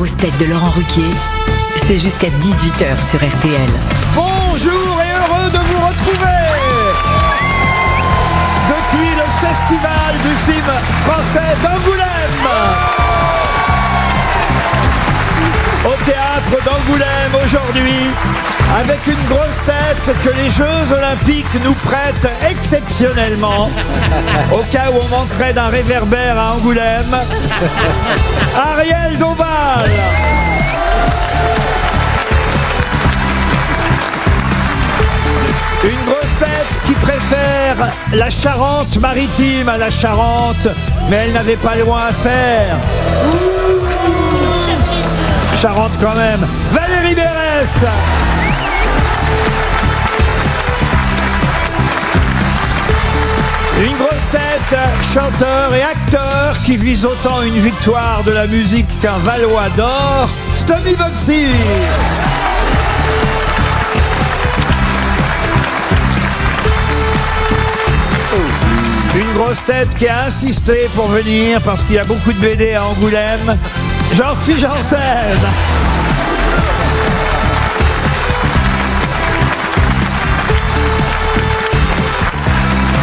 grosses têtes de Laurent Ruquier, c'est jusqu'à 18h sur RTL. Bonjour et heureux de vous retrouver depuis le festival du film français d'Angoulême. Au théâtre d'Angoulême aujourd'hui, avec une grosse tête que les Jeux Olympiques nous prêtent exceptionnellement, au cas où on manquerait d'un réverbère à Angoulême, Ariel Dombal. Une grosse tête qui préfère la Charente-Maritime à la Charente, mais elle n'avait pas loin à faire. Charente quand même. Valérie Berès. Une grosse tête, chanteur et acteur qui vise autant une victoire de la musique qu'un Valois d'or, Stomy Voxy. Une grosse tête qui a insisté pour venir parce qu'il y a beaucoup de BD à Angoulême, Jean-Philippe Janssen.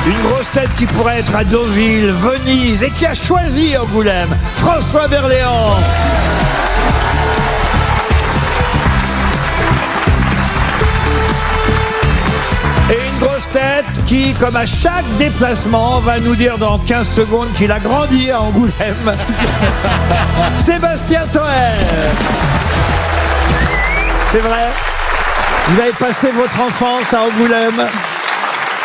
Une grosse tête qui pourrait être à Deauville, Venise et qui a choisi Angoulême, François Berléand. Et une grosse tête qui, comme à chaque déplacement, va nous dire dans 15 secondes qu'il a grandi à Angoulême. Sébastien Toer. C'est vrai? Vous avez passé votre enfance à Angoulême?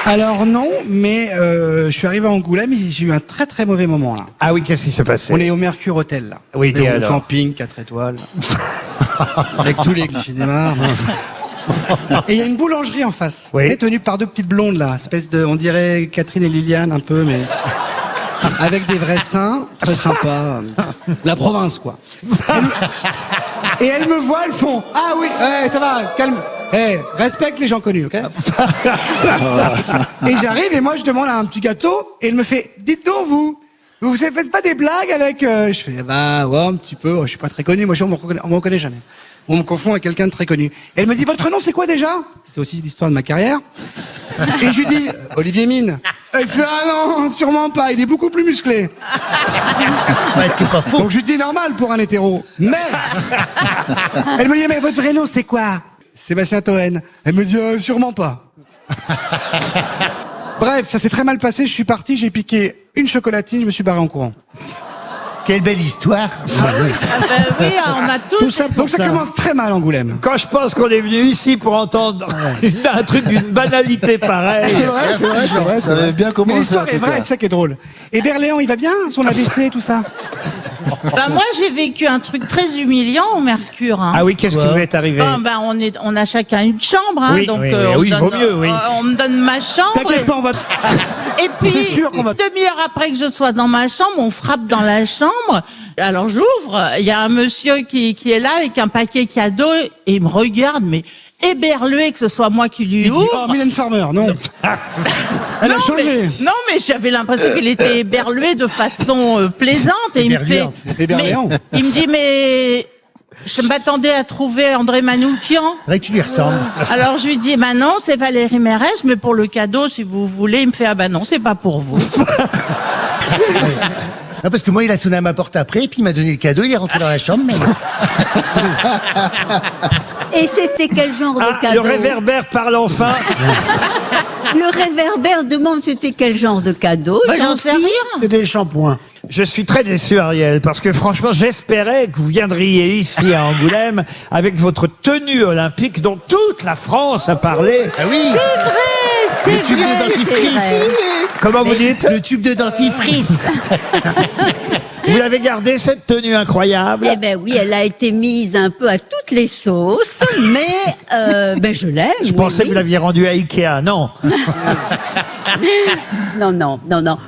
Alors non, mais je suis arrivé à Angoulême et j'ai eu un très très mauvais moment là. Ah oui, qu'est-ce qui s'est passé? On est au Mercure Hotel là. Oui, maison et de alors? camping, 4 étoiles. Avec tous les cinémas. Et il y a une boulangerie en face. Oui. Elle est tenue par deux petites blondes là, espèce de, on dirait Catherine et Liliane un peu, mais avec des vrais seins, très sympa. La province quoi. Et elles me voient, elles font ah oui, ouais, ça va, calme. Respecte les gens connus, ok? Et j'arrive et moi je demande un petit gâteau et elle me fait dites donc vous faites pas des blagues avec je fais bah ouais un petit peu, je suis pas très connu, moi on me reconnaît jamais. On me confond avec quelqu'un de très connu. Et elle me dit votre nom c'est quoi déjà? C'est aussi l'histoire de ma carrière. Et je lui dis Olivier Mine. Elle fait ah non sûrement pas, il est beaucoup plus musclé. Ouais, ce qui est pas faux. Donc je lui dis normal pour un hétéro. Mais elle me dit mais votre vrai nom c'est quoi? Sébastien Toen. Elle me dit sûrement pas. Bref, ça s'est très mal passé, je suis parti, j'ai piqué une chocolatine, je me suis barré en courant. Quelle belle histoire. Oui, on a tous. Tout ça, donc ça commence très mal Angoulême. Quand je pense qu'on est venu ici pour entendre un truc d'une banalité pareille. C'est vrai. Ça avait bien Mais commencé. l'histoire est vraie, c'est ça qui est drôle. Et Berléand, il va bien, son AVC, tout ça? Bah, moi, j'ai vécu un truc très humiliant au Mercure. Hein. Ah oui, qu'est-ce qui vous est arrivé? On a chacun une chambre, hein, Oui, donc oui, on oui, me vaut donne, mieux, oui. on me donne ma chambre. T'inquiète pas, on va... Et puis, C'est sûr qu'on va- une demi-heure après que je sois dans ma chambre, on frappe dans la chambre. Alors j'ouvre, il y a un monsieur qui est là avec un paquet cadeau et il me regarde, mais éberlué que ce soit moi qui lui Il dit, ouvre. oh, Mylène Farmer, non. Elle a changé. Mais j'avais l'impression qu'il était éberlué de façon plaisante et il me fait, Éberluant. il me dit mais je m'attendais à trouver André Manoukian. C'est vrai que tu lui ressembles. Alors je lui dis bah non c'est Valérie Mérès mais pour le cadeau si vous voulez il me fait ah bah non c'est pas pour vous. Non, parce que moi, il a sonné à ma porte après, et puis il m'a donné le cadeau, il est rentré dans la chambre. Mais... Et c'était quel genre de cadeau? Le réverbère parle enfin. Le réverbère demande c'était quel genre de cadeau? J'en sais rien. C'est des shampoings. Je suis très déçu, Ariel, parce que franchement, j'espérais que vous viendriez ici à Angoulême avec votre tenue olympique dont toute la France a parlé. Ah oui. C'est vrai, Le c'est tube de vrai, c'est dentifrice. vrai. Comment vous dites? Le tube de dentifrice. Vous avez gardé cette tenue incroyable? Eh ben oui, elle a été mise un peu à toutes les sauces, mais ben je l'aime. Je oui, pensais oui. que vous l'aviez rendue à Ikea, non? Non.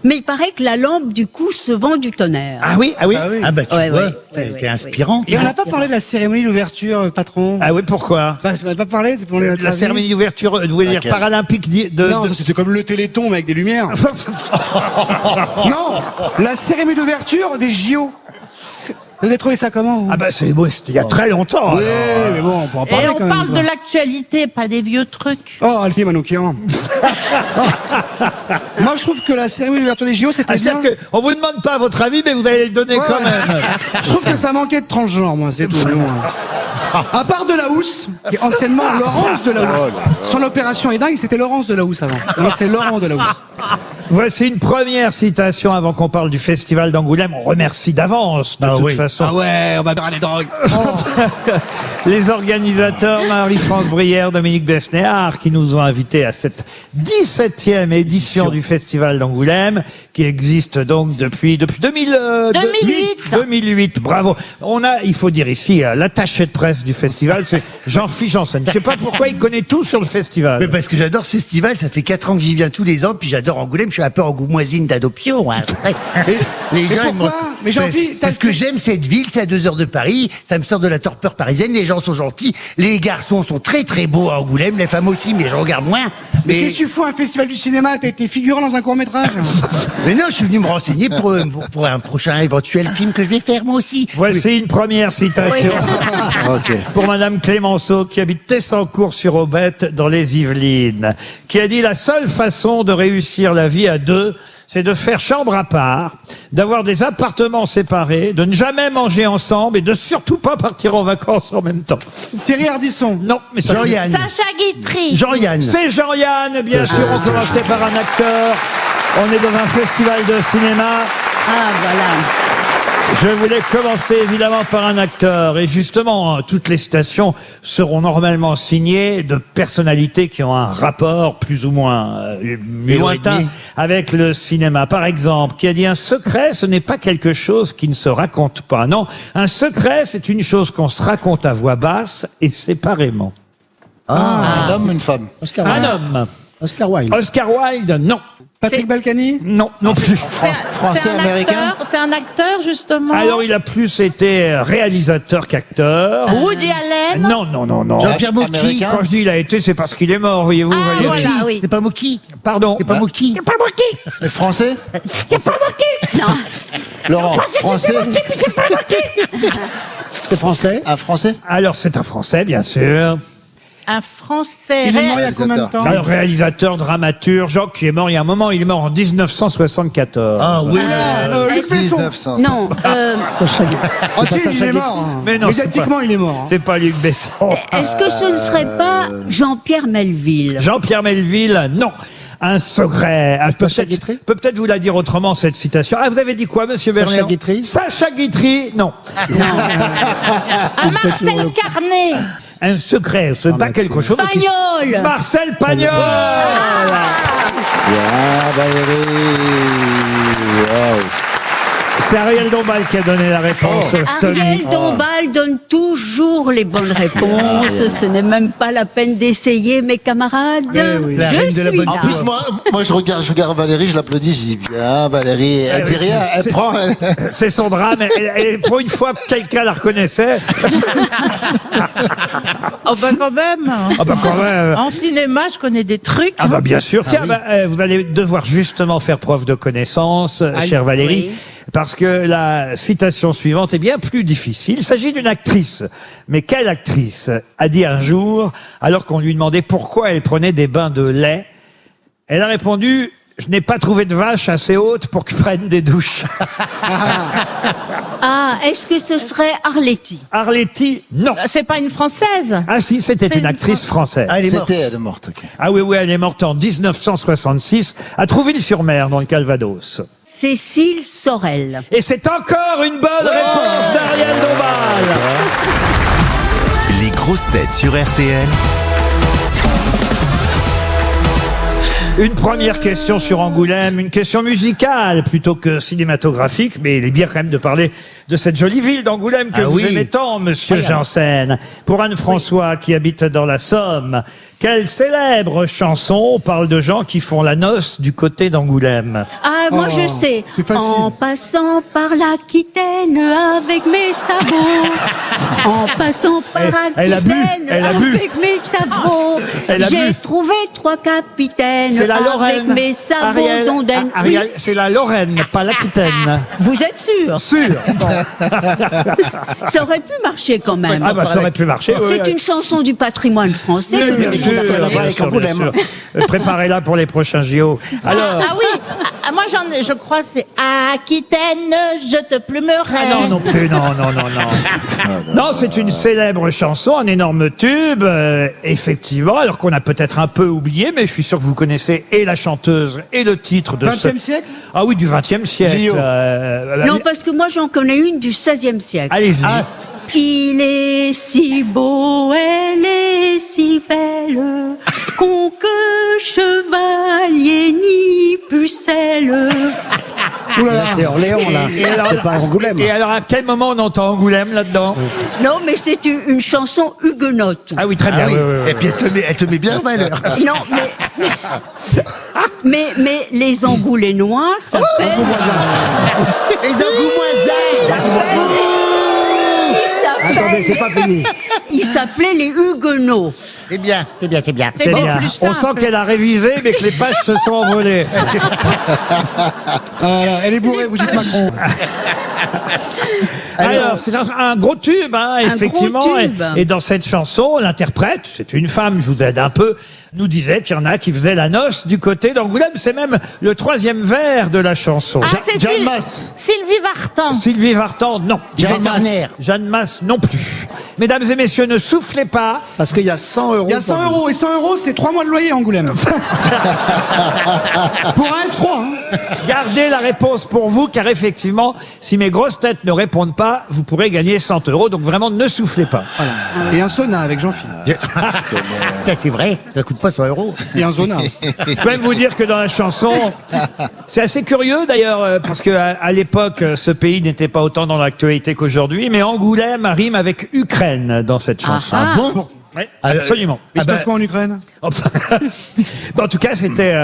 Mais il paraît que la lampe du coup se vend du tonnerre. Ah oui, ah oui. Ah bah tu Ouais, vois, ouais, t'es inspirant. Et on n'a pas parlé de la cérémonie d'ouverture, patron. Ah oui, pourquoi? Bah, on n'a pas parlé. C'est pour La cérémonie d'ouverture, vous voulez dire Laquelle? paralympique Non, ça, c'était comme le Téléthon mais avec des lumières. Non, la cérémonie d'ouverture des JO. Vous avez trouvé ça comment vous Ah bah c'est beau, c'était il y a très longtemps. Oui, alors. mais bon, on peut en parler Et quand on même. parle de l'actualité, pas des vieux trucs. Oh, Alfie Manoukian. Moi, je trouve que la cérémonie d'ouverture des JO, c'était Ah, bien. c'est-à-dire qu'on vous demande pas votre avis, mais vous allez le donner Ouais, quand ouais. même. Je trouve que ça manquait de transgenre, moi, c'est tout. mais bon, hein. À part de la Housse, qui est anciennement Laurence de la Housse. Son opération est dingue, c'était Laurence de la Housse avant. Non, c'est Laurent de la Housse. Voici une première citation avant qu'on parle du festival d'Angoulême. On remercie d'avance, de toute façon. Ah ouais, on va boire les drogues. Les organisateurs, Marie-France Brière, Dominique Besnéard, qui nous ont invités à cette 17e édition du Festival d'Angoulême, qui existe donc depuis 2008. Bravo. On a, il faut dire ici, l'attaché de presse du festival, c'est Jean-Philippe Janssen. Je sais pas pourquoi il connaît tout sur le festival. Mais parce que j'adore ce festival, ça fait 4 ans que j'y viens tous les ans, puis j'adore Angoulême, je suis un peu angoumoisine d'adoption. Hein. Les gens, ils pourquoi m'ont- Mais Jean-Philippe, parce que j'aime cette ville, c'est à 2 heures de Paris, ça me sort de la torpeur parisienne, les gens sont gentils, les garçons sont très très beaux à Angoulême, les femmes aussi, mais je regarde moins. Mais qu'est-ce que tu fous un festival du cinéma? T'as été figurant dans un court-métrage? Mais non, je suis venu me renseigner pour un prochain éventuel film que je vais faire moi aussi. Voici une première citation Ok. pour Madame Clémenceau, qui habite Tessancourt-sur-Aubette, dans les Yvelines, qui a dit: la seule façon de réussir la vie à deux, c'est de faire chambre à part, d'avoir des appartements séparés, de ne jamais manger ensemble et de surtout pas partir en vacances en même temps. Thierry Ardisson. Non, mais ça Jean-Yann. Sacha Guitry. Jean-Yann. c'est Jean-Yann, bien sûr. On commençait par un acteur. On est dans un festival de cinéma. Ah, voilà. Je voulais commencer évidemment par un acteur. Et justement, toutes les citations seront normalement signées de personnalités qui ont un rapport plus ou moins lointain avec le cinéma. Par exemple, qui a dit: un secret, ce n'est pas quelque chose qui ne se raconte pas. Non, un secret, c'est une chose qu'on se raconte à voix basse et séparément. Un homme, une femme. Un homme. Oscar Wilde. Oscar Wilde, non. Patrick C'est- Balkany. Non, non plus. Français, un américain. acteur, c'est un acteur justement. Alors, il a plus été réalisateur qu'acteur. Woody Allen. Non, non, non, non. Jean-Pierre Mocky. Américain. Quand je dis il a été, c'est parce qu'il est mort, voyez-vous. Ah, voyez. voilà. Ah oui. C'est pas Mocky. Pardon. C'est pas Mocky. C'est pas Mocky. Et français. Non. Laurent. Français. C'est français. Un français. Alors, c'est un Français, bien sûr. Un Français. Il est mort il y a combien de temps? Alors, réalisateur, dramaturge, qui est mort il y a un moment, il est mort en 1974. Ah oui. Luc Besson. 1900. Non. Ah si, il est mort. hein. Mais non, c'est Médiatiquement, il est mort. hein. C'est pas Luc Besson. Est-ce que ce ne serait pas Jean-Pierre Melville? Jean-Pierre Melville, non. Un secret. Ah, je peux Sacha peut-être Guitry peut-être vous la dire autrement, cette citation. Ah, vous avez dit quoi, monsieur Bernier? Guitry Sacha Guitry, non. Un Marcel Carnet. Un secret, c'est pas quelque chose qui... Pagnol. Marcel Pagnol. C'est Ariel Dombal qui a donné la réponse, Stony. Ariel Dombal donne toujours les bonnes réponses. Ce n'est même pas la peine d'essayer, mes camarades. oui. La Je reine de la suis bonne là. En plus, moi, je regarde Valérie, je l'applaudis, je dis bien, Valérie, elle dit oui, rien, elle c'est- prend. C'est son drame. Et pour une fois, quelqu'un la reconnaissait. Oh bah quand même. Ah bah quand même. En cinéma, je connais des trucs. Ah bah bien sûr. Tiens, vous allez devoir justement faire preuve de connaissance, chère Valérie, oui. parce que la citation suivante est bien plus difficile. Il s'agit d'une actrice. Mais quelle actrice a dit un jour, alors qu'on lui demandait pourquoi elle prenait des bains de lait, elle a répondu: je n'ai pas trouvé de vache assez haute pour que prenne des douches. Ah, est-ce que ce serait Arletty? Arletty, non. C'est pas une Française. Ah si, c'était C'est une une actrice française. Ah, elle est morte. Elle est morte, ok. Ah oui, oui, elle est morte en 1966 à Trouville-sur-Mer, dans le Calvados. Cécile Sorel. Et c'est encore une bonne réponse d'Ariel Dombal. Les grosses têtes sur RTL. Une première question sur Angoulême, une question musicale plutôt que cinématographique, mais il est bien quand même de parler de cette jolie ville d'Angoulême que Ah vous oui. aimez tant, monsieur Janssen. Pour Anne-François qui habite dans la Somme, quelle célèbre chanson parle de gens qui font la noce du côté d'Angoulême? Ah, moi Oh, je sais. c'est facile. En passant par l'Aquitaine avec mes sabots. En passant par Elle a bu, l'Aquitaine elle a bu. avec mes sabots. Elle a J'ai bu. trouvé 3 capitaines. C'est la Lorraine. Avec mes sabots Ariel, d'ondaine. Ariel, c'est la Lorraine, pas l'Aquitaine. Vous êtes sûr? Sûr. Ça aurait pu marcher quand même. Ah bah ça aurait pu marcher. C'est oui. une chanson du patrimoine français. je Bien me dis. sûr, bien sûr, bien sûr. Préparez-la pour les prochains JO. Alors, Ah oui, moi j'en ai, je crois c'est Aquitaine, je te plumerai. ah non, non plus, non. Non, c'est une célèbre chanson, un énorme tube, effectivement, alors qu'on a peut-être un peu oublié, mais je suis sûr que vous connaissez et la chanteuse et le titre de 20e siècle? Ah oui, du 20e siècle. Lio. Non, parce que moi j'en connais une du 16e siècle. Allez-y. Il est si beau, elle est si belle, qu'on que chevalier ni pucelle. Oula, C'est Orléans, là. C'est pas Angoulême. Et alors, à quel moment on entend Angoulême là-dedans? Non, mais c'est une chanson huguenote. Ah oui, très bien. Ah oui. oui, oui, oui. Et puis elle te met bien en valeur. Non, mais les Angoulénois s'appellent... Les Angoumoisins. Attendez, c'est pas fini. Ils s'appelaient les Huguenots. C'est bien, c'est bien, c'est bien. C'est beaucoup bien. plus On simple. sent qu'elle a révisé, mais que les pages se sont envolées. Voilà, elle est bourrée, vous dites Macron. Alors, c'est un gros tube, hein, effectivement. gros tube. Et dans cette chanson, l'interprète, c'est une femme, je vous aide un peu, nous disait qu'il y en a qui faisaient la noce du côté d'Angoulême. C'est même le 3e vers de la chanson. Ah, c'est Jeanne Masse. Sylvie Vartan. Sylvie Vartan, non. Jeanne Masse. Jeanne Masse, non plus. Mesdames et messieurs, ne soufflez pas. Parce qu'il y a 100 euros. Il y a 100 euros, et 100 euros, c'est 3 mois de loyer à Angoulême. Pour un F3, hein. Gardez la réponse pour vous, car effectivement, si mes grosses têtes ne répondent pas, vous pourrez gagner 100 euros. Donc vraiment, ne soufflez pas. Et un sauna avec Jean-Philippe. Ça c'est vrai, ça coûte pas 100 euros. Et un sauna aussi. Je peux même vous dire que dans la chanson, c'est assez curieux d'ailleurs, parce que à l'époque, ce pays n'était pas autant dans l'actualité qu'aujourd'hui, mais Angoulême rime avec Ukraine dans cette chanson. Ah bon Oui, absolument. Mais il se passe quoi en Ukraine? Enfin, bon, en tout cas, c'était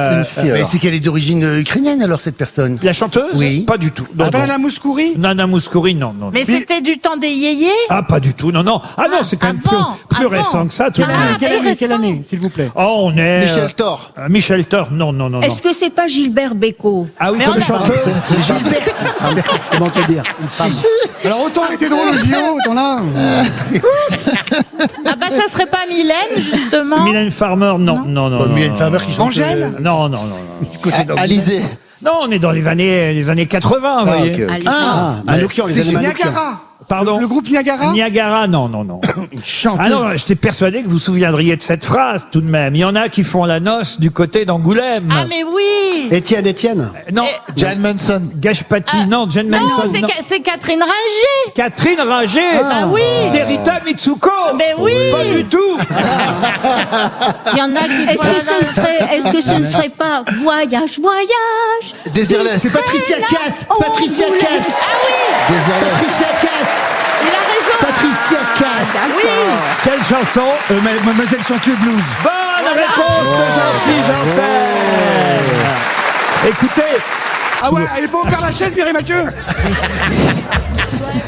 Mais c'est qu'elle est d'origine ukrainienne alors cette personne. la chanteuse. Oui. Pas du tout. Non, Nana non. Mouskouri? Nana Mouskouri, non, non. Mais c'était du temps des yéyés. Ah, pas du tout. Non, non. Ah non, c'est quand même avant, plus avant. récent que ça, tout de même. Quelle année, s'il vous plaît? Oh, on est. Michel Thor. Michel Thor, non, non, non, non. Est-ce que c'est pas Gilbert Bécaud? Ah oui, Mais comme on a- chanteuse. Comment te dire? Une femme. Alors autant elle était drôle au JO, autant là. Ah bah ça serait pas Mylène justement. Mylène Farmer, non, non, non. non, Mylène non, Farmer non. qui chante. Angèle? Non, non, non, non. Alizé. Non, on est dans les années 80, vous voyez. ok. Allez, Ah, Manoukian, les C'est années chez Manoukian. Niagara. Pardon. Le groupe Niagara? Niagara, non, non, non. Chanteuse. Ah non, j'étais persuadé que vous vous souviendriez de cette phrase tout de même. Il y en a qui font la noce du côté d'Angoulême. Ah mais oui. Étienne. Non, Jan Manson. Gashpati, non, Jen Non, Manson, c'est non. c'est Catherine Ringer. Catherine Ringer. Bah oui. Terita Mitsuko. Mais oui. Pas du tout. Il y en a qui Est-ce que ce ne serait pas Voyage, voyage? Désirless. C'est Patricia Cass. Oh, Patricia vous Cass. Désirless. Patricia Cass. Il a raison. Patricia Cass. Oui. Quelle chanson? Mademoiselle Chantier Blues. Bonne réponse de Jean-Philippe Janssen. Écoutez, Ah ouais, elle est pas au Père Lachaise, Mireille Mathieu?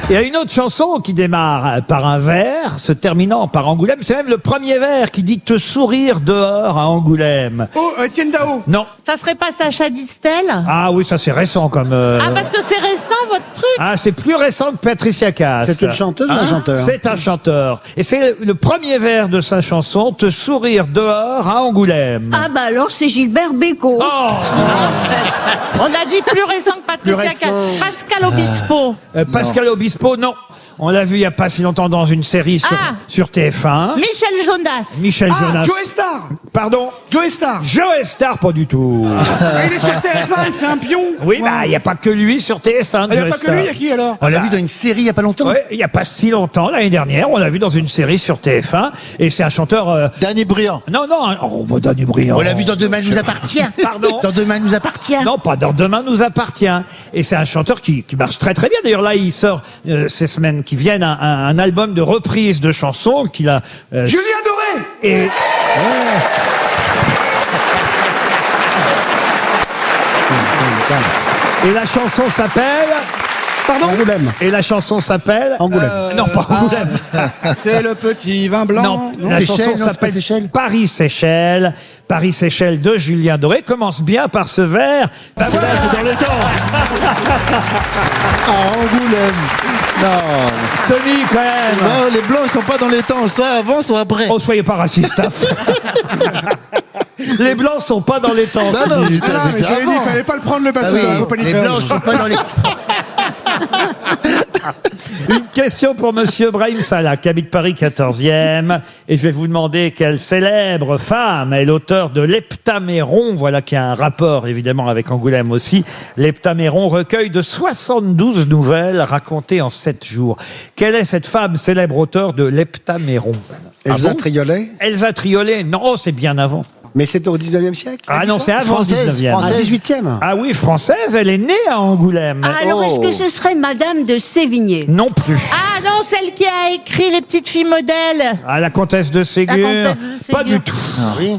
il y a une autre chanson qui démarre par un vers, se terminant par Angoulême. C'est même le premier vers qui dit te sourire dehors à Angoulême. Oh, Étienne Dao. Non. Ça serait pas Sacha Distel? Ah oui, ça c'est récent comme. Ah parce que c'est récent votre truc. Ah, c'est plus récent que Patricia Cass. C'est une chanteuse ou un chanteur? C'est un chanteur. Et c'est le premier vers de sa chanson, te sourire dehors à Angoulême. Ah bah alors c'est Gilbert Bécaud. Oh On a dit plus récent que Patricia Plus récent. Cass. Pascal Obispo. Pascal Obispo, non. On l'a vu il y a pas si longtemps dans une série sur TF1. Michel Jonas. Michel Ah, Jonas. Joe Star. Pardon? Joe Star. Joe Star, pas du tout. Il est sur TF1, il fait un pion. Oui, Ouais. bah, il n'y a pas que lui sur TF1, Il n'y a Joe pas que Star. lui, il y a qui alors? On l'a vu dans une série il y a pas longtemps. Ouais, il n'y a pas si longtemps, l'année dernière, on l'a vu dans une série sur TF1, et c'est un chanteur... Danny Briand. Non, non, oh, bah, Danny Briand. On l'a vu dans Demain nous appartient. Pardon? Dans Demain nous appartient. Non, pas dans Demain nous appartient. Et c'est un chanteur qui marche très très bien. D'ailleurs, là, il sort ces semaines qui viennent un album de reprise de chansons qu'il a... Julien Doré. et... Et la chanson s'appelle Pardon Angoulême. Et la chanson s'appelle Angoulême. Non, pas Angoulême. C'est le petit vin blanc. Non, la Seychelles, chanson non, c'est pas s'appelle Seychelles. Paris-Seychelles. Paris-Seychelles de Julien Doré commence bien par ce vers. C'est là, c'est dans les temps. Ah, Angoulême. Non. Tony, quand même. Non, les blancs, ils sont pas dans les temps. Soit avant, soit après. Oh, soyez pas raciste. Hein. Les blancs sont pas dans les temps. Non, non, Ah c'était non, mais j'avais dit, il fallait pas le prendre le bassin de la compagnie Les créole. blancs, je suis pas dans les... Une question pour monsieur Brahim Salah, qui habite Paris 14e. Et je vais vous demander quelle célèbre femme est l'auteur de l'Heptaméron. Voilà qui a un rapport, évidemment, avec Angoulême aussi. L'Heptaméron, recueil de 72 nouvelles racontées en 7 jours. Quelle est cette femme célèbre auteur de l'Heptaméron? Elsa Triolet. Elsa Triolet? Non, c'est bien avant. Mais c'est au 19e siècle. Ah non, c'est avant le Française, 19e. Ah, 18e. Ah oui, française, elle est née à Angoulême. Alors, est-ce que ce serait Madame de Sévigné? Non plus. Ah non, celle qui a écrit Les petites filles modèles. Ah, la comtesse de Ségur? La comtesse de Ségur. Pas du tout. Oui.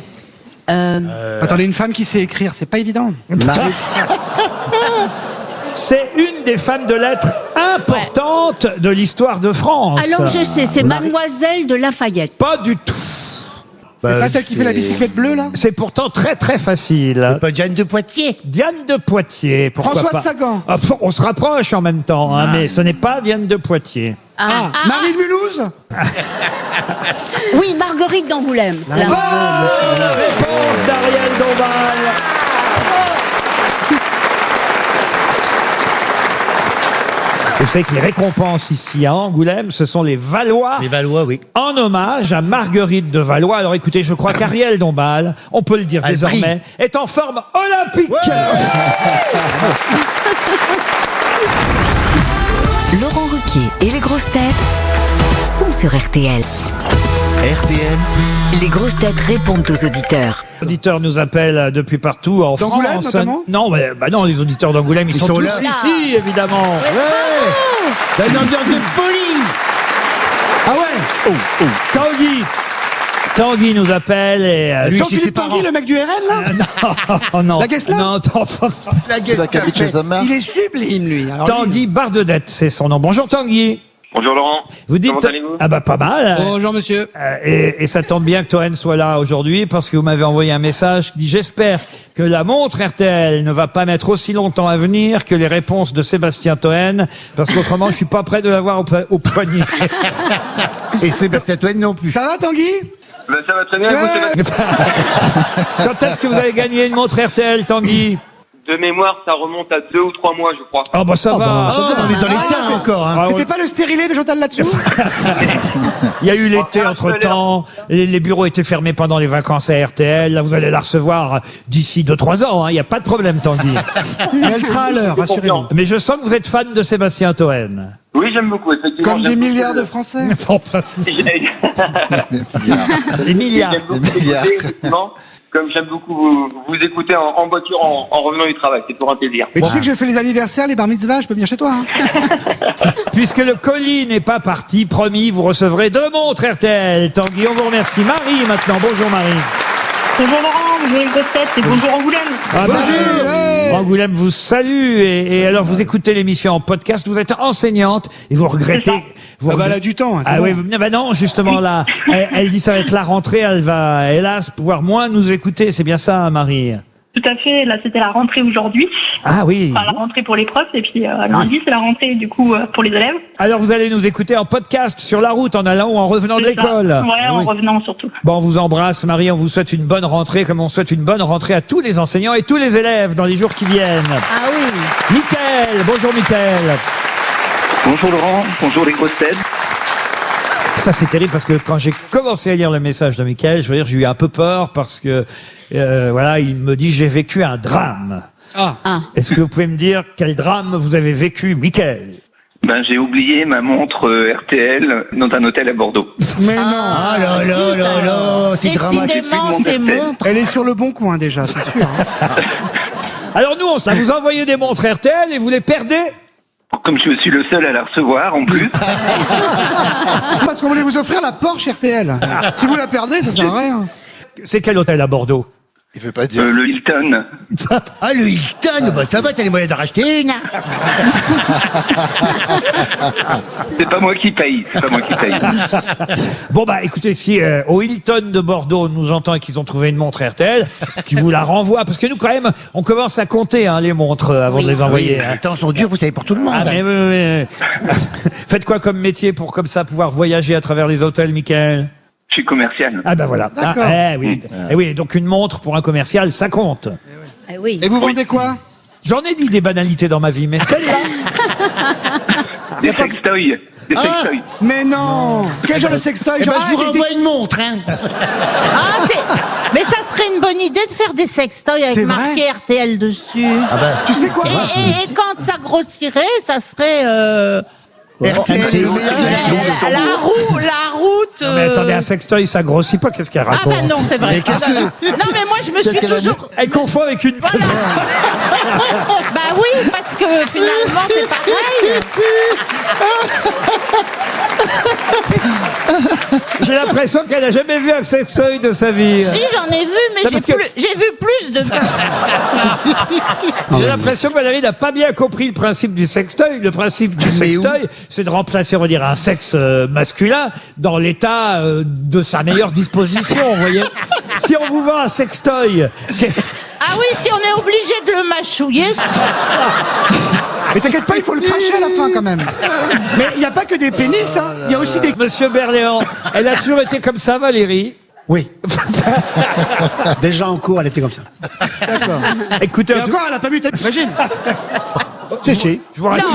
Attendez, une femme qui sait écrire, c'est pas évident. C'est une des femmes de lettres importantes de l'histoire de France. Alors, je sais, c'est Mademoiselle de Lafayette. Pas du tout. C'est pas celle qui fait la bicyclette bleue, là? C'est pourtant très très facile. Pas Diane de Poitiers. Diane de Poitiers, pourquoi Françoise pas? Sagan. Ah, on se rapproche en même temps, hein, mais ce n'est pas Diane de Poitiers. Ah, Marie de Mulhouse? Oui, Marguerite d'Angoulême. Bonne réponse d'Ariel Dombal. Vous savez que les récompenses ici à Angoulême, ce sont les Valois. Les Valois, oui. En hommage à Marguerite de Valois. Alors écoutez, je crois qu'Ariel Dombal, on peut le dire Elle désormais, est en forme olympique. Laurent Ruquier et les grosses têtes sont sur RTL. RTL, Les grosses têtes répondent aux auditeurs. Les auditeurs nous appellent depuis partout en D'Angoulême, France. notamment Non, mais, bah non, les auditeurs d'Angoulême, ils sont tous là. ici, évidemment. Ouais. Une ambiance de folie. Ah ouais? Tanguy nous appelle et... Lui, c'est ses Jean-Philippe parents. Tanguy, le mec du RN, là? Oh, non. La Gessler? Non, La C'est là qui habite chez sa mère. Il est sublime, lui. Alors, Tanguy Bardedette, c'est son nom. Bonjour Tanguy. Bonjour Laurent. Vous dites... Comment allez-vous? Ah bah pas mal. Bonjour, monsieur. Et ça tombe bien que Toen soit là aujourd'hui parce que vous m'avez envoyé un message qui dit « J'espère que la montre RTL ne va pas mettre aussi longtemps à venir que les réponses de Sébastien Toen parce qu'autrement je suis pas prêt de l'avoir au poignet. » Et Sébastien Toen non plus. Ça va, Tanguy? Ben, ça va très bien. Écoute, Quand est-ce que vous avez gagné une montre RTL, Tanguy? de mémoire, ça remonte à 2 ou 3 mois, je crois. Ah bah ça va. On est dans les temps encore. Hein. Ah, C'était pas le stérilet de Chantal là-dessous? Il y a eu l'été entre-temps, les bureaux étaient fermés pendant les vacances à RTL. Là, vous allez la recevoir d'ici 2-3 ans. Il n'y a pas de problème, Tanguy. Mais elle sera à l'heure, rassurez-vous. Mais je sens que vous êtes fan de Sébastien Toen. Oui, j'aime beaucoup, effectivement. Comme des milliards de Français. Les milliards. J'aime beaucoup écouter, effectivement. Comme j'aime beaucoup vous écouter en voiture en revenant du travail, c'est pour un plaisir. Mais tu sais que je fais les anniversaires, les bar mitzvahs, je peux venir chez toi. Hein. Puisque le colis n'est pas parti, promis, vous recevrez 2 montres RTL. Tanguy, on vous remercie. Marie, maintenant. Bonjour, Marie. Bonjour Laurent, bonjour les grosses têtes et bonjour Angoulême. Ah bah, Angoulême vous salue. Et alors, vous écoutez l'émission en podcast, vous êtes enseignante et vous regrettez... Vous elle a du temps. Hein, ah bon. oui, bah non, justement là, elle dit ça va être la rentrée, elle va hélas pouvoir moins nous écouter, c'est bien ça, Marie? Tout à fait, là c'était la rentrée aujourd'hui. Ah oui. Enfin la rentrée pour les profs et puis lundi c'est la rentrée du coup pour les élèves. Alors vous allez nous écouter en podcast sur la route, en allant ou en revenant de C'est ça. l'école. Ouais, en revenant surtout. Bon, on vous embrasse, Marie, on vous souhaite une bonne rentrée, comme on souhaite une bonne rentrée à tous les enseignants et tous les élèves dans les jours qui viennent. Ah oui. Mickaël, bonjour Mickaël. Bonjour Laurent, bonjour les grosses têtes. Ça c'est terrible parce que quand j'ai commencé à lire le message de Mickaël, je veux dire, j'ai eu un peu peur parce que voilà, il me dit j'ai vécu un drame. Ah. Est-ce que vous pouvez me dire quel drame vous avez vécu, Mickaël? Ben, j'ai oublié ma montre RTL dans un hôtel à Bordeaux. Mais non. Ah là là là là, c'est dramatique. Décidément, c'est montre. Elle est sur le bon coin déjà, c'est sûr. Hein. Alors nous, on vous envoyez des montres RTL et vous les perdez? Comme je suis le seul à la recevoir en plus. C'est parce qu'on voulait vous offrir la Porsche RTL. Si vous la perdez, ça sert à rien. C'est quel hôtel à Bordeaux? Il veut pas dire. Le Hilton. Ah, le Hilton, bah ça va, t'as les moyens d'en racheter une. C'est pas moi qui paye. C'est pas moi qui paye. Bon bah écoutez, si au Hilton de Bordeaux on nous entend et qu'ils ont trouvé une montre RTL, qui vous la renvoie, parce que nous quand même on commence à compter les montres avant de les envoyer. Les temps sont durs, vous savez, pour tout le monde. Ah mais oui. Faites quoi comme métier pour comme ça pouvoir voyager à travers les hôtels, Michael? Je suis commercial. Ah ben voilà. D'accord. Oui, donc une montre pour un commercial, ça compte. Eh oui. Et vous vendez quoi? J'en ai dit des banalités dans ma vie, mais celle-là... Des sextoys. Des sextoys. Mais non. Quel genre de sextoy? Eh ben, Genre, je vous renvoie une montre, hein. Mais ça serait une bonne idée de faire des sextoys C'est avec marqué vrai RTL dessus. Tu sais quoi? Et quand ça grossirait, ça serait RTL, la route. Non, mais attendez, un sextoy, ça grossit pas, qu'est-ce qu'elle Ah raconte? bah non, c'est vrai. Non, mais moi je me suis toujours... Elle confond avec une... Voilà. Bah oui, parce que finalement c'est pareil. J'ai l'impression qu'elle a jamais vu un sextoy de sa vie. Si, j'en ai vu, mais Non, parce que- j'ai vu plus de... J'ai l'impression que Valérie n'a pas bien compris le principe du sextoy. Le principe du sextoy, c'est de remplacer, on va dire, un sexe masculin dans l'état de sa meilleure disposition, vous voyez. Si on vous vend un sextoy... Ah oui, si on est obligé de le mâchouiller... Mais t'inquiète pas, il faut le cracher à la fin quand même. Mais il n'y a pas que des pénis, hein. Il y a aussi des... Monsieur Berléand, elle a toujours été comme ça, Valérie? Oui. Déjà en cours, elle était comme ça. D'accord. Écoutez, Et encore, elle a pas vu ta... Imagine. Si. je vous rassure.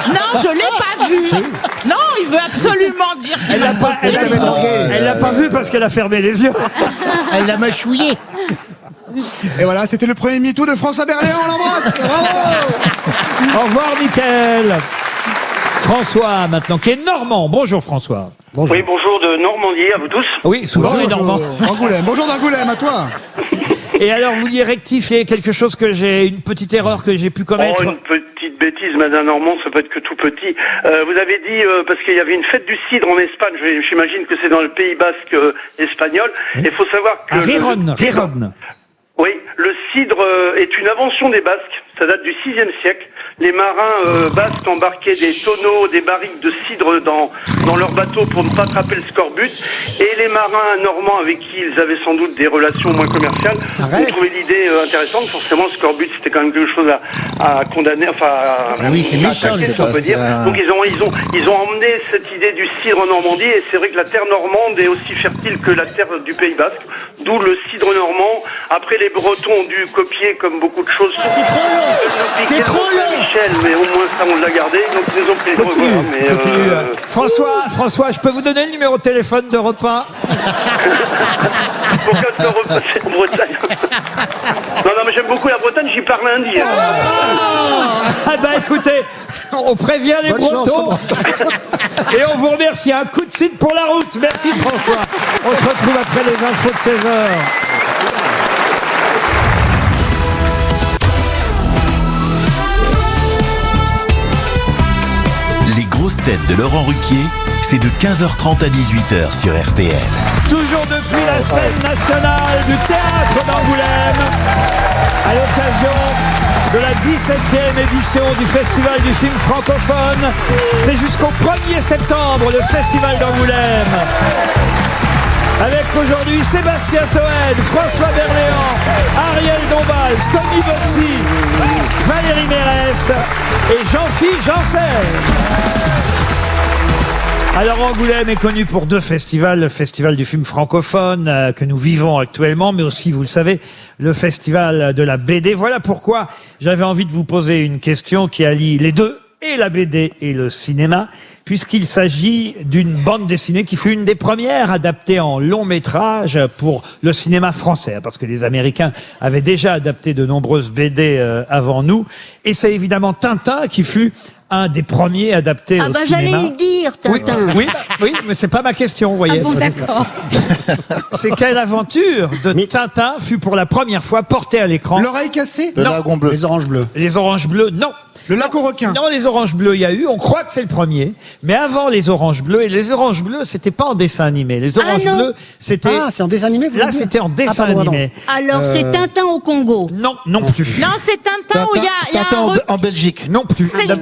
Non, je l'ai pas vu. Non, il veut absolument dire... Elle l'a pas vu parce qu'elle a fermé les yeux. Elle l'a mâchouillé. Et voilà, c'était le premier MeToo de François Berléand, on l'embrasse. Bravo. Au revoir, Mickaël. François, maintenant, qui est normand. Bonjour, François. Oui, bonjour de Normandie à vous tous. Oui, souvent les Normands. D'Angoulême. Bonjour d'Angoulême, à toi. Et alors, vous vouliez rectifier quelque chose une petite erreur que j'ai pu commettre? Une petite bêtise, madame Normand, ça peut être que tout petit. Vous avez dit, parce qu'il y avait une fête du cidre en Espagne, j'imagine que c'est dans le Pays Basque espagnol. Il faut savoir que... Riron. Oui, le cidre est une invention des Basques, ça date du 6e siècle. Les marins basques embarquaient des tonneaux, des barriques de cidre dans leur bateau pour ne pas attraper le scorbut. Et les marins normands avec qui ils avaient sans doute des relations moins commerciales ont trouvé l'idée intéressante. Forcément, le scorbut, c'était quand même quelque chose à condamner, enfin à attaquer, si on peut dire. Donc ils ont emmené cette idée du cidre en Normandie, et c'est vrai que la terre normande est aussi fertile que la terre du Pays Basque, d'où le cidre normand. Après, les Bretons ont dû copier comme beaucoup de choses. C'est trop long. Michel, mais au moins ça on l'a gardé, donc ils ont pris le Continue. François, je peux vous donner le numéro de téléphone d'Europe 1? Pourquoi te repasser en Bretagne? Non, mais j'aime beaucoup la Bretagne, j'y parle lundi. Ah bah écoutez, on prévient les Bretons. Et on vous remercie. Un coup de cidre pour la route. Merci François. On se retrouve après les infos de 16h. Les grosses têtes de Laurent Ruquier, c'est de 15h30 à 18h sur RTL. Toujours depuis la scène nationale du théâtre d'Angoulême, à l'occasion de la 17e édition du Festival du film francophone. C'est jusqu'au 1er septembre le Festival d'Angoulême. Avec aujourd'hui Sébastien Toen, François Berléand, Ariel Dombal, Tommy Boxy, Valérie Mérès et Jean-Philippe Janssen. Alors Angoulême est connu pour deux festivals, le Festival du film francophone que nous vivons actuellement, mais aussi, vous le savez, le Festival de la BD. Voilà pourquoi j'avais envie de vous poser une question qui allie les deux, et la BD et le cinéma, puisqu'il s'agit d'une bande dessinée qui fut une des premières adaptées en long métrage pour le cinéma français, parce que les Américains avaient déjà adapté de nombreuses BD avant nous. Et c'est évidemment Tintin qui fut un des premiers adaptés Ah au bah cinéma. j'allais le dire, Oui, Tintin. oui, mais c'est pas ma question, vous voyez. Ah bon, d'accord. C'est quelle aventure de Tintin fut pour la première fois portée à l'écran? L'oreille cassée. Le lagon bleu. Les oranges bleues. Les oranges bleues, non. Le lac aux requins. Non, les oranges bleues, il y a eu, on croit que c'est le premier, mais avant les oranges bleues, et les oranges bleues, c'était pas en dessin animé. Les oranges non. bleues, c'était... Ah, c'est en dessin animé, vous Là, voulez dire c'était en dessin pardon, animé. Alors c'est Tintin au Congo. Non, non plus. Non, c'est Tintin où il y a Tintin un en Belgique. Non plus. C'est Tintin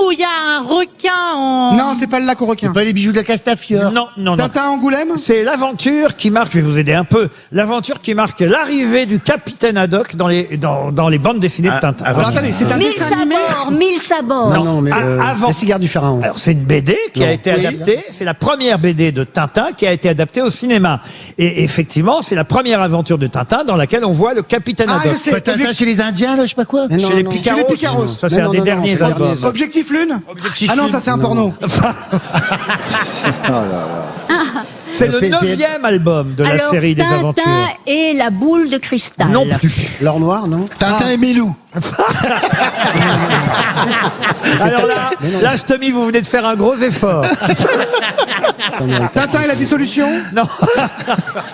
où il y a un requin en... Non, c'est pas le lac aux requins. Pas les bijoux de la Castafiore. Non, non, non. Tintin à Angoulême. C'est l'aventure qui marque, je vais vous aider un peu, l'aventure qui marque l'arrivée du capitaine Haddock dans les bandes dessinées de Tintin. Alors attendez, c'est un Mille dessin animé. sabords, mille sabords. Non, mais avant. les cigares du pharaon. Alors c'est une BD qui a été adaptée, c'est la première BD de Tintin qui a été adaptée au cinéma. Et effectivement, c'est la première aventure de Tintin dans laquelle on voit le capitaine Ah, Haddock. je sais. Tintin chez les Indiens, là, je sais pas quoi. Mais non, Chez les non. Picaros. Chez les Picaros. Ça, c'est Mais un non, des non, derniers c'est le albums. dernier. Objectif Lune. Objectif Ah non, Lune. ça c'est un porno. C'est le PTL. 9e album de la Alors, série des Tintin aventures. et la boule de cristal. Non plus. L'or noir, non. Tintin et Milou. Alors là, Stomy, vous venez de faire un gros effort. Tintin et la dissolution. Non,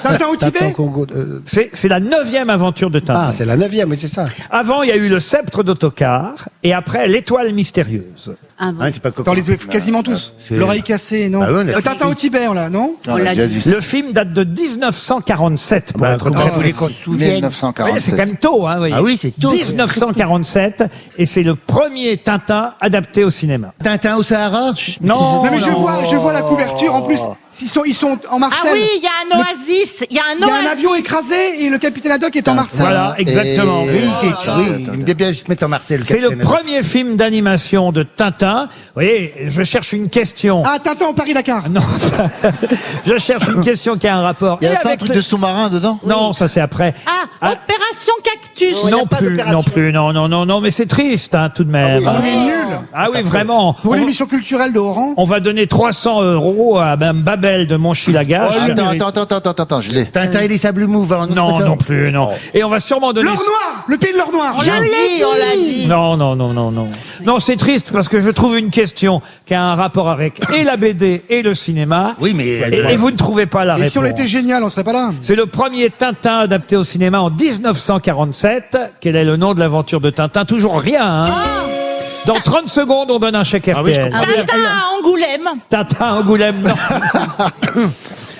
Tintin au Tintin Tibet. au Congo. c'est la 9e aventure de Tintin. Ah, c'est la 9e, oui, c'est ça. Avant, il y a eu le sceptre d'autocar, et après, l'étoile mystérieuse. Ah bon. Ouais, c'est pas Dans les quasiment tous. L'oreille cassée, non. Ah ouais, on a Tintin au Tibet, on l'a, non. On l'a déjà dit. Le film date de 1947, pour être comment très vous voulez précis. qu'on se souvienne? Vous voyez, c'est 1947. quand même tôt, hein, vous voyez. Ah oui, c'est tôt. 1947, et c'est le premier Tintin adapté au cinéma. Tintin au Sahara? Non, Non mais je vois la couverture en plus. Ils sont en Ah Marseille. oui, il y a un oasis. Il y a un Il y a un oasis. avion écrasé et le capitaine Haddock est en Marseille. Voilà, exactement. Oui, il aime bien se mettre en Marcel. C'est le premier film d'animation de Tintin. Vous voyez, je cherche une question. Ah, Tintin au Paris-Dakar. Non, je cherche une question qui a un rapport. Il y et a pas un avec truc le- de sous-marin dedans? Non, ça c'est après. Ah, Opération Cactus. Non plus, non, mais c'est triste, hein, tout de même. On est nul. Ah oui, vraiment. Pour l'émission culturelle de Oran. On va donner 300 € à Mme Babel de Montchilagache. Attends, je l'ai. Tintin et les sables mouvants. Non, non plus, non. Et on va sûrement donner... L'or noir. Le pays de l'or noir. On l'a dit. Non. Non, c'est triste parce que je trouve une question qui a un rapport avec et la BD et le cinéma. Oui, mais... Et vous ne trouvez pas la Et réponse. si on était génial, on serait pas là. C'est le premier Tintin adapté au cinéma en 1947. Quel est le nom de l'aventure de Tintin? Toujours rien, hein. Dans 30 secondes, on donne un chèque RTL. Tintin à Angoulême. Tintin Angoulême, non.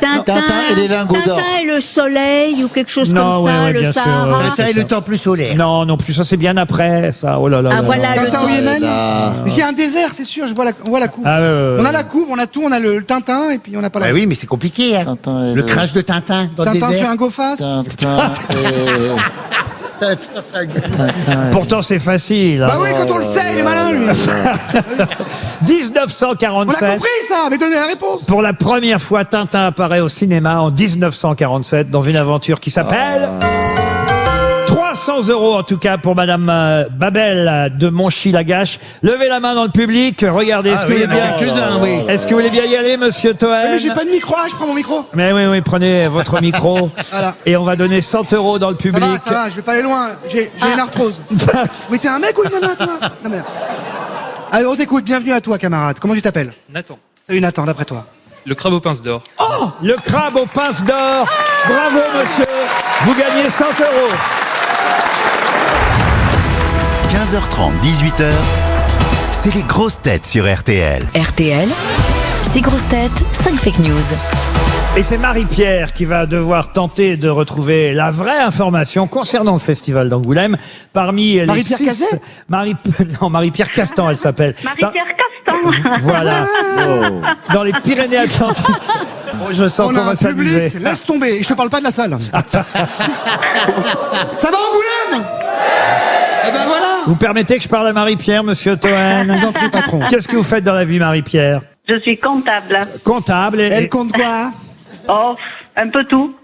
Tintin et les lingots d'or. Tintin et le soleil ou quelque chose Non, comme ouais, ça, ouais, le bien sûr, Sahara. ouais. Ça et le temple solaire. Non plus, ça c'est bien après, ça. Oh là là. Ah là voilà là. le Tintin au temps. Yémen. là. Parce qu'il y a un désert, c'est sûr. On voit la couve. Ah, On a la couve, on a tout, on a le Tintin et puis on n'a pas la. Bah oui, mais c'est compliqué. Hein. Tintin et Le le- crash de Tintin dans le Tintin désert. fait un go fast. Tintin Pourtant c'est facile. hein. Bah oui, quand on le sait, il est malin lui. On a 1947. compris ça, mais donnez la réponse. Pour la première fois, Tintin apparaît au cinéma en 1947 dans une aventure qui s'appelle 300 € en tout cas pour Madame Babel de Montchilagache. Levez la main dans le public. Regardez, est-ce que vous voulez bien quelques-uns, oui. Est-ce que vous voulez bien y aller, Monsieur Toen? Mais j'ai pas de micro, ah, je prends mon micro. Mais oui, prenez votre micro. Voilà. Et on va donner 100 € dans le public. Ça va, je vais pas aller loin. J'ai une arthrose. Mais t'es un mec ou une nana, toi? Non, mais... Allez, on t'écoute. Bienvenue à toi, camarade. Comment tu t'appelles? Nathan, Salut Nathan, d'après toi. le crabe aux pinces d'or. Le crabe aux pinces d'or. Bravo, monsieur. Vous gagnez 100 €. 15h30, 18h, c'est les grosses têtes sur RTL. RTL, 6 grosses têtes, 5 fake news. Et c'est Marie-Pierre qui va devoir tenter de retrouver la vraie information concernant le festival d'Angoulême. Parmi les Marie-Pierre 6... Cazet Marie-Pierre Castan, elle s'appelle. Marie-Pierre Castan. Voilà. Dans les Pyrénées-Atlantiques. Oh, je sens On qu'on a va un s'amuser. public, laisse tomber. Et je te parle pas de la salle. Ça va Angoulême? Eh ben voilà. Vous permettez que je parle à Marie-Pierre, monsieur Toen? Je vous en prie, patron. Qu'est-ce que vous faites dans la vie, Marie-Pierre? Je suis comptable. Comptable. Elle compte quoi? Oh, un peu tout.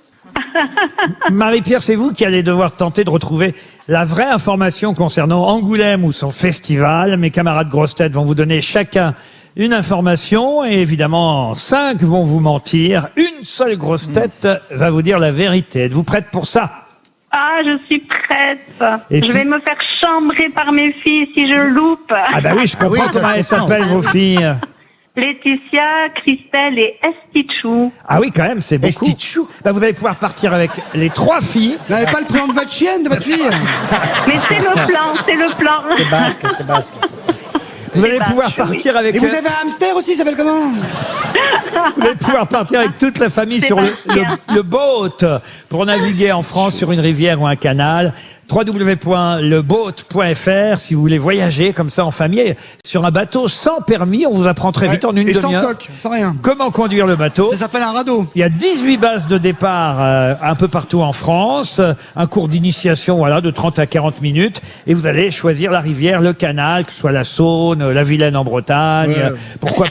Marie-Pierre, c'est vous qui allez devoir tenter de retrouver la vraie information concernant Angoulême ou son festival. Mes camarades grosses têtes vont vous donner chacun une information et évidemment 5 vont vous mentir. Une seule grosse tête va vous dire la vérité. Êtes-vous prête pour ça? Ah, je suis prête. Et je si- vais me faire chambrer par mes filles si je loupe. Ah bah oui, je comprends comment elles s'appellent, vos filles. Laetitia, Christelle et Estichou. Ah oui, quand même, c'est beaucoup. Bah, vous allez pouvoir partir avec les 3 filles. Vous n'avez pas le plan de votre chienne, de votre fille? Mais c'est le plan, c'est le plan. C'est basque, c'est basque. Vous allez pouvoir partir avec... Et vous avez un hamster aussi, il s'appelle comment? Vous allez pouvoir partir avec toute la famille sur le boat pour naviguer en France sur une rivière ou un canal. www.leboat.fr si vous voulez voyager comme ça en famille sur un bateau sans permis. On vous apprend très vite en une Et sans demi-heure coque, sans rien. comment conduire le bateau. Ça s'appelle un radeau. Il y a 18 bases de départ un peu partout en France, un cours d'initiation voilà de 30 à 40 minutes et vous allez choisir la rivière, le canal, que ce soit la Saône, la Vilaine en Bretagne, pourquoi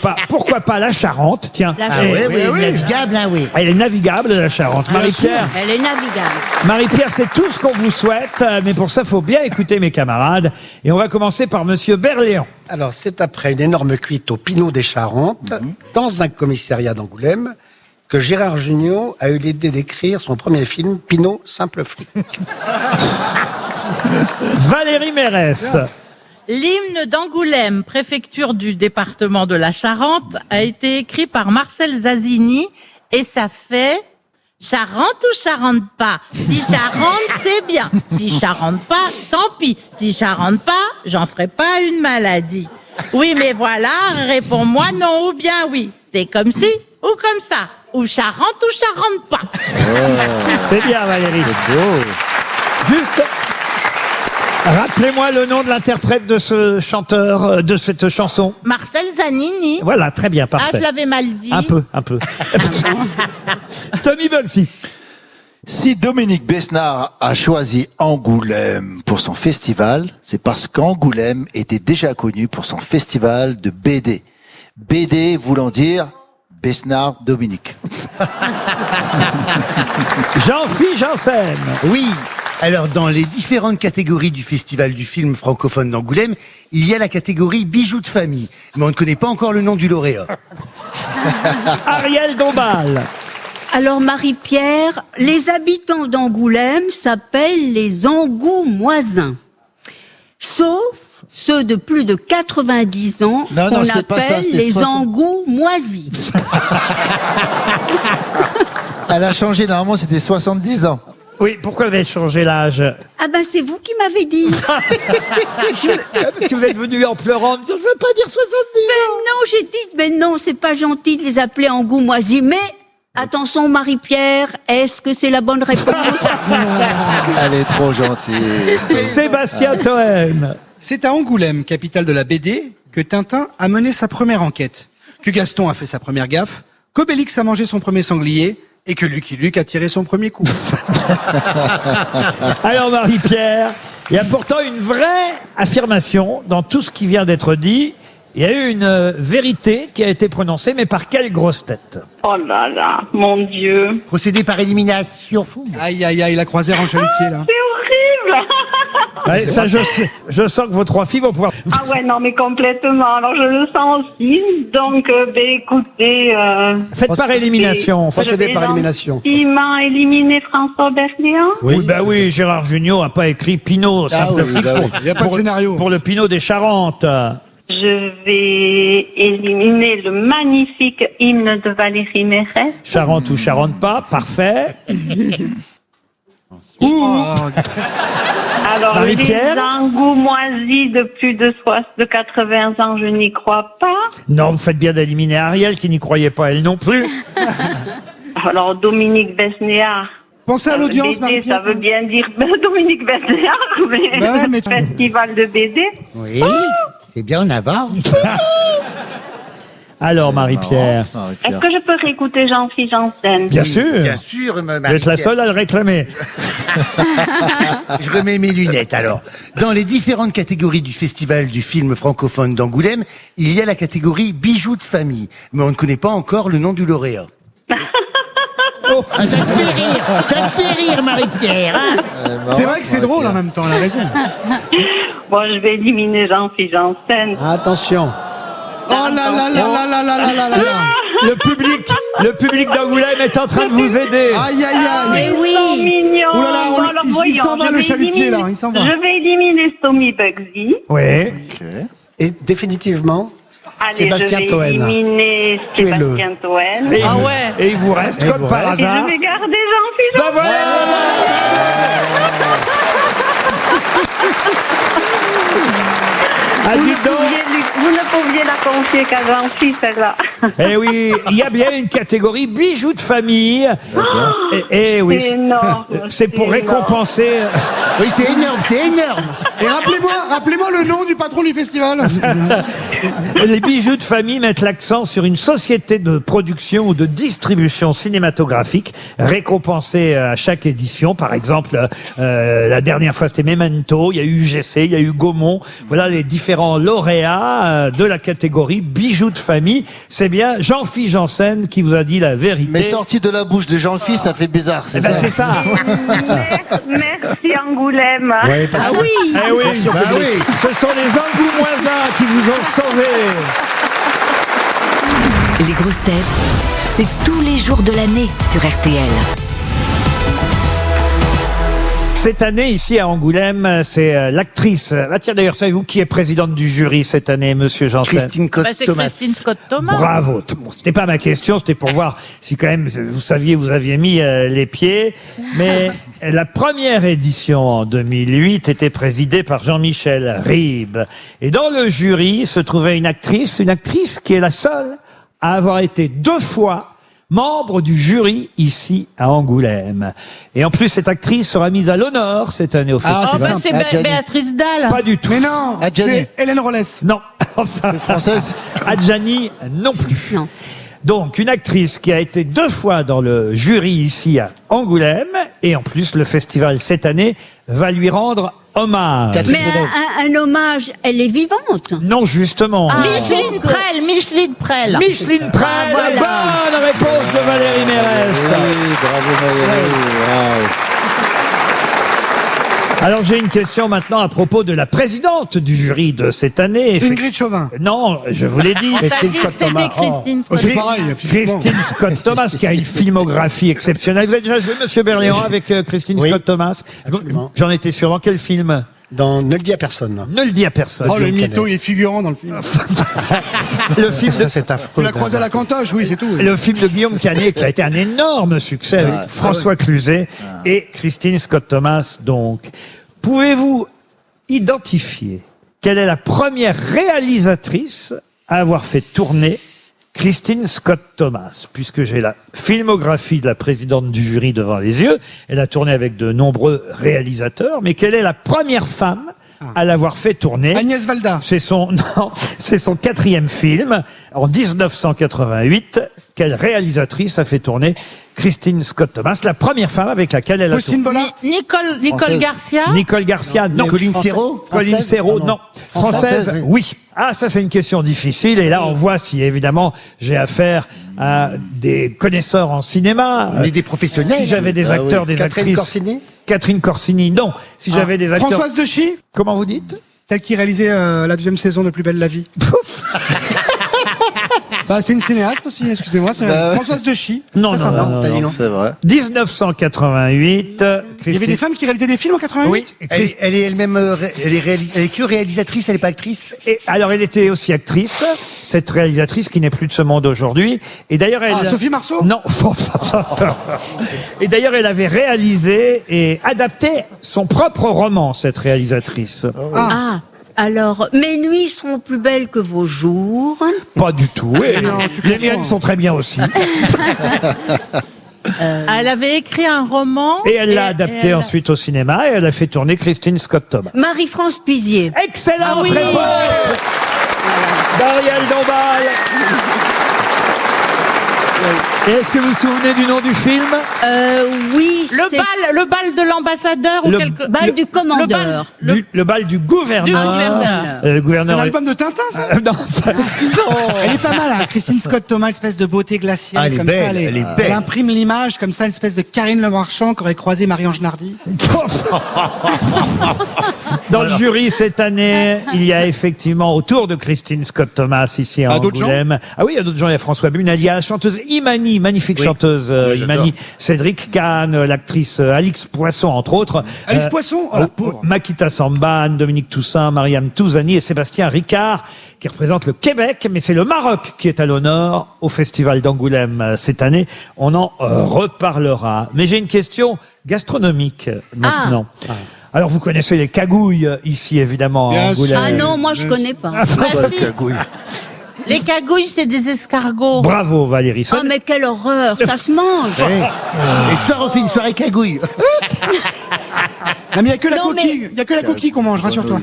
pas la Charente, tiens. Ah oui, navigable, hein, oui. Elle est navigable la Charente. Marie-Pierre, Elle est navigable. Marie-Pierre, c'est tout ce qu'on vous souhaite, mais pour ça, il faut bien écouter mes camarades. Et on va commencer par Monsieur Berléand. Alors, c'est après une énorme cuite au Pinot des Charentes, dans un commissariat d'Angoulême, que Gérard Jugnot a eu l'idée d'écrire son premier film, Pinot, simple flic. Valérie Mérès. L'hymne d'Angoulême, préfecture du département de la Charente, a été écrit par Marcel Zazzini et ça fait Charente ou Charente pas. Si Charente, c'est bien. Si Charente pas, tant pis. Si Charente pas, j'en ferai pas une maladie. Oui, mais voilà, réponds-moi non ou bien oui. C'est comme si ou comme ça. Ou Charente ou Charente pas. C'est bien, Valérie. Juste, rappelez-moi le nom de l'interprète de ce chanteur, de cette chanson. Marcel Zanini. Voilà, très bien, Ah, parfait. je l'avais mal dit. Un peu. Tommy Bugsy. Si Dominique Besnard a choisi Angoulême pour son festival, c'est parce qu'Angoulême était déjà connu pour son festival de BD. BD voulant dire Besnard Dominique. Jean-Philippe Janssen. Oui. Alors, dans les différentes catégories du Festival du film francophone d'Angoulême, il y a la catégorie bijoux de famille. Mais on ne connaît pas encore le nom du lauréat. Ariel Dombal. Alors Marie-Pierre, les habitants d'Angoulême s'appellent les Angoumoisins. Sauf ceux de plus de 90 ans qu'on c'était pas ça, appelle c'était les 60. Angoumoisis. Elle a changé, normalement c'était 70 ans. Oui, pourquoi vous avez changé l'âge? Ah ben c'est vous qui m'avez dit. Parce que vous êtes venu en pleurant en me disant, je veux pas dire 70 ans. Non, j'ai dit, mais non, c'est pas gentil de les appeler Angoumoisis. Mais attention Marie-Pierre, est-ce que c'est la bonne réponse? Elle est trop gentille. Sébastien Toen. C'est à Angoulême, capitale de la BD, que Tintin a mené sa première enquête, que Gaston a fait sa première gaffe, qu'Obélix a mangé son premier sanglier, et que Lucky Luke a tiré son premier coup. Alors Marie-Pierre, il y a pourtant une vraie affirmation dans tout ce qui vient d'être dit. Il y a eu une vérité qui a été prononcée, mais par quelle grosse tête? Oh là là, mon Dieu. Procédé par élimination. Aïe, aïe, aïe, la croisière en chalutier, là. C'est horrible. Ouais, ça, je sens que vos 3 filles vont pouvoir... Ah ouais, non, mais complètement. Alors, je le sens aussi. Donc, écoutez... Faites par élimination. Procédé par élimination. Il m'a éliminé François Berléand. Oui, bah oui, Gérard Jugnot n'a pas écrit Pinot, simple flic, bah oui. Il n'y a pas de scénario. pour le Pinot des Charentes. Je vais éliminer le magnifique hymne de Valérie Mérès. Charente ou Charente pas, parfait. Alors, les Marie-Pierre Angoumoisis de plus de 80 ans, je n'y crois pas. Non, vous faites bien d'éliminer Ariel qui n'y croyait pas, elle non plus. Alors, Dominique Besnéard. Pensez à l'audience, BD, Marie-Pierre. ça veut bien dire Dominique Besnéard, mais, Bah ouais, mais tu- festival de BD. Oui. C'est bien en avant. Alors Marie-Pierre, Est-ce que je peux réécouter Jean-Philippe Janssen? bien sûr, Bien sûr, vous êtes la seule à le réclamer. Je remets mes lunettes alors. Dans les différentes catégories du Festival du film francophone d'Angoulême, il y a la catégorie bijoux de famille. Mais on ne connaît pas encore le nom du lauréat. Ah, ça te fait rire, Marie-Pierre. Hein. C'est vrai que c'est drôle en même temps, elle a raison. Bon, je vais éliminer Jean-Philippe Janssen. Attention. Oh là là là là là là là là là là. le public d'Angoulême est en train de vous aider. Aïe, aïe, aïe. Mais Ils oui. sont mignons. Oh là là, Bon, alors, il voyons, s'en va, je le vais chalutier, éliminer- là, il s'en va. Je vais éliminer Stomy Bugsy. Oui. Et définitivement, Allez, Sébastien je vais Toen. éliminer Tuez-le. Sébastien Toen. Et, Ah vous- ouais. et il vous reste, Et comme vous par reste. Et hasard. je vais garder Jean-Philippe. Ben voilà. Ah, dites donc. Vous ne pouviez la confier qu'à Jean-Philippe, celle-là. Eh oui, il y a bien une catégorie bijoux de famille. Et oui, C'est énorme. c'est pour c'est énorme. récompenser. Oui, c'est énorme, c'est énorme. Et rappelez-moi le nom du patron du festival. Les bijoux de famille mettent l'accent sur une société de production ou de distribution cinématographique récompensée à chaque édition. Par exemple, la dernière fois c'était Memento, il y a eu UGC, il y a eu Gaumont. Voilà les différents lauréats de la catégorie bijoux de famille. C'est bien Jean-Philippe Janssen qui vous a dit la vérité. Mais sorti de la bouche de Jean-Philippe, ça fait bizarre. Eh ben, c'est ça. Merci Angoulême. ouais, parce Ah que- oui. Eh oui, Bah oui. ce sont les Angoumoisins qui vous ont sauvés. Les grosses têtes, c'est tous les jours de l'année sur RTL. Cette année, ici à Angoulême, c'est l'actrice. Ah, tiens, d'ailleurs, savez-vous qui est présidente du jury cette année, monsieur Janssen? Christine Bah, c'est Thomas. Christine Scott Thomas. Bravo. Bon, c'était pas ma question, c'était pour voir si quand même vous saviez, vous aviez mis les pieds. Mais la première édition en 2008 était présidée par Jean-Michel Ribes. Et dans le jury se trouvait une actrice qui est la seule à avoir été 2 fois membre du jury ici à Angoulême. Et en plus, cette actrice sera mise à l'honneur cette année au Ah, festival. Oh, bah, ça. c'est Adjani. Béatrice Dalle. Pas du tout. Mais non, Adjani. c'est Hélène Rollès. Non. Enfin, Française. Adjani non plus. Non. Donc, une actrice qui a été 2 fois dans le jury ici à Angoulême. Et en plus, le festival cette année va lui rendre hommage. Catherine Mais Deneuve. un hommage, elle est vivante. Non, justement. Micheline Prel, Micheline Prel. Micheline Prel, voilà. bonne réponse de Valérie Mérès. Oui, bravo Valérie. Wow. Alors, j'ai une question maintenant à propos de la présidente du jury de cette année. Ingrid Chauvin. Non, je vous l'ai dit. On t'a Christine dit que Scott Thomas. c'était Christine Oh, Scott. c'est pareil, physiquement. Christine Scott Thomas, qui a une filmographie exceptionnelle. Vous avez déjà joué, monsieur Berléand, avec Christine Oui, Scott Thomas? absolument. J'en étais sûr. Dans quel film? Dans Ne le dis à personne. Ne le dis à personne. Oh, le Guillaume mytho, Canet. il est figurant dans le film. Le film Ça, de, c'est Tu affreux. l'as croisé à la cantoche, oui, c'est tout. le film de Guillaume Canet, qui a été un énorme succès avec François Cluzet et Christine Scott Thomas, donc. Pouvez-vous identifier quelle est la première réalisatrice à avoir fait tourner Christine Scott Thomas, puisque j'ai la filmographie de la présidente du jury devant les yeux. Elle a tourné avec de nombreux réalisateurs, mais quelle est la première femme à l'avoir fait tourner? Agnès Valda. C'est son 4e film en 1988. Quelle réalisatrice a fait tourner Christine Scott Thomas, la première femme avec laquelle elle a Faustine tourné? Bollard. Nicole Française. Garcia. Nicole Garcia, non. Colline Serrault. Colline Française Serrault, Ah, non. Française, oui. Ah, ça c'est une question difficile. Et là, on voit si évidemment j'ai affaire à des connaisseurs en cinéma. On est des professionnels. Si j'avais des Ah acteurs, oui. des Catherine actrices. Corsini. Catherine Corsini, non. Si j'avais des acteurs. Françoise Dechy, Comment vous dites? celle qui réalisait la 2e saison de Plus belle la vie. Bah, c'est une cinéaste aussi, excusez-moi. c'est Bah, Françoise Dechy. Non, Ça, non, ça va, non, t'as dit non. C'est vrai. 1988. Il y avait Christine. des femmes qui réalisaient des films en 88. Oui. Elle est elle-même, elle est que réalisatrice, elle est pas actrice. Et alors, elle était aussi actrice, cette réalisatrice qui n'est plus de ce monde aujourd'hui. Et d'ailleurs, elle. Ah, Sophie Marceau. Non. Et d'ailleurs, elle avait réalisé et adapté son propre roman, cette réalisatrice. Ah, alors, mes nuits seront plus belles que vos jours. Pas du tout. Et Non, tu les confonds. miennes sont très bien aussi. Elle avait écrit un roman. Et elle l'a adapté elle- ensuite au cinéma et elle a fait tourner Christine Scott Thomas. Marie-France Puisier. Excellente Ah oui. réponse d'Ariel Dombal. Et est-ce que vous vous souvenez du nom du film? Oui, Le c'est bal de l'ambassadeur ou Le quelque. bal du commandeur. Le bal du gouverneur. Du gouverneur. Le C'est gouverneur. un album de Tintin, ça. Non, enfin, Elle est pas mal, hein. Christine Scott Thomas, espèce de beauté glaciale, Ah, elle est comme belle, ça. elle est belle. Elle imprime l'image, comme ça, une espèce de Karine Le Marchand qui aurait croisé Marie-Ange Nardi. Dans le jury cette année, il y a effectivement autour de Christine Scott Thomas ici à Angoulême. Ah oui, il y a d'autres gens. Il y a François Bunel, il y a la chanteuse Imani, magnifique chanteuse Imani, Cédric Kahn, l'actrice Alix Poisson entre autres. Alice Poisson, oh, la pauvre. Makita Samban, Dominique Toussaint, Mariam Touzani et Sébastien Ricard qui représentent le Québec, mais c'est le Maroc qui est à l'honneur au Festival d'Angoulême cette année. On en reparlera. Mais j'ai une question gastronomique maintenant. Alors vous connaissez les cagouilles ici évidemment à Angoulême. Ah non, moi je connais pas. Les cagouilles, c'est des escargots. Bravo Valérie. Ah mais quelle horreur, ça se mange. Et ce soir, on fait une soirée cagouille. Non mais il y a que la coquille, il y a que la coquille qu'on mange, rassure-toi.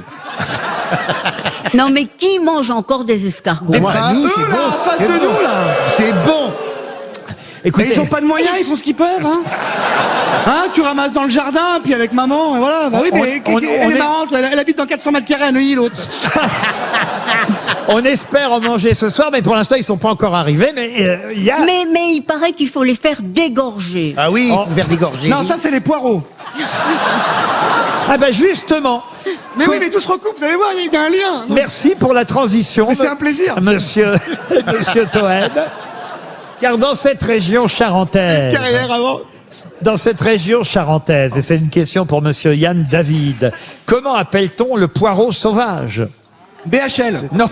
Non mais qui mange encore des escargots? Eux là, en face de nous là. C'est bon. Écoutez, ils ont pas de moyens, ils font ce qu'ils peuvent. Hein, tu ramasses dans le jardin, puis avec maman, et voilà. Bah oui, mais elle est marrante, elle habite dans 400 mètres carrés à Neuilly, l'autre. On espère en manger ce soir, mais pour l'instant, ils sont pas encore arrivés. Mais il y a. Mais il paraît qu'il faut les faire dégorger. Ah oui, il faut faire dégorger. Non, ça c'est les poireaux. Ah ben justement. Mais oui, mais tout se recoupe, vous allez voir, il y a un lien. Merci pour la transition. Mais c'est un plaisir. Monsieur Toen. Car dans cette région charentaise. Carrière avant. Dans cette région charentaise, et c'est une question pour monsieur Yann David, comment appelle-t-on le poireau sauvage? BHL. Non.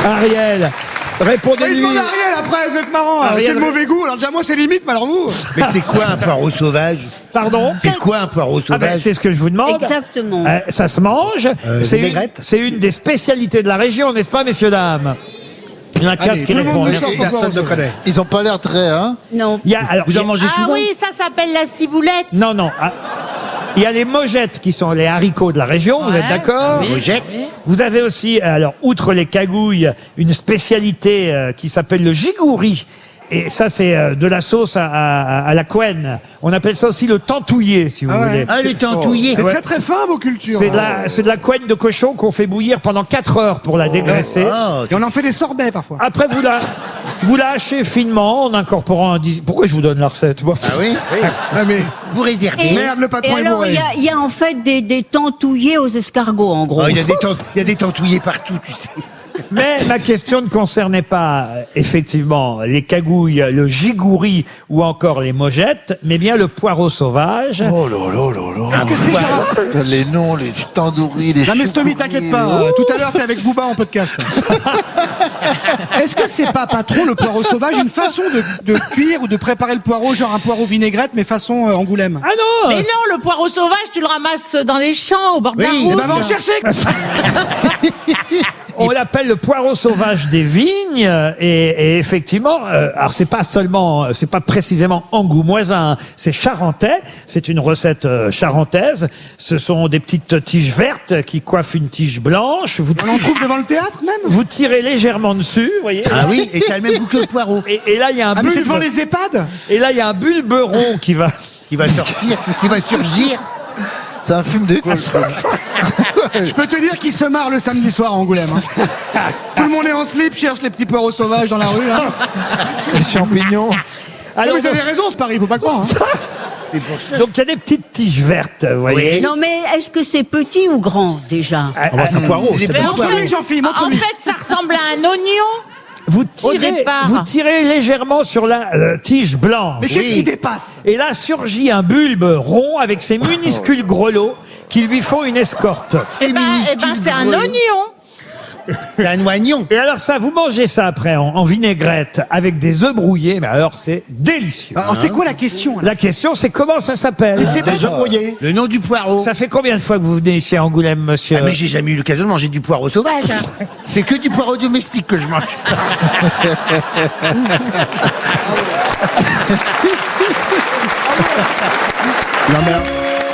Ariel, répondez-lui. Il demande à Ariel après, vous êtes marrant. Ariel, Quel mauvais goût. Alors déjà moi c'est limite, mais alors vous. Mais c'est quoi un poireau sauvage? Pardon? C'est quoi un poireau sauvage? C'est ce que je vous demande. Exactement. Ça se mange. Vinaigrette. C'est une des spécialités de la région, n'est-ce pas, messieurs, dames? Il y en a 4 qui répondent. Personne ne connaît. Ils ont pas l'air très, hein? Non. Vous en mangez Ah souvent? oui, ça s'appelle la ciboulette. Non. Il y a les mogettes qui sont les haricots de la région, vous êtes d'accord? Mogettes. Vous avez aussi, alors, outre les cagouilles, une spécialité qui s'appelle le gigouri. Et ça, c'est de la sauce à la couenne. On appelle ça aussi le tantouillé, si vous voulez. Ah, le tantouillé. C'est très très fin vos cultures. C'est de la couenne de cochon qu'on fait bouillir pendant 4 heures pour la dégraisser. Et on en fait des sorbets parfois. Après, vous la hachez finement en incorporant un... Pourquoi je vous donne la recette, moi? Ah oui? Ah mais Vous réservez. merde, le patron Et est alors, bourré. il y a en fait des tantouillés aux escargots, en gros. Il y a des tantouillés partout, tu sais. Mais ma question ne concernait pas, effectivement, les cagouilles, le gigouri ou encore les mogettes, mais bien le poireau sauvage. Oh là là là là. Est-ce que c'est genre... Les noms, les tandouris, les Non mais Stomy, choucouris. t'inquiète pas. Tout à l'heure t'es avec Booba en podcast. Est-ce que c'est pas, patron, le poireau sauvage, une façon de cuire ou de préparer le poireau, genre un poireau vinaigrette, mais façon Angoulême? Ah non! Mais non, le poireau sauvage, tu le ramasses dans les champs, au bord de la Oui, route. bah va en chercher. On l'appelle le poireau sauvage des vignes et effectivement, alors c'est pas précisément angoumoisin, c'est charentais, c'est une recette charentaise. Ce sont des petites tiges vertes qui coiffent une tige blanche. On en trouve devant le théâtre même. Vous tirez légèrement dessus, vous voyez. Ah oui, et ça a le même goût que le poireau. Et là il y a un Ah mais c'est bulbe. devant les EHPAD. Et là il y a un bulbe rond qui va. Qui va sortir, qui va surgir. C'est un film de quoi, le truc? Je peux te dire qu'il se marre le samedi soir à Angoulême. Hein. Tout le monde est en slip, cherche les petits poireaux sauvages dans la rue. Hein. Les champignons. Alors, vous avez raison, ce pari, faut pas croire. Hein. donc il y a des petites tiges vertes, vous voyez. Non, mais est-ce que c'est petit ou grand, déjà? C'est un poireau. Mais en Montre-lui, fait, Jean-Philippe, en montre-lui. fait, ça ressemble à un oignon. Vous Au départ. tirez légèrement sur la tige blanche. Mais qu'est-ce qui dépasse? Et là surgit un bulbe rond avec ses minuscules grelots qui lui font une escorte. Eh ben, c'est un oignon. C'est un oignon. Et alors ça, vous mangez ça après en vinaigrette avec des œufs brouillés, mais alors c'est délicieux. Alors c'est quoi la question là? La question c'est comment ça s'appelle? C'est pas brouillé. Le nom du poireau. Ça fait combien de fois que vous venez ici à Angoulême, monsieur? Ah mais j'ai jamais eu l'occasion de manger du poireau sauvage. Hein. C'est que du poireau domestique que je mange. Non mais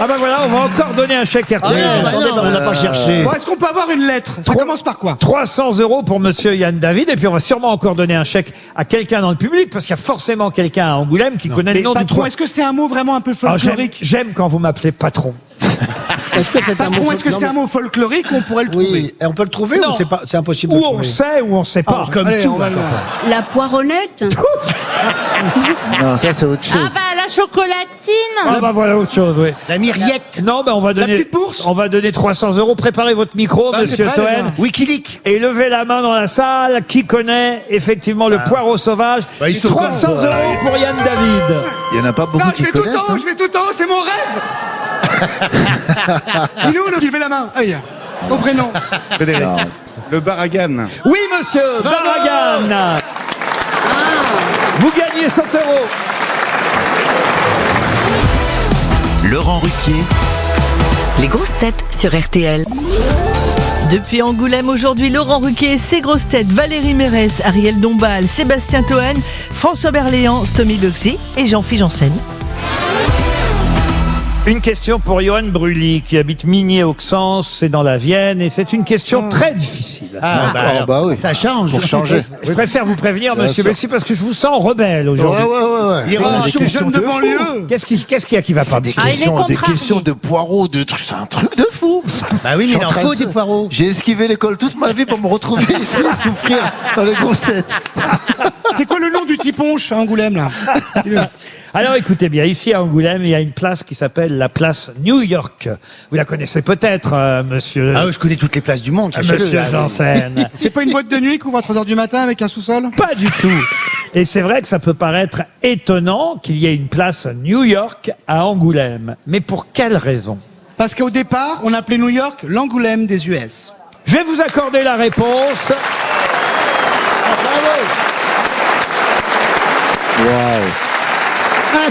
Ah ben voilà, on va encore donner un chèque RTL. Attendez, on n'a pas cherché. bon, est-ce qu'on peut avoir une lettre? Ça commence par quoi? 300 € pour monsieur Yann David, et puis on va sûrement encore donner un chèque à quelqu'un dans le public, parce qu'il y a forcément quelqu'un à Angoulême qui connaît le nom du Patron, poireau. est-ce que c'est un mot vraiment un peu Ah, folklorique? j'aime quand vous m'appelez patron. Est-ce que c'est un Patron, mot est-ce que c'est un mot folklorique ou on pourrait le trouver? Oui, et on peut le trouver Non. ou c'est impossible de Ou le on trouver sait ou on sait pas. Comme Allez, tout. on va le voir. La poironnette. Non, ça c'est autre chose. Ah bah la chocolatine. Ah bah voilà autre chose, oui. La Myriette. Non, mais on va donner. petite bourse. On va donner 300 €. Préparez votre micro, Bah, monsieur c'est prêt, Toen. déjà. Wikileaks. Et levez la main dans la salle. Qui connaît effectivement le poireau sauvage? Bah, ils sont 300 cons, € pour Yann David. Il y en a pas beaucoup Non, je qui vais tout connaissent. en haut, hein. je vais tout en haut, c'est mon rêve. Il est où, levez la main? Ah, oui. Ton prénom. Non. Le Baragan. Oui, monsieur Baragan. Vous gagnez 100 €. Laurent Ruquier, Les grosses têtes sur RTL. Depuis Angoulême aujourd'hui, Laurent Ruquier et ses grosses têtes, Valérie Mérès, Ariel Dombal, Sébastien Toen, François Berléand, Stomy Bugsy et Jean-Philippe Janssen. Une question pour Johan Brully qui habite Migné-Auxances, c'est dans la Vienne, et c'est une question très difficile. Ah, D'accord, bah oui. Ça change. Pour changer. Je préfère vous prévenir, Bien monsieur sûr. Bexy, parce que je vous sens rebelle aujourd'hui. Ouais. Il range Des questions jeune de fou. banlieue. Qu'est-ce qu'il y a qui va pas Des bien? Ah, il est questions, des contrarié. questions de poireaux, de trucs, c'est un truc de fou. Bah oui, mais Je suis il en en train faut de- des poireaux. J'ai esquivé l'école toute ma vie pour me retrouver ici et souffrir dans les grosses têtes. C'est quoi le nom du tiponche à Angoulême, là? Alors écoutez bien, ici à Angoulême, il y a une place qui s'appelle la place New York. Vous la connaissez peut-être, monsieur, Ah oui, je connais toutes les places du monde. monsieur sachez-le, là. Janssen. C'est pas une boîte de nuit qui ouvre à 3h du matin avec un sous-sol? Pas du tout. Et c'est vrai que ça peut paraître étonnant qu'il y ait une place New York à Angoulême. Mais pour quelle raison? Parce qu'au départ, on appelait New York l'Angoulême des US. Je vais vous accorder la réponse.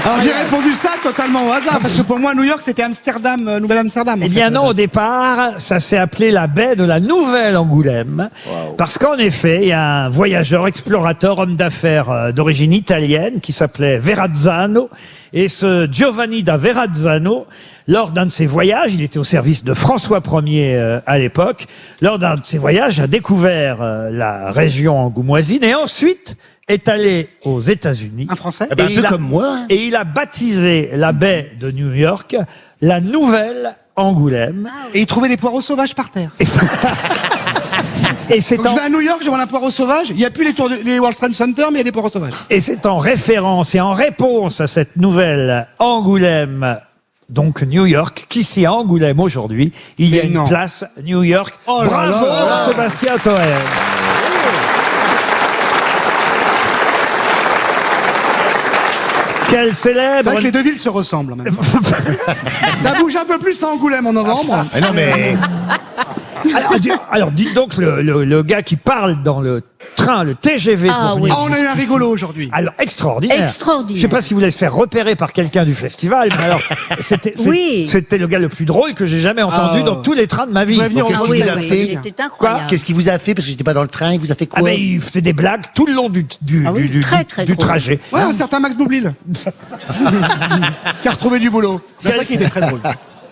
Alors j'ai répondu ça totalement au hasard, parce que pour moi, New York, c'était Amsterdam, Nouvelle-Amsterdam. en Eh fait. bien non, au départ, ça s'est appelé la baie de la Nouvelle-Angoulême. Parce qu'en effet, il y a un voyageur, explorateur, homme d'affaires d'origine italienne qui s'appelait Verrazzano. Et ce Giovanni da Verrazzano, lors d'un de ses voyages, il était au service de François Ier à l'époque, lors d'un de ses voyages, a découvert la région angoumoisine et ensuite est allé aux États-Unis. Un Français? Eh ben, un il peu a- comme moi. hein. Et il a baptisé la baie de New York la Nouvelle Angoulême. Et il trouvait des poireaux sauvages par terre. Et c'est Donc je en, vais à New York, je vois un poireau sauvage. Il n'y a plus les World Trade Center, mais il y a des poireaux sauvages. et c'est en référence et en réponse à cette nouvelle Angoulême, donc New York, qu'ici à Angoulême aujourd'hui, il y a Mais une non. place New York. Oh là Bravo là là. Sébastien Toen. Quel C'est célèbre... vrai que les deux villes se ressemblent en même temps. Ça bouge un peu plus à Angoulême en novembre. Ah non, mais Alors, dites donc, le gars qui parle dans le train, le TGV Ah pour oui. venir Ah, on a eu un jusqu'ici. rigolo aujourd'hui. Alors, extraordinaire. Extraordinaire. Je sais pas si vous voulez se faire repérer par quelqu'un du festival, mais alors, Oui. c'était le gars le plus drôle que j'ai jamais entendu Ah. dans tous les trains de ma vie. Vous pouvez venir Donc, au- Ah qu'est-ce oui, qu'il vous a oui, fait il était incroyable. qu'est-ce qu'il vous a fait? Parce que j'étais pas dans le train, il vous a fait quoi? Ah ben, il faisait des blagues tout le long du Ah oui, très, très du drôle. trajet. Ouais, un certain Max Boublil. Qui a retrouvé du boulot. C'est ça qui était très drôle.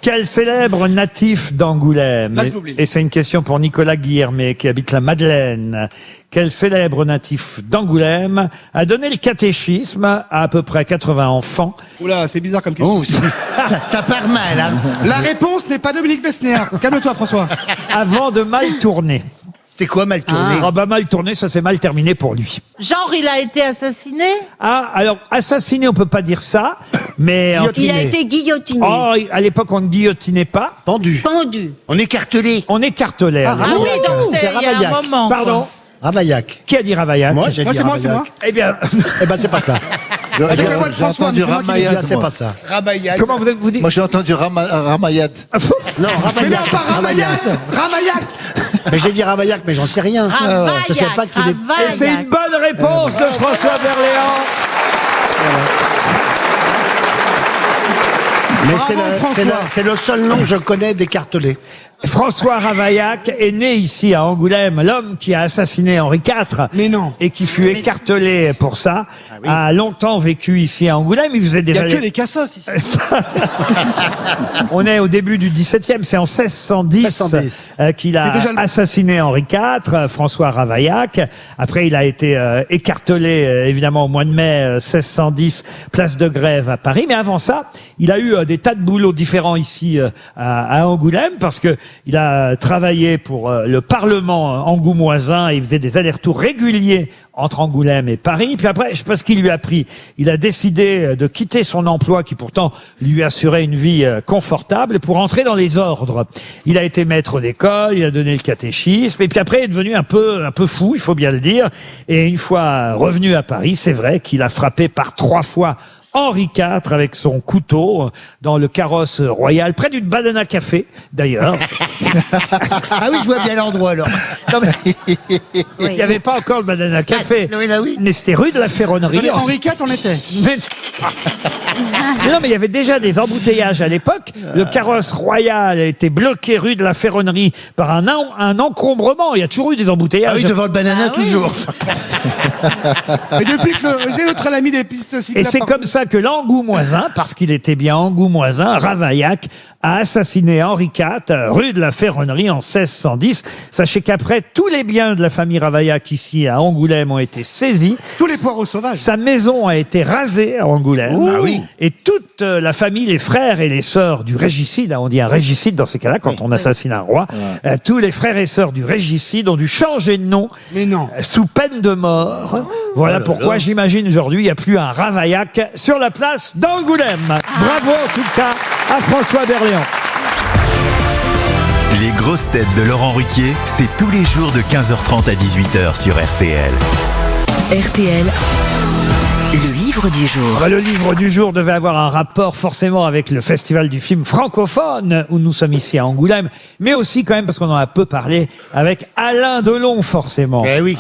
Quel célèbre natif d'Angoulême, Max Boublil. et c'est une question pour Nicolas Guillermet qui habite la Madeleine, quel célèbre natif d'Angoulême a donné le catéchisme à peu près 80 enfants? Oula, c'est bizarre comme question. Oh, ça part mal, hein. La réponse n'est pas Dominique Besnéard. Calme-toi, François. Avant de mal tourner. C'est quoi mal tourné? Ah bah mal tourné, ça s'est mal terminé pour lui. Genre, il a été assassiné? Ah, alors, assassiné, on peut pas dire ça, mais... Il a été guillotiné. Oh, à l'époque, on ne guillotinait pas, Pendu. Pendu. On écartelé. on écartelait. Ah oui, donc c'est c'est il y a un Ravaillac. moment. quoi. Pardon? Ravaillac. Qui a dit Ravaillac? Moi, j'ai Moi, dit c'est moi, c'est Ravaillac. moi. Eh bien, Eh ben, c'est pas ça. Avec la voix de J'ai François, entendu mais c'est moi qui l'ai dit. Ramayad, C'est moi. pas ça. comment vous dites? Moi, j'ai entendu Ramayad. Non, Mais non, Ravaillac. pas Ravaillac. Ravaillac. Mais j'ai dit Ravaillac, mais j'en sais rien. Je sais pas qu'il est. Et c'est une bonne réponse de François Berléand. Mais Bravo, François. c'est le seul nom que je connais d'écartelé. François Ravaillac est né ici à Angoulême, l'homme qui a assassiné Henri IV. Mais non. Et qui fut écartelé pour ça, a longtemps vécu ici à Angoulême. Il faisait Il n'y déjà a que les cassos ici. On est au début du XVIIe, c'est en 1610 1610. Qu'il a C'est déjà le- assassiné Henri IV, François Ravaillac. Après, il a été écartelé, évidemment, au mois de mai 1610, place de Grève à Paris. Mais avant ça, il a eu des tas de boulots différents ici à Angoulême, parce que il a travaillé pour le Parlement angoumoisin et il faisait des allers-retours réguliers entre Angoulême et Paris. Puis après, je sais pas ce qu'il lui a pris. Il a décidé de quitter son emploi qui pourtant lui assurait une vie confortable pour entrer dans les ordres. Il a été maître d'école, il a donné le catéchisme et puis après il est devenu un peu fou, il faut bien le dire. Et une fois revenu à Paris, c'est vrai qu'il a frappé par 3 fois Henri IV avec son couteau dans le carrosse royal, près d'une banana café, d'ailleurs. Ah oui, je vois bien l'endroit, alors. Non, mais il n'y avait pas encore le banana café. Oui. Mais c'était rue de la Ferronnerie. Henri IV, on était. Mais non, mais il y avait déjà des embouteillages à l'époque. Le carrosse royal était bloqué rue de la Ferronnerie par un encombrement. Il y a toujours eu des embouteillages. Ah oui, devant le banana, toujours. Et depuis que le notre ami des pistes cyclables. Et c'est comme ça que l'Angoumoisin, parce qu'il était bien Angoumoisin, Ravaillac, a assassiné Henri IV, rue de la Ferronnerie en 1610. Sachez qu'après, tous les biens de la famille Ravaillac ici à Angoulême ont été saisis. Tous les poireaux sauvages. Sa maison a été rasée à Angoulême. Ah oui. Et toute la famille, les frères et les sœurs du régicide, on dit un régicide dans ces cas-là quand on assassine un roi, tous les frères et sœurs du régicide ont dû changer de nom. Mais non. Sous peine de mort. Voilà pourquoi j'imagine aujourd'hui il n'y a plus un Ravaillac sur la place d'Angoulême. Bravo en tout cas à François Berléand. Les grosses têtes de Laurent Ruquier, c'est tous les jours de 15h30 à 18h sur RTL. RTL, le livre du jour. Le livre du jour devait avoir un rapport forcément avec le festival du film francophone où nous sommes ici à Angoulême, mais aussi quand même parce qu'on en a peu parlé avec Alain Delon forcément. Eh oui.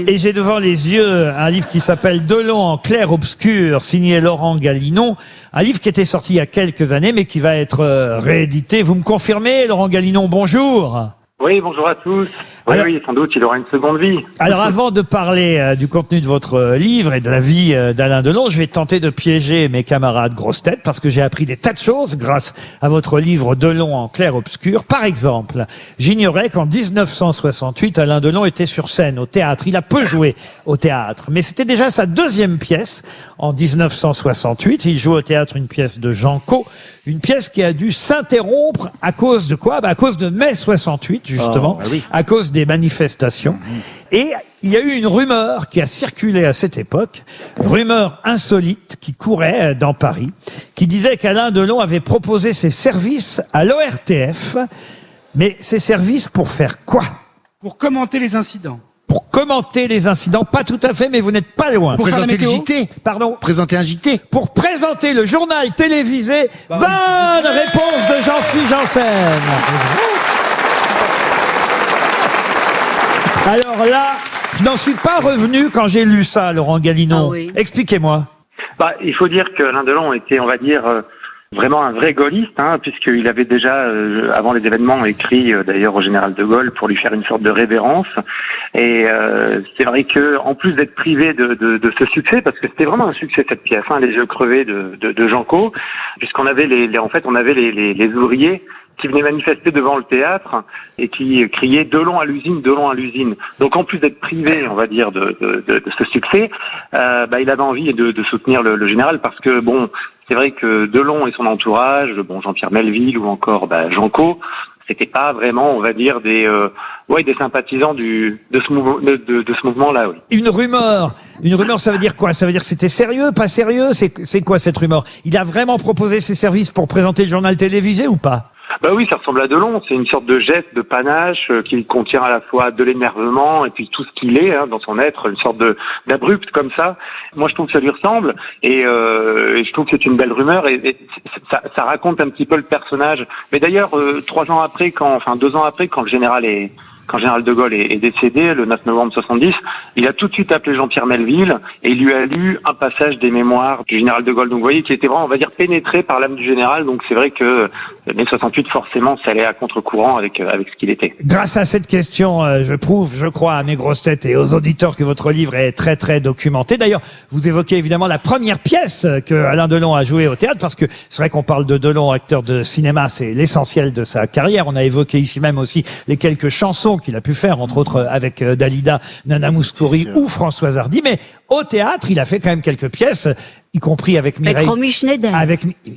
Et j'ai devant les yeux un livre qui s'appelle Delon en clair-obscur, signé Laurent Galinon. Un livre qui était sorti il y a quelques années, mais qui va être réédité. Vous me confirmez, Laurent Galinon, bonjour. Oui, bonjour à tous. Oui, sans doute, il aura une seconde vie. Alors, avant de parler du contenu de votre livre et de la vie d'Alain Delon, je vais tenter de piéger mes camarades grosses têtes parce que j'ai appris des tas de choses grâce à votre livre Delon en clair-obscur. Par exemple, j'ignorais qu'en 1968, Alain Delon était sur scène au théâtre. Il a peu joué au théâtre, mais c'était déjà sa deuxième pièce. En 1968, il joue au théâtre une pièce de Jean Caux, une pièce qui a dû s'interrompre à cause de quoi ? À cause de mai 68, justement, à cause des manifestations. Et il y a eu une rumeur qui a circulé à cette époque, rumeur insolite qui courait dans Paris, qui disait qu'Alain Delon avait proposé ses services à l'ORTF. Mais ses services pour faire quoi ? Pour commenter les incidents. Pour commenter les incidents, pas tout à fait, mais vous n'êtes pas loin. Pour présenter le JT. Pardon ? Présenter un JT. Pour présenter le journal télévisé. Bonne réponse de Jean-Philippe Janssen. Alors là, je n'en suis pas revenu quand j'ai lu ça, Laurent Galinon. Expliquez-moi. Il faut dire que Alain Delon était, on va dire, vraiment un vrai gaulliste, puisqu'il avait déjà, avant les événements, écrit d'ailleurs au général de Gaulle pour lui faire une sorte de révérence. Et c'est vrai que, en plus d'être privé de ce succès, parce que c'était vraiment un succès cette pièce, Les yeux crevés de Jean Caux, puisqu'on avait les ouvriers qui venaient manifester devant le théâtre et qui criaient « Delon à l'usine, Delon à l'usine ». Donc en plus d'être privé, on va dire, de ce succès, il avait envie de soutenir le général parce que, c'est vrai que Delon et son entourage, Jean-Pierre Melville ou encore Jean Caux, c'était pas vraiment, on va dire, des sympathisants de ce mouvement-là. Oui. Une rumeur, ça veut dire quoi ? Ça veut dire que c'était sérieux, pas sérieux ? C'est quoi cette rumeur ? Il a vraiment proposé ses services pour présenter le journal télévisé ou pas ? Oui, ça ressemble à Delon. C'est une sorte de geste, de panache qui contient à la fois de l'énervement et puis tout ce qu'il est dans son être, une sorte d'abrupt comme ça. Moi, je trouve que ça lui ressemble et je trouve que c'est une belle rumeur et ça raconte un petit peu le personnage. Mais d'ailleurs, 2 ans après, quand le général de Gaulle est décédé, le 9 novembre 70, il a tout de suite appelé Jean-Pierre Melville et il lui a lu un passage des mémoires du général de Gaulle. Donc vous voyez qu'il était vraiment, on va dire, pénétré par l'âme du général. Donc c'est vrai que mai 68, forcément, ça allait à contre-courant avec ce qu'il était. Grâce à cette question, je crois, à mes grosses têtes et aux auditeurs que votre livre est très très documenté. D'ailleurs, vous évoquez évidemment la première pièce que Alain Delon a jouée au théâtre, parce que c'est vrai qu'on parle de Delon, acteur de cinéma, c'est l'essentiel de sa carrière. On a évoqué ici même aussi les quelques chansons chansons qu'il a pu faire, entre autres avec Dalida, Nana Mouskouri ou Françoise Hardy. Mais au théâtre, il a fait quand même quelques pièces, y compris avec Mireille. Avec Romy Schneider.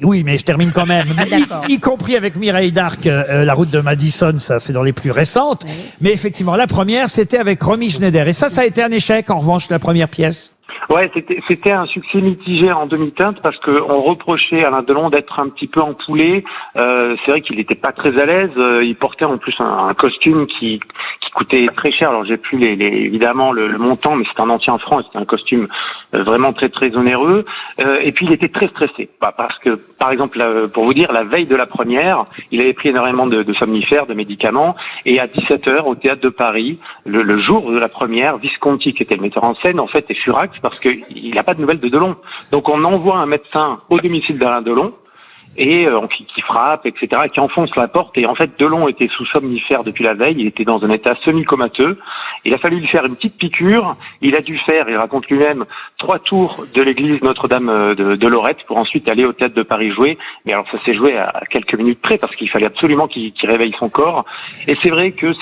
Oui, mais je termine quand même. D'accord. y compris avec Mireille d'Arc, La route de Madison, ça c'est dans les plus récentes. Oui. Mais effectivement, la première, c'était avec Romy Schneider. Et ça a été un échec, en revanche, la première pièce. Ouais, c'était un succès mitigé en demi-teinte parce que on reprochait à Alain Delon d'être un petit peu empoulé. C'est vrai qu'il n'était pas très à l'aise. Il portait en plus un costume qui coûtait très cher. Alors j'ai plus évidemment le montant, mais c'était un ancien franc. C'était un costume vraiment très très onéreux. Et puis il était très stressé, parce que par exemple, pour vous dire, la veille de la première, il avait pris énormément de somnifères, de médicaments, et à 17h au théâtre de Paris, le jour de la première, Visconti, qui était le metteur en scène, en fait, est furax parce qu'il n'a pas de nouvelles de Delon. Donc on envoie un médecin au domicile d'Alain Delon, et qui frappe, etc., qui enfonce la porte. Et en fait, Delon était sous somnifère depuis la veille. Il était dans un état semi-comateux. Il a fallu lui faire une petite piqûre. Il a dû faire, il raconte lui-même, 3 tours de l'église Notre-Dame de Lorette pour ensuite aller au théâtre de Paris jouer. Mais alors, ça s'est joué à quelques minutes près parce qu'il fallait absolument qu'il réveille son corps. Et c'est vrai que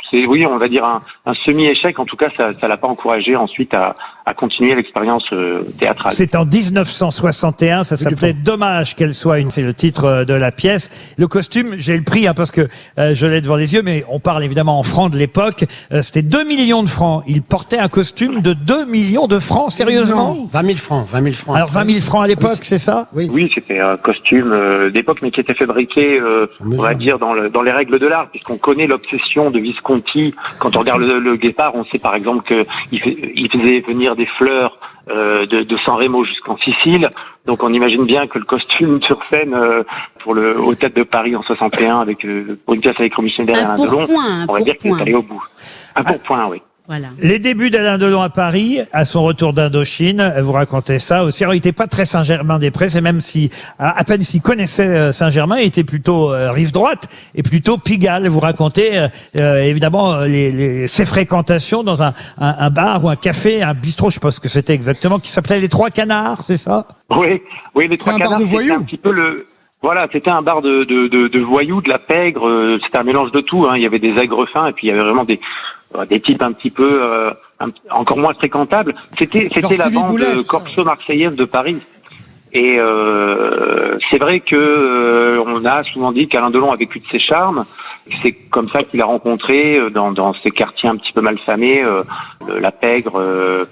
c'est, oui, on va dire un semi-échec. En tout cas, ça l'a pas encouragé ensuite à continuer l'expérience théâtrale. C'est en 1961, ça s'appelait Dommage qu'elle soit une, c'est le titre de la pièce. Le costume, j'ai le prix parce que je l'ai devant les yeux, mais on parle évidemment en francs de l'époque. C'était 2 millions de francs. Il portait un costume de 2 millions de francs, sérieusement? Non, 20 000 francs. Alors 20 000 francs à l'époque, c'est ça? Oui, c'était un costume d'époque, mais qui était fabriqué, on va dire, dans les règles de l'art, puisqu'on connaît l'obsession de Visconti. Quand on regarde le Guépard, on sait par exemple qu'il faisait venir des fleurs de San Remo jusqu'en Sicile. Donc on imagine bien que le costume sur scène au Théâtre de Paris en 61 pour une pièce avec Romy Schneider et Alain Delon, on va dire qu'il est allé au bout. Un pourpoint, oui. Voilà. Les débuts d'Alain Delon à Paris, à son retour d'Indochine, vous racontez ça aussi. Alors, il n'était pas très Saint-Germain-des-Prés, c'est même si, à peine s'il connaissait Saint-Germain, il était plutôt rive droite et plutôt Pigalle. Vous racontez évidemment ses fréquentations dans un bar ou un café, un bistrot, je sais pas ce que c'était exactement, qui s'appelait Les Trois Canards, c'est ça? Oui, les Trois Canards, c'était un petit peu Voilà, c'était un bar de voyous, de la pègre, c'était un mélange de tout, hein. Il y avait des aigres fins et puis il y avait vraiment des types un petit peu encore moins fréquentables. C'était la bande corso-marseillaise de Paris. Et c'est vrai que on a souvent dit qu'Alain Delon a vécu de ses charmes. C'est comme ça qu'il a rencontré dans ces quartiers un petit peu malfamés la pègre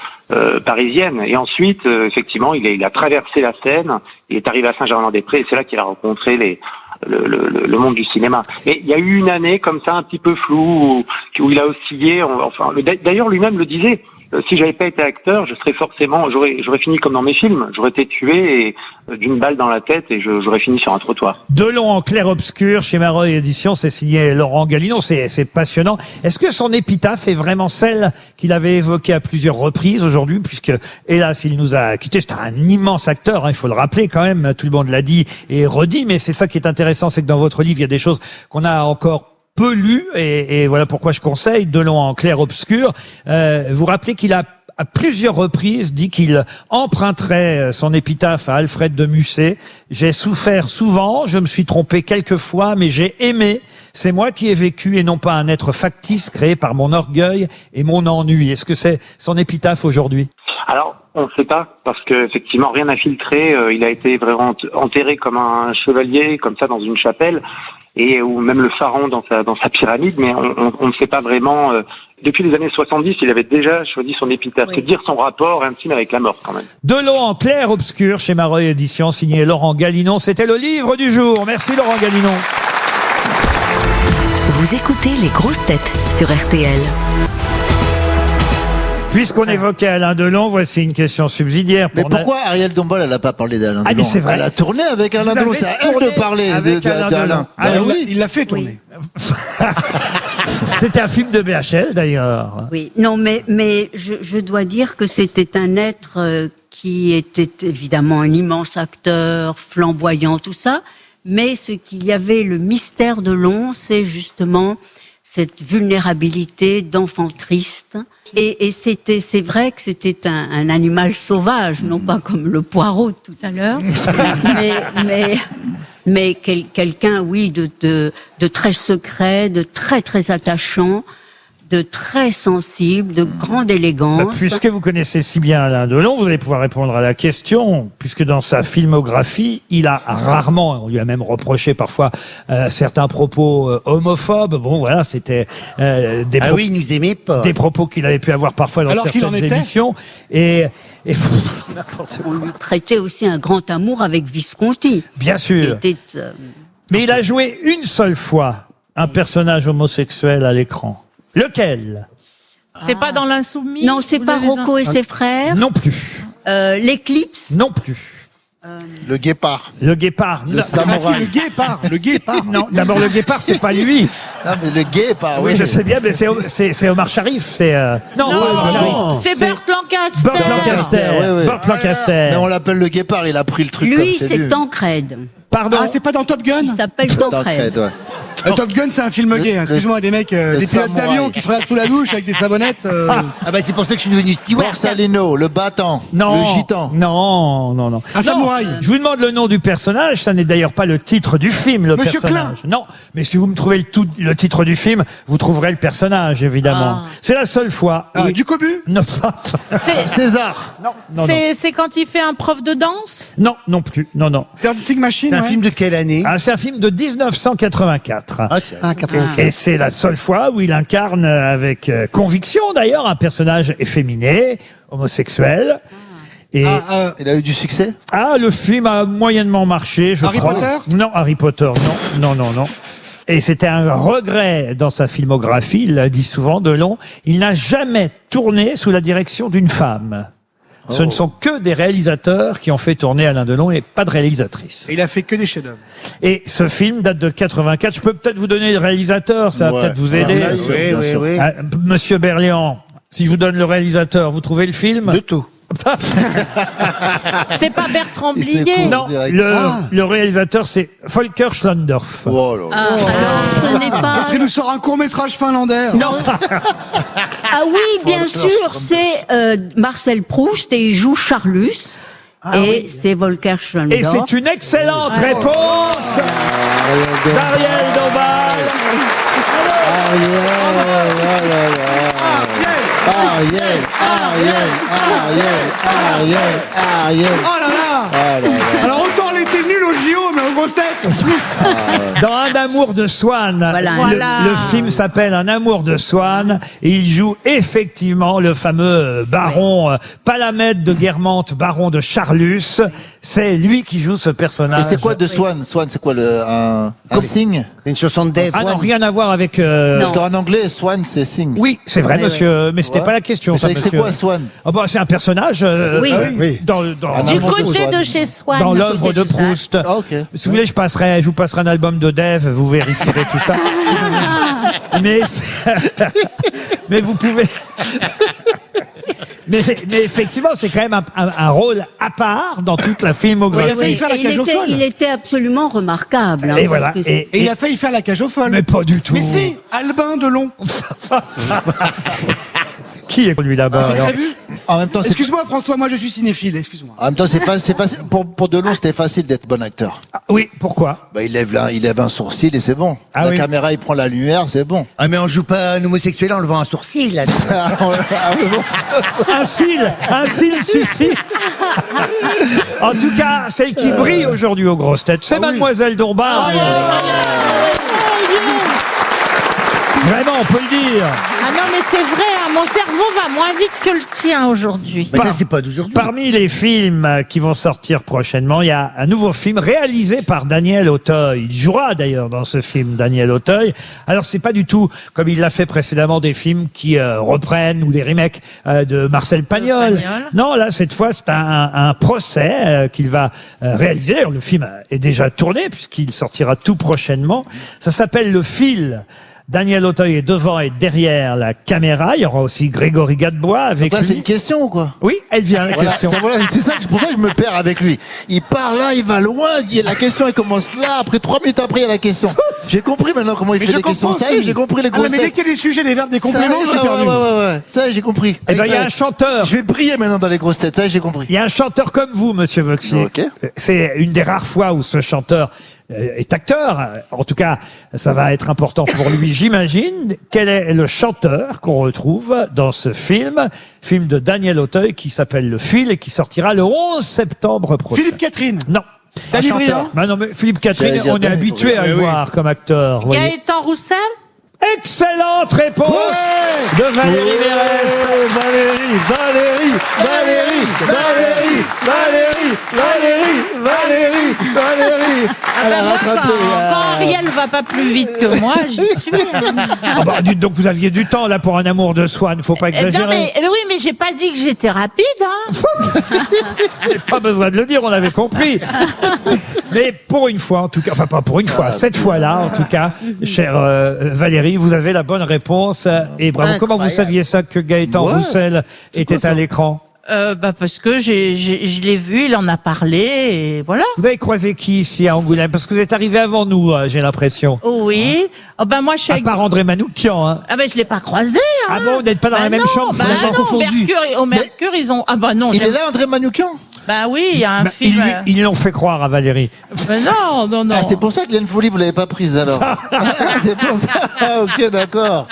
parisienne. Et ensuite, effectivement, il a traversé la Seine, il est arrivé à Saint-Germain-des-Prés, et c'est là qu'il a rencontré le monde du cinéma. Mais il y a eu une année comme ça un petit peu floue où il a oscillé. D'ailleurs, lui-même le disait. Si j'avais pas été acteur, j'aurais fini comme dans mes films. J'aurais été tué d'une balle dans la tête et j'aurais fini sur un trottoir. Delon en clair-obscur chez Mareuil Éditions, c'est signé Laurent Galinon, c'est passionnant. Est-ce que son épitaphe est vraiment celle qu'il avait évoquée à plusieurs reprises aujourd'hui, puisque hélas il nous a quittés. C'était un immense acteur, hein, il faut le rappeler quand même. Tout le monde l'a dit et redit, mais c'est ça qui est intéressant, c'est que dans votre livre il y a des choses qu'on a encore peu lu, et voilà pourquoi je conseille Delon en clair-obscur. Vous rappelez qu'il a à plusieurs reprises dit qu'il emprunterait son épitaphe à Alfred de Musset. J'ai souffert souvent, je me suis trompé quelques fois, mais j'ai aimé. C'est moi qui ai vécu et non pas un être factice créé par mon orgueil et mon ennui. Est-ce que c'est son épitaphe aujourd'hui? Alors, on ne sait pas, parce que effectivement rien n'a filtré. Il a été vraiment enterré comme un chevalier, comme ça dans une chapelle, ou même le pharaon dans sa pyramide, mais on ne sait pas vraiment. Depuis les années 70, il avait déjà choisi son épitaphe. Oui. C'est dire son rapport intime avec la mort, quand même. Delon en clair-obscur chez Mareuil Éditions, signé Laurent Galinon. C'était le livre du jour. Merci Laurent Galinon. Vous écoutez les grosses têtes sur RTL. Puisqu'on évoquait Alain Delon, voici une question subsidiaire. Mais pourquoi Ariel Dombal, elle n'a pas parlé d'Alain Delon? Mais c'est vrai. Elle a tourné avec Alain Delon, c'est à elle de parler d'Alain. Oui, il l'a fait tourner. C'était un film de BHL d'ailleurs. Oui, non, mais je dois dire que c'était un être qui était évidemment un immense acteur, flamboyant, tout ça, mais ce qu'il y avait, le mystère de Delon, c'est justement cette vulnérabilité d'enfant triste. Et c'est vrai que c'était un animal sauvage, non pas comme le poireau de tout à l'heure, Mais quelqu'un, oui, de très secret, de très très attachant, de très sensible, de grande élégance. Puisque vous connaissez si bien Alain Delon, vous allez pouvoir répondre à la question, puisque dans sa filmographie, il a rarement, on lui a même reproché parfois certains propos homophobes. Bon, voilà, c'était des propos, il nous aimait pas. Des propos qu'il avait pu avoir parfois dans Alors qu'il en certaines était émissions. Et On lui prêtait aussi un grand amour avec Visconti. Bien sûr. Qui était, Mais il a joué une seule fois un personnage homosexuel à l'écran. Lequel? C'est pas dans l'Insoumis? Non, c'est pas Rocco et ses frères. Non plus. L'Éclipse. Non plus. Le guépard. Le guépard. Le samouraï. Le guépard. Non, d'abord le guépard, c'est pas lui. Non, mais le guépard, Oui, je sais bien, mais c'est Omar Sharif. C'est non, Non, Omar Sharif. c'est Burt Lancaster. Burt Lancaster. oui. Burt Lancaster. Mais on l'appelle le guépard, il a pris le truc Lui, comme c'est Tancred. Pardon. Ah, c'est pas dans Top Gun? Il s'appelle Tancred. ouais. Top Gun, c'est un film gay. Excuse-moi, des mecs, des pilotes samouraï. d'avion qui se regardent sous la douche avec des savonnettes. Ah bah c'est pour ça que je suis devenu steward. Borsalino, le battant, Non, le gitan. non. Un Non, samouraï. Je vous demande le nom du personnage. Ça n'est d'ailleurs pas le titre du film, le Monsieur personnage. Non, mais si vous me trouvez le titre du film, vous trouverez le personnage, évidemment. Ah. C'est la seule fois. où- Du cobu? Non, César. non. C'est quand il fait un prof de danse? Non plus. Non. Dancing Machine, C'est un ouais. film de quelle année? Ah, c'est un film de 1984. Ah, c'est- Ah, 84. Et c'est la seule fois où il incarne avec conviction d'ailleurs un personnage efféminé, homosexuel. Et Il a eu du succès? le film a moyennement marché, je Harry crois. Potter? Non, Harry Potter, non. Et c'était un regret dans sa filmographie, il l'a dit souvent, Delon, il n'a jamais tourné sous la direction d'une femme. Ce ne sont que des réalisateurs qui ont fait tourner Alain Delon et pas de réalisatrice. Et il a fait que des chefs-d'œuvre. Et ce film date de 84. Je peux peut-être vous donner le réalisateur, ça va Ouais. peut-être vous aider. Bien sûr, bien sûr. Monsieur Berliand, si je vous donne le réalisateur, vous trouvez le film? De tout. C'est pas Bertrand Il s'est Blier? fou. Non, direct. le réalisateur c'est Volker Schlöndorff. Oh là là. Ce n'est pas. L'autre, il nous sort un court-métrage finlandais. Non, Ah oui, bien sûr, c'est Marcel Proust et il joue Charlus. Et c'est Volker Schlöndorff. et c'est une excellente réponse d'Ariel Dombal. Ariel. Oh là là. Alors autant on était nuls au JO, mais aux grosses têtes. Dans Un amour de Swann, Voilà. le film s'appelle Un amour de Swann et il joue effectivement le fameux baron Palamède de Guermantes, baron de Charlus. C'est lui qui joue ce personnage. Et c'est quoi de Swan? Swan, c'est quoi un signe? C'est une chanson de Dave. Ah non, rien à voir avec... Parce qu'en anglais, Swan, c'est signe. Oui, c'est vrai, monsieur, mais c'était Ouais. pas la question. Mais Ça, c'est monsieur. quoi, Swan? Oh, bah, c'est un personnage Oui. dans Du amour de côté Swann. de chez Swann. dans l'œuvre de Proust. Ah, ok. Si vous voulez, je vous passerai un album de Dave, vous vérifierez tout ça. mais, mais vous pouvez. Mais effectivement, c'est quand même un rôle à part dans toute la filmographie. Oui, faire la Et cage aux folles. il était absolument remarquable. hein, Et parce voilà. que c'est- Et il a failli faire la cage aux folles. Mais pas du tout. Mais si, Albin Delon. Qui est lui là-bas Vous alors avez vu? En même temps, c'est Excuse-moi François, moi je suis cinéphile, excuse-moi. En même temps, c'est facile. Pour Delon, c'était facile d'être bon acteur. Ah, oui, pourquoi? Bah, il lève un sourcil et c'est bon. Ah la oui. caméra, il prend la lumière, c'est bon. Ah mais on joue pas un homosexuel en levant un sourcil. Là. Un cil suffit. En tout cas, celle qui brille aujourd'hui aux grosses têtes, c'est Mademoiselle Dombal. Vraiment, on peut le dire. Ah non, mais c'est vrai, hein, mon cerveau va moins vite que le tien aujourd'hui. Mais ça c'est pas d'aujourd'hui. Parmi les films qui vont sortir prochainement, il y a un nouveau film réalisé par Daniel Auteuil. Il jouera d'ailleurs dans ce film, Daniel Auteuil. Alors c'est pas du tout comme il l'a fait précédemment des films qui reprennent ou des remakes de Marcel Pagnol. Non, là cette fois c'est un procès qu'il va réaliser. Alors, le film est déjà tourné puisqu'il sortira tout prochainement. Ça s'appelle Le Fil. Daniel Auteuil est devant et derrière la caméra. Il y aura aussi Grégory Gadebois avec Donc là, lui. c'est une question ou quoi? Oui, elle vient, la Voilà, question. c'est ça, pour ça que je me perds avec lui. Il part là, il va loin, la question elle commence là, après 3 minutes après il y a la question. J'ai compris maintenant comment il Mais fait je les questions. comprends Ça y est, aussi. j'ai compris les Ah, grosses mais dès têtes. qu'il y a des sujets, des verbes, des Ça y est, compléments, je suis perdu. ouais. Ça y est, j'ai compris. Eh ben, il y a un chanteur. Je vais briller maintenant dans les grosses têtes, ça y est, j'ai compris. Il y a un chanteur comme vous, monsieur Voxier. Ok. C'est une des rares fois où ce chanteur est acteur. En tout cas, ça va être important pour lui, j'imagine. Quel est le chanteur qu'on retrouve dans ce film de Daniel Auteuil qui s'appelle Le Fil et qui sortira le 11 septembre prochain. Philippe Catherine. Non. Danny Briand. Bah non, mais Philippe Catherine, on est habitué à le voir comme acteur. vous voyez. Gaëtan Roussel. Excellente réponse de Valérie Mérès. Valérie. Quand Ariel va pas plus vite que moi, j'y suis. Ah bah, dites donc, vous aviez du temps là pour un amour de soi, il ne faut pas exagérer. Oui, mais j'ai pas dit que j'étais rapide. Pas besoin de le dire, on avait compris. Mais pour une fois, en tout cas, enfin pas pour une fois, cette fois-là, en tout cas, chère Valérie, vous avez la bonne réponse. Et bravo. Comment vous saviez ça que Gaëtan Roussel était à l'écran? Parce que je l'ai vu, il en a parlé, et voilà. Vous avez croisé qui ici à Angoulême? Parce que vous êtes arrivé avant nous, j'ai l'impression. Oui. Moi, je suis à part André Manoukian, hein. Ah ben, je l'ai pas croisé, hein. Ah bon, vous n'êtes pas dans la même chambre? Au Mercure, ils ont... Ah bah non. Il est là, André Manoukian? Bah oui, il y a un film. Ils l'ont fait croire à Valérie. Mais non. Ah, c'est pour ça que Liane Folie, vous l'avez pas prise alors. C'est pour ça. Ah, ok, d'accord.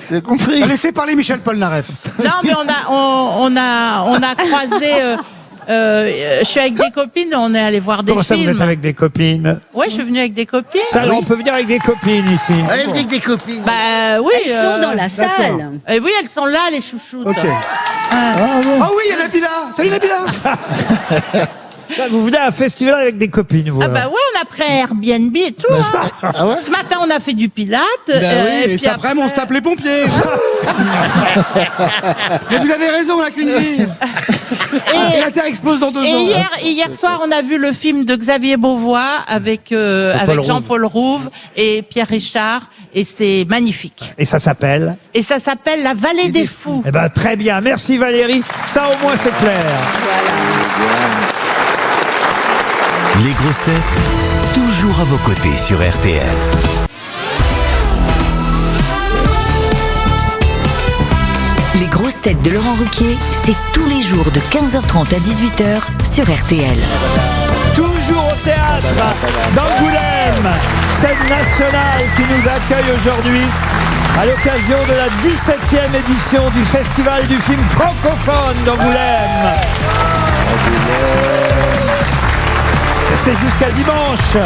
J'ai compris. Laissez parler Michel Polnareff. Non, mais on a croisé. Je suis avec des copines, on est allé voir des Comment ça, films. vous êtes avec des copines? Ouais, je suis venue avec des copines. Ça, alors, on peut venir avec des copines ici. Avec des copines. Bah oui. Elles sont dans la salle. Et oui, elles sont là, les chouchoutes. Ok. Ah oui, il y a Nabila. Salut Nabila. Vous venez à un festival avec des copines, vous? Ah bah ouais, on a pris Airbnb et tout. Hein. Ah ouais? Ce matin, on a fait du pilates. Et puis après, on se tape les pompiers. Mais vous avez raison, on a qu'une vie. Et la Terre explose dans 2 ans. Et hier soir, on a vu le film de Xavier Beauvois avec Jean-Paul Rouve et Pierre Richard. Et c'est magnifique. Et ça s'appelle? Et ça s'appelle La Vallée des Fous. Eh ben, très bien. Merci Valérie. Ça, au moins, c'est clair. Les grosses têtes, toujours à vos côtés sur RTL. Les grosses têtes de Laurent Ruquier, c'est tous les jours de 15h30 à 18h sur RTL. Toujours au théâtre d'Angoulême, scène nationale qui nous accueille aujourd'hui à l'occasion de la 17e édition du Festival du film francophone d'Angoulême. C'est jusqu'à dimanche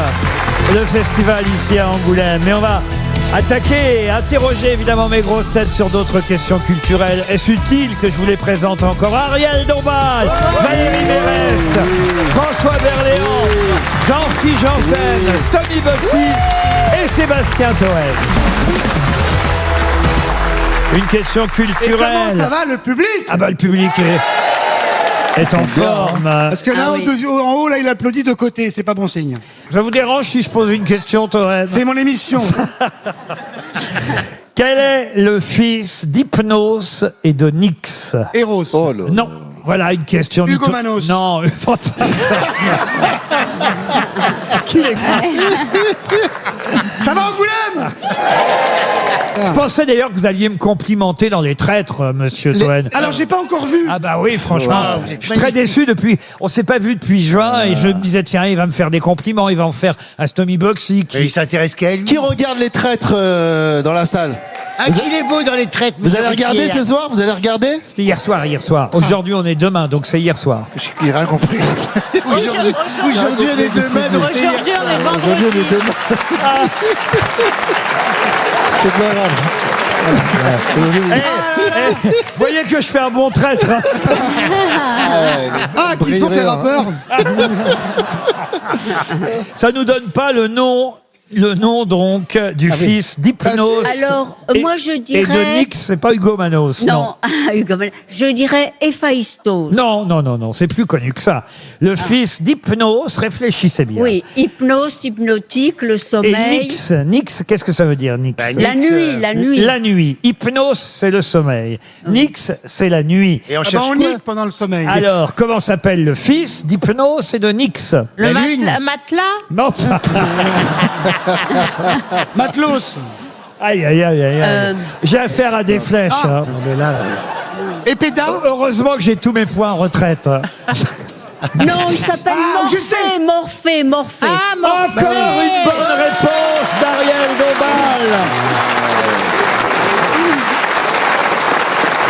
le festival ici à Angoulême. Mais on va attaquer et interroger évidemment mes grosses têtes sur d'autres questions culturelles. Est-ce utile que je vous les présente encore? Ariel Dombal, Valérie Mérès, François Berléand, Jean-Philippe Janssen, Stomy Bugsy et Sébastien Toen. Une question culturelle. Et comment ça va, le public? Ah bah le public est en forme. Parce que là, en haut, là, il applaudit de côté. C'est pas bon signe. Ça vous dérange si je pose une question, Toen? C'est mon émission. Quel est le fils d'Hypnos et de Nyx? Eros. Oh là. Non. Voilà une question. Hugo Manos. Non. Qui est... Ça va, Angoulême? Je pensais d'ailleurs que vous alliez me complimenter dans les traîtres, monsieur Toen. Alors, j'ai pas encore vu. Ah bah oui, franchement, je suis très déçu depuis. On s'est pas vu depuis juin et je me disais tiens, il va me faire des compliments, il va en faire à Stomy Bugsy. Il s'intéresse qu'à lui. Qui regarde les traîtres dans la salle? Ah, qu'il est beau dans les traites. Vous allez regarder ce soir? Vous allez regarder? C'était hier soir. Aujourd'hui, on est demain, donc c'est hier soir. J'ai rien compris. Aujourd'hui, on est demain. Aujourd'hui, on est vendredi. C'est pas grave. Vous voyez que je fais un bon traître. Hein. Ah, qui sont ces rappeurs? Ça nous donne pas le nom donc du fils d'Hypnos. Alors, moi je dirais... Et de Nyx, c'est pas Hugo Manos, non. Hugo Manos. Je dirais Héphaïstos. Non, c'est plus connu que ça. Le fils d'Hypnos, réfléchissez bien. Oui, hypnose, hypnotique, le sommeil. Et Nyx, qu'est-ce que ça veut dire, Nyx? La nuit. La nuit. Hypnos, c'est le sommeil. Nyx, c'est la nuit. Et on cherche quoi pendant le sommeil? Alors, comment s'appelle le fils d'Hypnos et de Nyx? Le matelas? Non. Matelos. Aïe. J'ai affaire à des flèches. Hein. Et Péda? Heureusement que j'ai tous mes points en retraite. Non, il s'appelle Morphée. Ah, Encore une bonne réponse d'Ariel Dombal.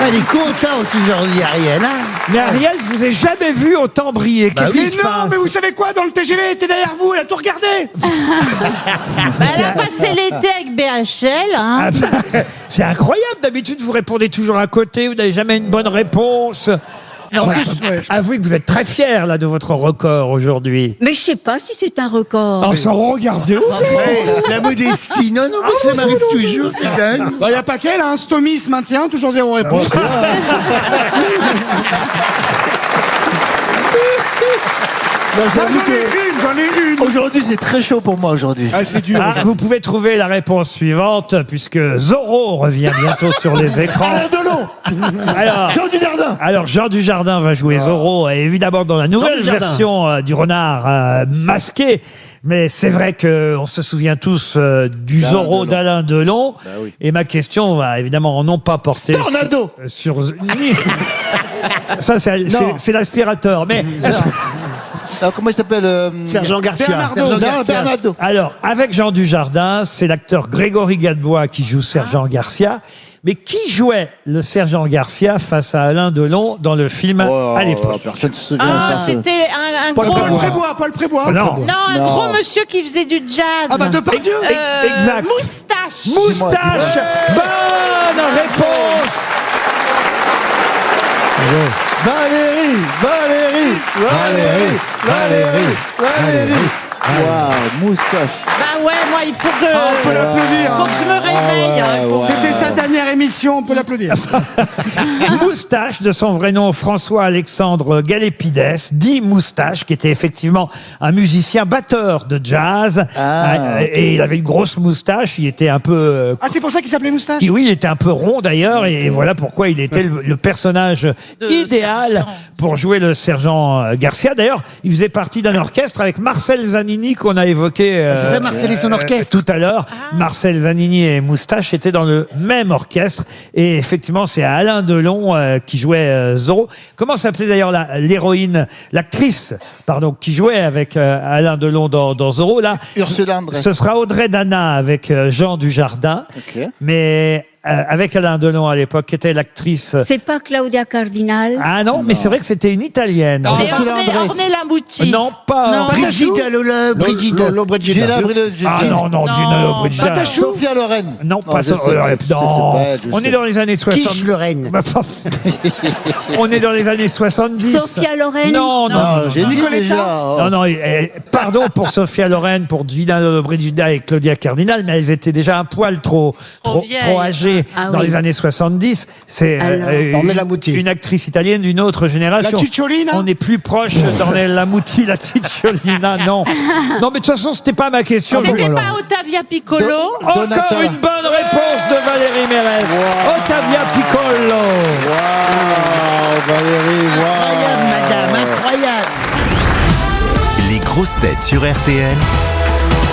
Elle est contente aujourd'hui, Ariel. Hein. Mais Ariel, je vous ai jamais vu autant briller. Qu'est-ce qui se passe? Mais vous savez quoi? Dans le TGV, elle était derrière vous, elle a tout regardé. Elle a passé l'été avec BHL. Hein. C'est incroyable. D'habitude, vous répondez toujours à côté. Vous n'avez jamais une bonne réponse. En plus, avouez que vous êtes très fier là de votre record aujourd'hui. Mais je sais pas si c'est un record. Oh, regardez où la modestie. Non, ça m'arrive toujours, c'est dingue. Il n'y a pas qu'elle, hein. Stomy se maintient, toujours 0 réponse. J'en ai une. Aujourd'hui, c'est très chaud pour moi aujourd'hui. Ah, c'est dur. Vous pouvez trouver la réponse suivante puisque Zorro revient bientôt sur les écrans. Alain Delon. Alors, Jean Dujardin. Alors Jean Dujardin va jouer Zorro, et évidemment dans la nouvelle version du renard masqué. Mais c'est vrai qu'on se souvient tous du Zorro d'Alain Delon. Bah oui. Et ma question va évidemment non pas porter Tornado. sur ça c'est l'aspirateur. Mais Alors, comment il s'appelle Sergent Garcia. Bernardo. alors avec Jean Dujardin, c'est l'acteur Grégory Gadebois qui joue Sergent Garcia. Mais qui jouait le Sergent Garcia face à Alain Delon dans le film à l'époque? Personne ne se souvient. Ah, c'était un Paul gros... Prébois. Non. Non, un gros monsieur qui faisait du jazz. Ah bah Depardieu. Exact. Moustache. Moustache. Bonne réponse. Valérie. Waouh, moustache. Bah ouais, moi, il faut que... On peut l'applaudir. Faut que je me réveille. C'était sa dernière émission, on peut l'applaudir. Moustache, de son vrai nom François-Alexandre Galépides, dit Moustache, qui était effectivement un musicien batteur de jazz. Et il avait une grosse moustache, il était un peu... Ah, c'est pour ça qu'il s'appelait Moustache? Oui, il était un peu rond d'ailleurs, et voilà pourquoi il était le personnage idéal pour jouer le sergent Garcia. D'ailleurs, il faisait partie d'un orchestre avec Marcel Zanini qu'on a évoqué c'est ça, Marcel et son orchestre. tout à l'heure. Marcel Zanini et Moustache étaient dans le même orchestre, et effectivement c'est Alain Delon qui jouait Zorro. Comment s'appelait d'ailleurs l'héroïne, l'actrice pardon, qui jouait avec Alain Delon dans Zorro là? Ursula André. Ce sera Audrey Dana avec Jean Dujardin. Ok. Mais avec Alain Delon à l'époque, qui était l'actrice. C'est pas Claudia Cardinal. Ah non, mais c'est vrai que c'était une italienne. C'est Ornella Muti. Non, pas. Brigida Lola, Brigida. Gina Ah non, Gina Lollobrigida. Sophia Loren. Non, pas je sais, non. je On sais. est dans les années 60. Quiche Lorraine. On est dans les années 70. Sophia Loren. Non. J'ai dit déjà. Non, pardon pour Sophia Loren, pour Gina Lollobrigida et Claudia Cardinal, mais elles étaient déjà un poil trop âgées dans les années 70. C'est une actrice italienne d'une autre génération. La Cicciolina. On est plus proche d'Ornella Muti, la Cicciolina, non. Non, mais de toute façon, c'était pas ma question. C'était pas Ottavia Piccolo. Encore une bonne réponse de Valérie Mérès. Ottavia Piccolo. Valérie, Incroyable, madame, incroyable. Les grosses têtes sur RTL,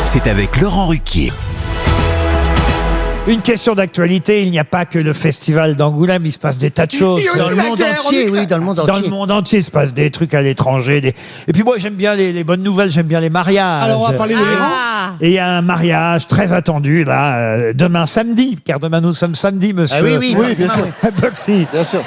c'est avec Laurent Ruquier. Une question d'actualité, il n'y a pas que le festival d'Angoulême, il se passe des tas de choses. Dans le monde entier, oui, dans le monde entier. Dans le monde entier, il se passe des trucs à l'étranger. Et puis moi, j'aime bien les bonnes nouvelles, j'aime bien les mariages. Alors on va parler de l'Iran. Et il y a un mariage très attendu, là, demain samedi, car demain nous sommes samedi, monsieur. Ah oui, bien sûr. Boxy. Bien sûr.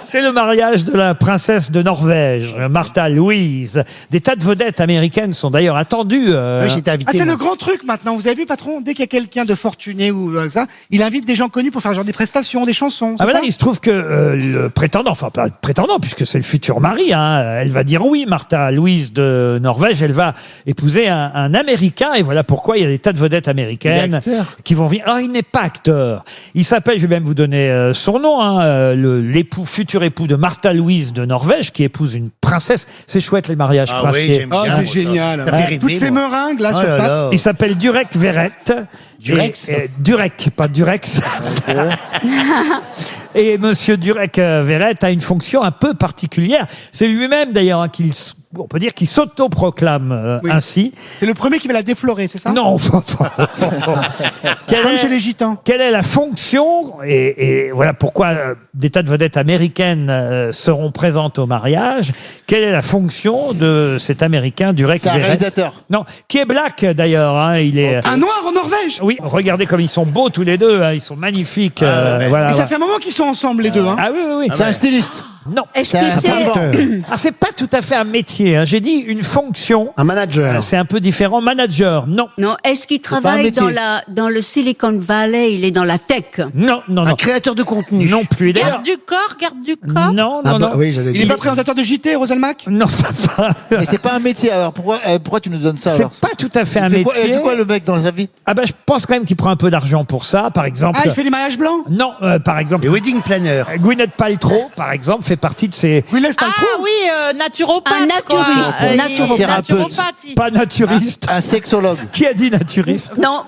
C'est le mariage de la princesse de Norvège, Martha Louise. Des tas de vedettes américaines sont d'ailleurs attendues. Oui, j'étais invité. Ah, c'est moi. le grand truc maintenant. Vous avez vu, patron, dès qu'il y a quelqu'un de fortuné ou ça, il invite des gens connus pour faire genre des prestations, des chansons. Ah ben ça là, il se trouve que le prétendant, enfin pas le prétendant, puisque c'est le futur mari, hein, elle va dire oui, Martha Louise de Norvège, elle va épouser un Américain, et voilà pourquoi il y a des tas de vedettes américaines qui vont venir. Alors, il n'est pas acteur. Il s'appelle, je vais même vous donner son nom, hein, futur époux de Martha Louise de Norvège, qui épouse une princesse. C'est chouette, les mariages princiers. Oh, c'est génial. Toutes ces meringues là sur pattes. Il s'appelle Durek Verrett. Durex. Durek, pas Durex. Et monsieur Durek Verrett a une fonction un peu particulière. C'est lui-même d'ailleurs qui on peut dire qu'il s'autoproclame ainsi. C'est le premier qui va la déflorer, c'est ça? Non. Comme chez les Gitans. Quelle est la fonction, et voilà pourquoi des tas de vedettes américaines seront présentes au mariage, quelle est la fonction de cet Américain, Durek C'est un Verrett? réalisateur. Non, qui est black d'ailleurs. Hein, il est Un noir en Norvège. Oui, regardez comme ils sont beaux tous les deux. Hein, ils sont magnifiques. Voilà, Mais ça voilà. fait un moment qu'ils sont ensemble, les deux. Hein. Ah oui. C'est un styliste. Non. Est-ce que c'est Ah, c'est pas tout à fait un métier. Hein. J'ai dit une fonction. Un manager. C'est un peu différent. Manager, non. non? Est-ce qu'il pas un travaille métier. dans le Silicon Valley? Il est dans la tech. Non. Un créateur de contenu. Non plus. D'ailleurs, Garde du corps. non. Oui, j'allais Il est dire. pas présentateur de JT, Roselmack? Non, Mais c'est pas un métier. Alors pourquoi tu nous donnes ça c'est alors pas tout à fait un Il fait quoi- il métier. fait quoi le mec dans sa vie? Ah ben, je pense quand même qu'il prend un peu d'argent pour ça. Par exemple. Ah, il fait des mariages blancs? Non, par exemple. Les wedding planner. Gwyneth Paltrow, par exemple, fait partie de ces. Oui, laisse pas le trou. Ah oui, naturopathe. Un naturiste, quoi. naturopathe. Naturopathe. Pas naturiste. Un sexologue. Qui a dit naturiste? Non,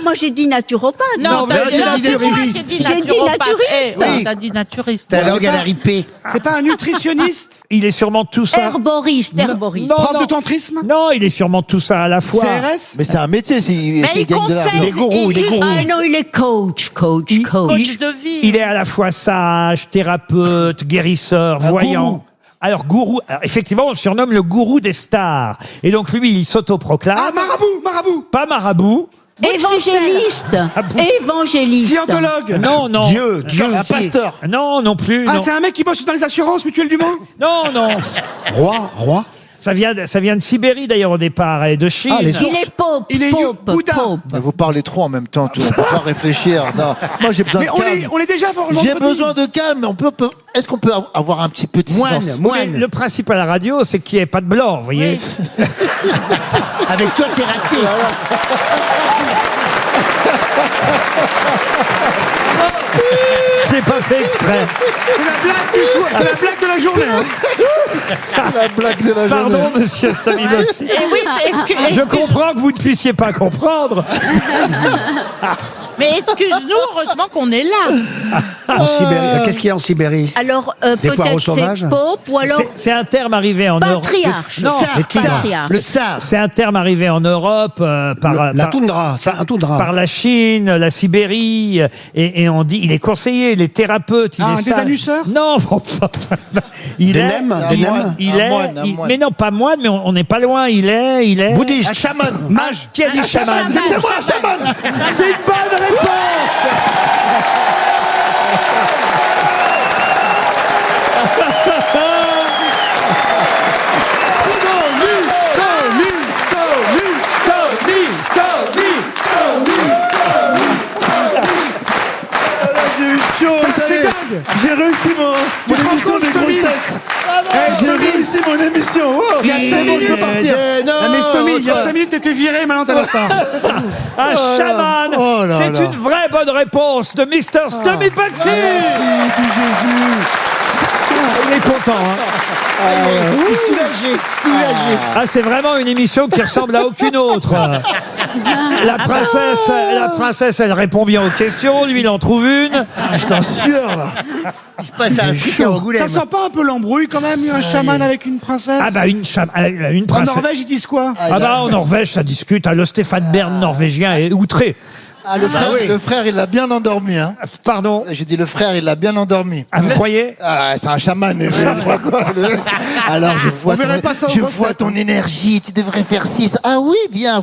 moi j'ai dit naturopathe. Non, mais t'as dit elle a dit naturiste. J'ai dit naturiste. Oui, t'as dit naturiste. Ta langue, elle a ripé. C'est pas un nutritionniste? Il est sûrement tout ça. Herboriste. Non, Prof non. de tantrisme? Non, il est sûrement tout ça à la fois. CRS? Mais c'est un métier. Mais il gagne de l'argent. conseille. Il est gourou. Il est gourou. Ah non, il est coach. Coach de vie. Il est à la fois sage, thérapeute, guérisseur, voyant. gourou. Alors, gourou, alors, effectivement, on le surnomme le gourou des stars. Et donc, lui, il s'autoproclame. Ah, marabout! Pas marabout. Évangéliste. Évangéliste. Scientologue? Non. Dieu Un aussi. pasteur. Non plus. Ah, non. c'est un mec qui bosse dans les assurances mutuelles du Mans? Non. Roi. Ça vient de Sibérie, d'ailleurs, au départ, et de Chine. Ah, les Il est pope. Il est Bouddha. Mais vous parlez trop en même temps. On peut pas réfléchir. Non. Moi, j'ai besoin Mais de on calme. est déjà avant J'ai vendredi. besoin de calme. Est-ce qu'on peut avoir un petit peu de silence? Mais le principe à la radio, c'est qu'il n'y ait pas de blanc, vous voyez. Avec toi, c'est raté. Je l'ai pas fait exprès. C'est la blague du soir. C'est la blague de la journée. hein. C'est la blague de la journée. Pardon, monsieur Staniloski. Eh oui, Je comprends que vous ne puissiez pas comprendre. Mais excuse-nous, heureusement qu'on est là. En Sibérie. Qu'est-ce qu'il y a en Sibérie? Alors, Des poireaux peut-être sauvages? c'est pope ou alors C'est un terme arrivé en Europe. patriarche. Non, Le tigre. Patriarche. Le tsar. c'est un terme arrivé en Europe par La toundra. Ça, un toundra. par la Chine, la Sibérie, et on dit, il est conseiller, il est thérapeute, il Ah, est un sage. désannusseur? Non, il Des est, nems, des il, nems. il Un est, moine, un il- moine. mais non, pas moine, mais on n'est pas loin, il est. Bouddhiste. Un chaman. Mage. Qui a dit chaman? C'est moi, chaman! C'est une bonne réponse! J'ai eu chaud, vous savez. J'ai réussi mon émission des grosses têtes. J'ai réussi mon émission. Oh, c'est bon, je peux partir. Ah, mais Stomy, il y a 5 minutes, t'étais viré, maintenant t'as la star. Un chaman! Oh là C'est là. une vraie bonne réponse de Mr. Stomy Baxi! Il est content, hein? Soulagé. Ah, c'est vraiment une émission qui ressemble à aucune autre. La princesse, elle répond bien aux questions, lui, il en trouve une. Ah, je t'en sueur, là. Il se passe un truc à Angoulême. Ça sent pas un peu l'embrouille quand même, un chaman avec une princesse? Ah bah, une En princesse. Norvège, ils disent quoi? Ah bah, en Norvège, ça discute. Le Stéphane Bern norvégien est outré. Ah, le frère, il l'a bien endormi. Hein. Pardon? J'ai dit le frère, il l'a bien endormi. Ah, vous croyez? Ah, c'est un chaman. Alors, je vois, verrait pas ça aux je grosses vois têtes, ton énergie, tu devrais faire 6. Ah oui, bien.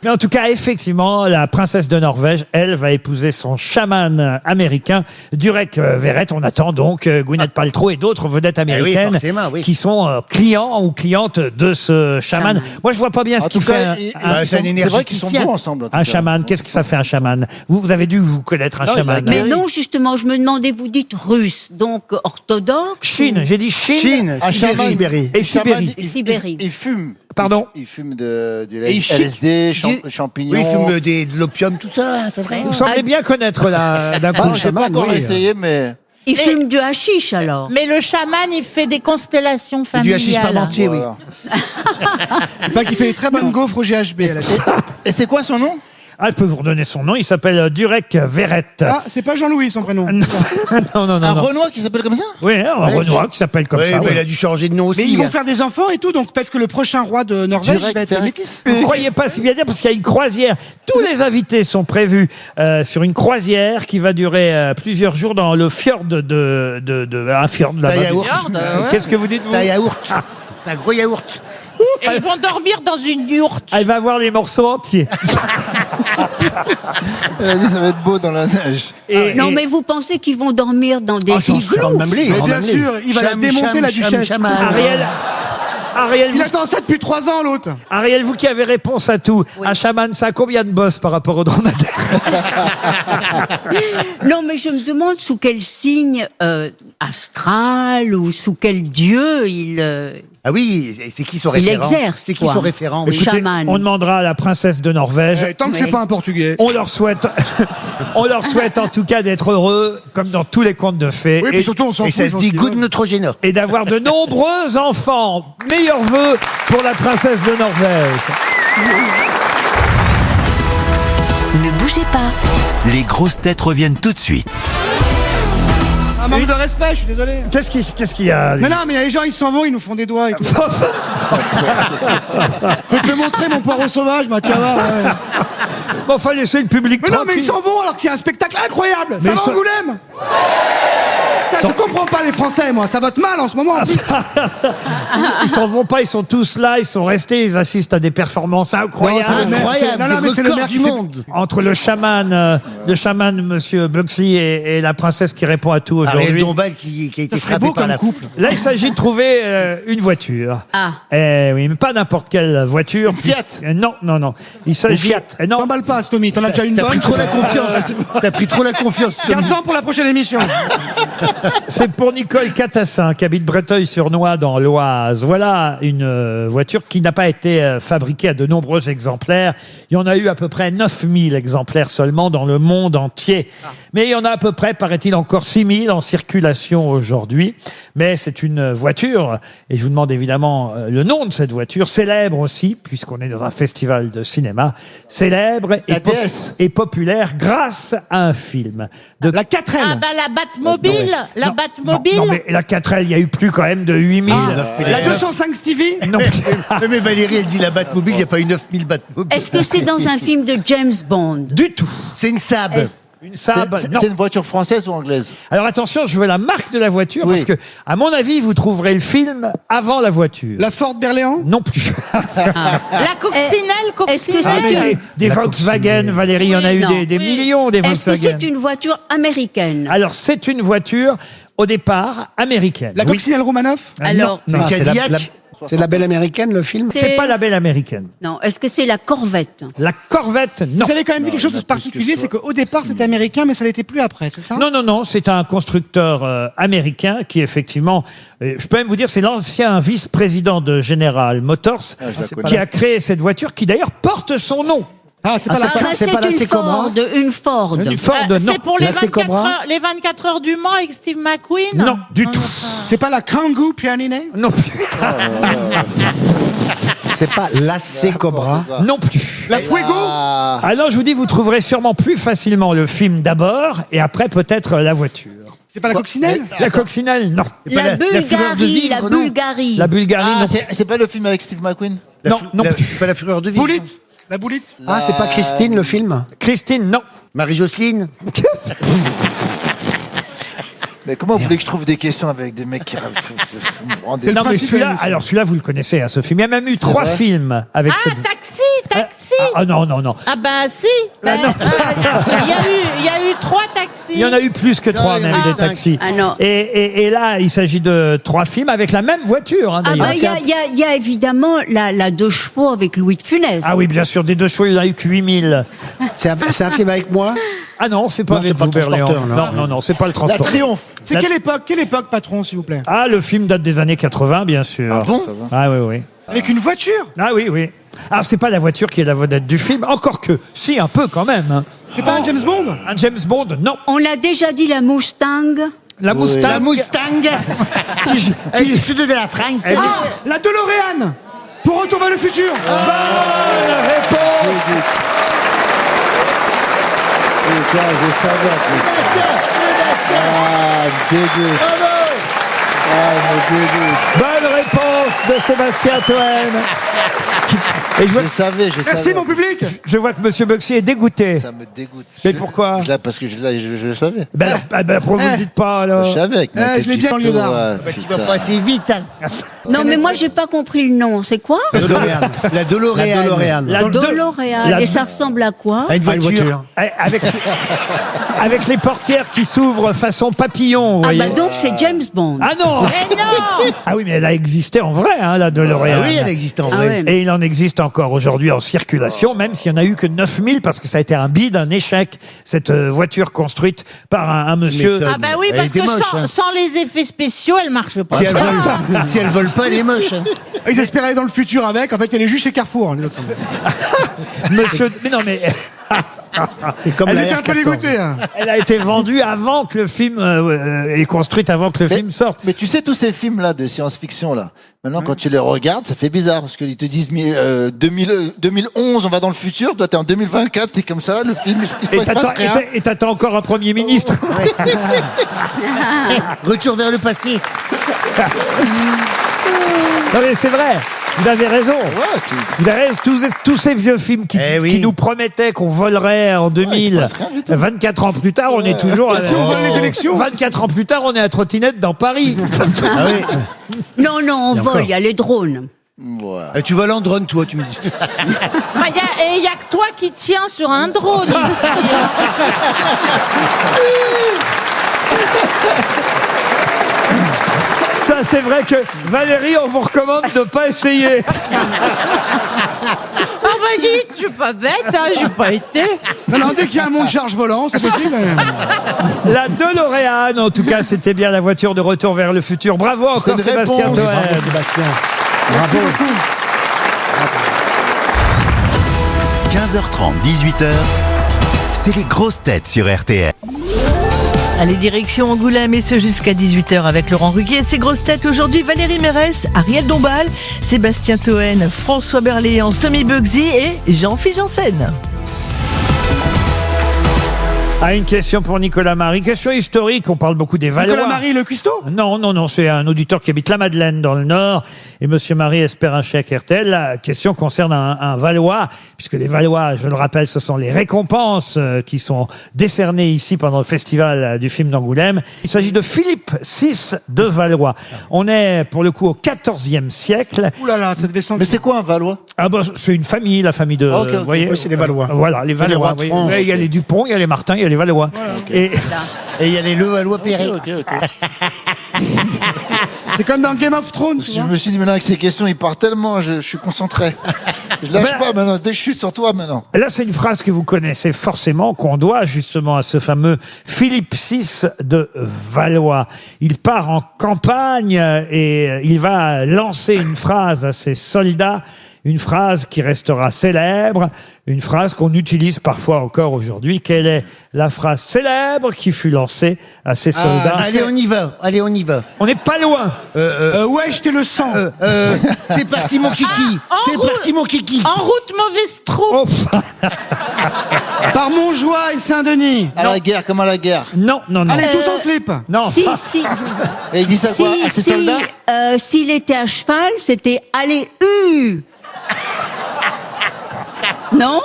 Mais en tout cas, effectivement, la princesse de Norvège, elle, va épouser son chaman américain, Durek Verrett. On attend donc Gwyneth Paltrow et d'autres vedettes américaines forcément, oui. qui sont clients ou clientes de ce chaman. Moi, je vois pas bien ce En qu'il tout cas, fait c'est vrai qu'ils sont bons ensemble. en tout un cas. chaman. Qu'est-ce que ça fait un chaman? Vous avez dû vous connaître un Non, chaman. Mais non, justement, je me demandais, vous dites russe, donc orthodoxe? Chine, j'ai dit Chine. Chine, Un Sibérie. chaman. Sibérie. Et Chaman, Sibérie. Sibérie. Il fume. Pardon? Il fume du Et il LSD, du- champignons. Oui, il fume de l'opium, tout ça, c'est vrai. Vous semblez bien connaître là, d'un coup. Ah, j'ai pas encore essayé, mais... Il fume du hashish, alors? Mais le chaman, il fait des constellations Du familiales. hashish parmentier, oui. Voilà. Pas qu'il fait des très bonnes gaufres au GHB. à la tête. Et c'est quoi son nom? Ah, je peux vous redonner son nom. Il s'appelle Durek Verrett. Ah, c'est pas Jean-Louis son prénom. non. Un Renoir qui s'appelle comme ça? Oui, un Renoir qui s'appelle comme ça. Mais ouais. il a dû changer de nom aussi. Mais ils vont faire des enfants et tout, donc peut-être que le prochain roi de Norvège Durek va être Verrett. métis. Vous ne croyez pas si bien dire parce qu'il y a une croisière. Tous les invités sont prévus sur une croisière qui va durer plusieurs jours dans le fjord un fjord là-bas. yaourt. Qu'est-ce que vous dites, vous? C'est un yaourt. C'est un gros yaourt. Et ils vont dormir dans une yourte. Elle va avoir les morceaux entiers. Elle a dit ça va être beau dans la neige. Non, mais vous pensez qu'ils vont dormir dans des igloos? Dans le même lit. Mais dans le bien même lit. sûr, il va la démonter, la duchesse. Ariel, Il vous, attend ça depuis 3 ans, l'autre. Ariel, vous qui avez réponse à tout, un chaman, ça a combien de bosses par rapport au dromadaire? Non, mais je me demande sous quel signe astral ou sous quel dieu il Ah oui, c'est qui son référent? exerce, C'est qui quoi. son référent? Oui. Écoutez, chaman. on demandera à la princesse de Norvège. Tant que c'est pas un portugais. On leur souhaite en tout cas d'être heureux, comme dans tous les contes de fées. Oui, et, puis surtout, on s'en Et fout. ça se dit good neutrogénor. et d'avoir de nombreux enfants. Meilleurs vœux pour la princesse de Norvège. Ne bougez pas. Les grosses têtes reviennent tout de suite. Un manque de respect, je suis désolé. Qu'est-ce qu'il y a lui Mais non, mais il y a les gens, ils s'en vont, ils nous font des doigts et tout. Je vais te le montrer, mon poireau sauvage, ma cava. Ouais. Bon, enfin, laissez le public Mais non, mais tranquille. ils s'en vont alors qu'il y a un spectacle incroyable. Ça Mais va ça- Angoulême. Je comprends pas les Français, moi. Ça vote mal en ce moment. En plus. Ils s'en vont pas, ils sont tous là, ils sont restés, ils assistent à des performances incroyables. Non, c'est le maire, Incroyable, non, mais des c'est le records maire du qui s'est- monde. Entre le chaman Monsieur Buxley et la princesse qui répond à tout Ariel aujourd'hui. Dombal qui a été Ça serait frappé beau par comme la couple. Là, il s'agit de trouver une voiture. Ah. Oui, mais pas n'importe quelle voiture. Fiat. Non. Il s'agit. Non. T'emballes pas, Stomy. T'en as déjà une T'as bonne. pris trop la confiance. T'as pris trop la confiance. Garde ça pour la prochaine émission. C'est pour Nicole Catassin, qui habite Breteuil-sur-Noix dans l'Oise. Voilà une voiture qui n'a pas été fabriquée à de nombreux exemplaires. Il y en a eu à peu près 9000 exemplaires seulement dans le monde entier. Mais il y en a à peu près, paraît-il, encore 6000 en circulation aujourd'hui. Mais c'est une voiture, et je vous demande évidemment le nom de cette voiture, célèbre aussi, puisqu'on est dans un festival de cinéma, célèbre La DS. et populaire grâce à un film. La 4L. Ah bah la Batmobile. La Non, Batmobile. non, mais la 4L, il y a eu plus quand même de 8000. La 205 Stevie. Non. Mais Valérie, elle dit la Batmobile, il n'y a pas eu 9000 Batmobiles. Est-ce que c'est dans un film de James Bond? Du tout. C'est une Saab. Une Saab, non. C'est une voiture française ou anglaise? Alors attention, je veux la marque de la voiture Oui. parce que, à mon avis, vous trouverez le film avant la voiture. La Ford Berléand. Non plus. La coccinelle. Est-ce que Ah, c'est mais une... des Volkswagen, Valérie, il y en a eu Non. des millions des Est-ce que Volkswagen. c'est une voiture américaine? Alors c'est une voiture au départ américaine. La Oui. coccinelle Romanoff. Alors, non, C'est c'est la- Cadillac. C'est la belle américaine, le film? c'est pas la belle américaine. Non, est-ce que c'est la Corvette? La Corvette, non. Vous avez quand même dit quelque chose de particulier, c'est qu'au départ c'était américain, mais ça l'était plus après, c'est ça? Non, c'est un constructeur américain qui effectivement, je peux même vous dire, c'est l'ancien vice-président de General Motors qui a créé cette voiture qui d'ailleurs porte son nom. Ah, c'est pas Ah, bah, c'est une Ford, une Ford. Une Ford, non. C'est pour les Là, c'est 24 Cobra. heures, les 24 heures du Mans avec Steve McQueen. Non, du tout. C'est pas la Kangoo Pianine. Non plus. C'est pas l'Ace Cobra. Non plus. La Fuego. Ah non, je vous dis, vous trouverez sûrement plus facilement le film d'abord et après peut-être la voiture. C'est pas la coccinelle. La coccinelle, non. La Bulgarie, la Bulgarie. La Bulgarie, non. C'est pas le film avec Steve McQueen? Non, non plus. C'est pas la fureur de vivre. Boulite. La boulite. Ah, c'est pas Christine, le film? Christine, non. Marie-Jocelyne. Mais comment vous voulez que je trouve des questions avec des mecs qui... vous vous rendez- Non, mais principe celui-là, de l'émission. alors celui-là, vous le connaissez, hein, ce film. Il y a même eu 3 vrai films avec Ah, cette... taxi. Ah non. Ah bah si. Ah, non. Il y a eu 3 taxis. Il y en a eu plus que 3 même, des taxis. Ah non. Et là, il s'agit de 3 films avec la même voiture, hein, Ah d'ailleurs. bah, il y a évidemment la 2 chevaux avec Louis de Funès. Ah oui, bien sûr, des 2 chevaux, il y en a eu que 8000. C'est un film avec moi? Ah non, c'est pas Non, avec c'est pas vous, le Berléand. transporteur, non. Non, c'est pas le La transport. Triomphe. C'est quelle époque, patron, s'il vous plaît? Ah, le film date des années 80, bien sûr. Ah bon? Ah oui. Avec une voiture. Ah oui. Alors, c'est pas la voiture qui est la vedette du film, encore que, si, un peu quand même. hein. C'est pas un James Bond. Un James Bond, non. On a déjà dit la Mustang. La Mustang. La Mustang. qui- Du sud de la France. Elle est- Ah, la DeLorean. Pour Retour vers le futur. Bonne réponse Tiens, je savais. Dégoûte. Bonne réponse de Sébastien Toen. Et Je savais. Merci mon public. Je vois que Monsieur Boxy est dégoûté. Ça me dégoûte. Mais pourquoi? Parce que je le savais. Pourquoi vous ne le dites pas alors? Je savais. Je l'ai bien en lieu d'armes. Parce qu'il va pas assez vite. Hein. Non, mais moi, j'ai pas compris le nom. C'est quoi? La DeLorean. DeLorean. Et ça ressemble à quoi? À une voiture. Avec les portières qui s'ouvrent façon papillon, vous Ah voyez. bah donc c'est James Bond. Ah non. Mais non! Ah oui, mais elle a existé en vrai, hein, la DeLorean. Oui, elle existe en Ah vrai. ouais. Et il en existe encore aujourd'hui en circulation, même s'il n'y en a eu que 9000, parce que ça a été un bide, un échec, cette voiture construite par un monsieur. Ah bah oui, Elle parce était que moche, sans, hein. sans les effets spéciaux, elle marche pas. Si elle vole pas, elle est moche. Hein. Ils espéraient aller dans le futur avec. En fait, elle est juste chez Carrefour. Hein, les autres. Monsieur, mais non, mais C'est comme Elles la étaient un peu R14. dégoûtées. Hein. elle a été vendue avant que le film est construite avant que le film sorte. Mais tu sais, tous ces films-là de science-fiction, là, maintenant, quand tu les regardes, ça fait bizarre, parce qu'ils te disent 2011, on va dans le futur, toi, t'es en 2024, t'es comme ça, le film, il se Et passe rien. t'attends encore un Premier ministre. Retour vers le passé. Non mais c'est vrai, vous avez raison. Ouais, Vous avez raison, tous ces vieux films qui nous promettaient qu'on volerait en 2000, passe rien du tout. 24 ans plus tard, on est toujours... Si on vole les élections. 24 ans plus tard, on est à trottinette dans Paris. Ah oui. Non, non, on vole, il y a les drones. Ouais. Tu voles en drone, toi, tu me dis. Bah, il y a que toi qui tiens sur un drone. Ça, c'est vrai que Valérie, on vous recommande de pas essayer. Ah bah dites, je suis pas bête, hein, j'ai pas été. Non, non, dès qu'il y a un monte charge volant, c'est possible. La DeLorean, en tout cas, c'était bien la voiture de retour vers le futur. Bravo encore, une Sébastien réponse. Toen. Bravo, Sébastien. Merci beaucoup. 15h30, 18h, c'est les grosses têtes sur RTL. Allez, direction Angoulême et ce jusqu'à 18h avec Laurent Ruquier et ses grosses têtes. Aujourd'hui, Valérie Mérès, Ariel Dombal, Sébastien Toen, François Berléand, Tommy Bugsy et Jean-Philippe Janssen. Ah, une question pour Nicolas Marie. Question historique, on parle beaucoup des Valois. Nicolas Marie, le cuistot. Non, c'est un auditeur qui habite la Madeleine dans le Nord. Et Monsieur Marie espère un chèque RTL. La question concerne un Valois, puisque les Valois, je le rappelle, ce sont les récompenses qui sont décernées ici pendant le festival du film d'Angoulême. Il s'agit de Philippe VI de Valois. On est, pour le coup, au XIVe siècle. Ouh là là, ça devait sentir. Mais c'est quoi un Valois? Ah bah, c'est une famille, la famille de... Ok, ok. vous voyez, Oui, c'est les Valois. Voilà, les C'est les Valois. rois de vous voyez. France. Ouais, il y a les Dupont, il y a les Martin, il y a les Valois. Et Et il y a les Levallois-Perret. C'est comme dans Game of Thrones. tu Je vois. me suis dit, maintenant, avec ces questions, il part tellement, je suis concentré. Je lâche pas maintenant, dès que je suis sur toi maintenant. là, c'est une phrase que vous connaissez forcément, qu'on doit justement à ce fameux Philippe VI de Valois. Il part en campagne et il va lancer une phrase à ses soldats, une phrase qui restera célèbre, une phrase qu'on utilise parfois encore aujourd'hui. Quelle est la phrase célèbre qui fut lancée à ses soldats? Allez, on y va. Allez, on y va. On n'est pas loin. Ouais, j'étais le sang. C'est parti, mon kiki. Ah, en C'est route. parti, mon kiki. En route, mauvaise troupe. Oh, Par Montjoie et Saint-Denis. À la guerre, comme à la guerre. non. Allez, tous en slip. Non. Si, si. Et il dit ça quoi à ses soldats? S'il était à cheval, c'était allez, Non?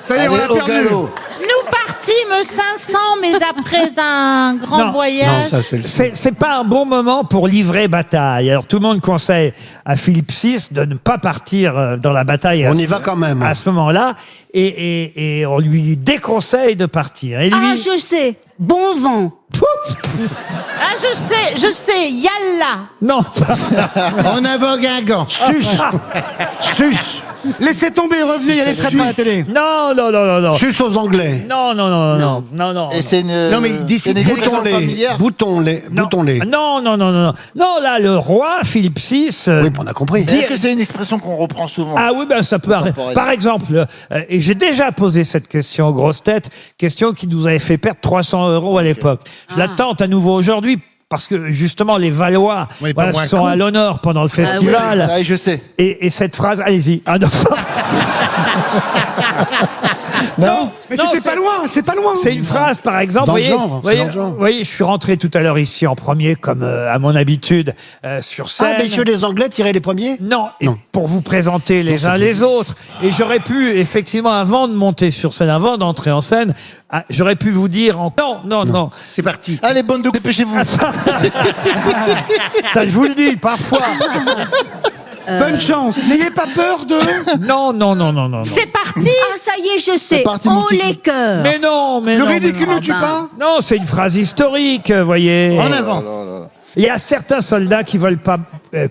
Ça y est, on Allez, l'a au perdu. galop. Nous partîmes 500, mais après un grand Non. voyage. C'est pas un bon moment pour livrer bataille. Alors tout le monde conseille à Philippe VI de ne pas partir dans la bataille. On y va quand même. À ce moment-là, et on lui déconseille de partir. Et lui, Ah, je sais. Bon vent. Ah, je sais, yalla. non. En avant, Guingamp. Sus. Laissez tomber, revenez, il y a les traites à la télé. Non. Sus aux Anglais. Non. Et c'est une. Non, mais il décide c'est une expression Boutons-les. familière. Boutons-les. Non. Boutons-les. Non. Non, là, le roi Philippe VI. Oui, on a compris. Est-ce que c'est une expression qu'on reprend souvent? Ah oui, ben ça peut arriver. Temporel. Par exemple, et j'ai déjà posé cette question aux grosses têtes, question qui nous avait fait perdre 300 € à l'époque. Je la tente à nouveau aujourd'hui. Parce que justement les Valois On est pas moins sont cons. à l'honneur pendant le festival. Ça, je sais. Et cette phrase, allez-y. Ah non. Non, Mais non, c'était pas loin, c'est pas loin. C'est une phrase, par exemple. Dans le Vous genre, voyez, c'est dans le genre. vous voyez, je suis rentré tout à l'heure ici en premier, comme à mon habitude, sur scène. Ah, messieurs les Anglais, tirez les premiers? Non, et Non. pour vous présenter les uns les autres. Et j'aurais pu, effectivement, avant de monter sur scène, avant d'entrer en scène, j'aurais pu vous dire non. C'est parti. Allez, bonne de dépêchez-vous. Ça, je vous le dis, parfois. Bonne chance. N'ayez pas peur de... Non. C'est parti. Ah, ça y est, je sais. parti, mon Oh, kiki. les cœurs. Mais non. Le ridicule ne tue pas. Non, c'est une phrase historique, vous voyez. En avant. Il y a certains soldats qui veulent pas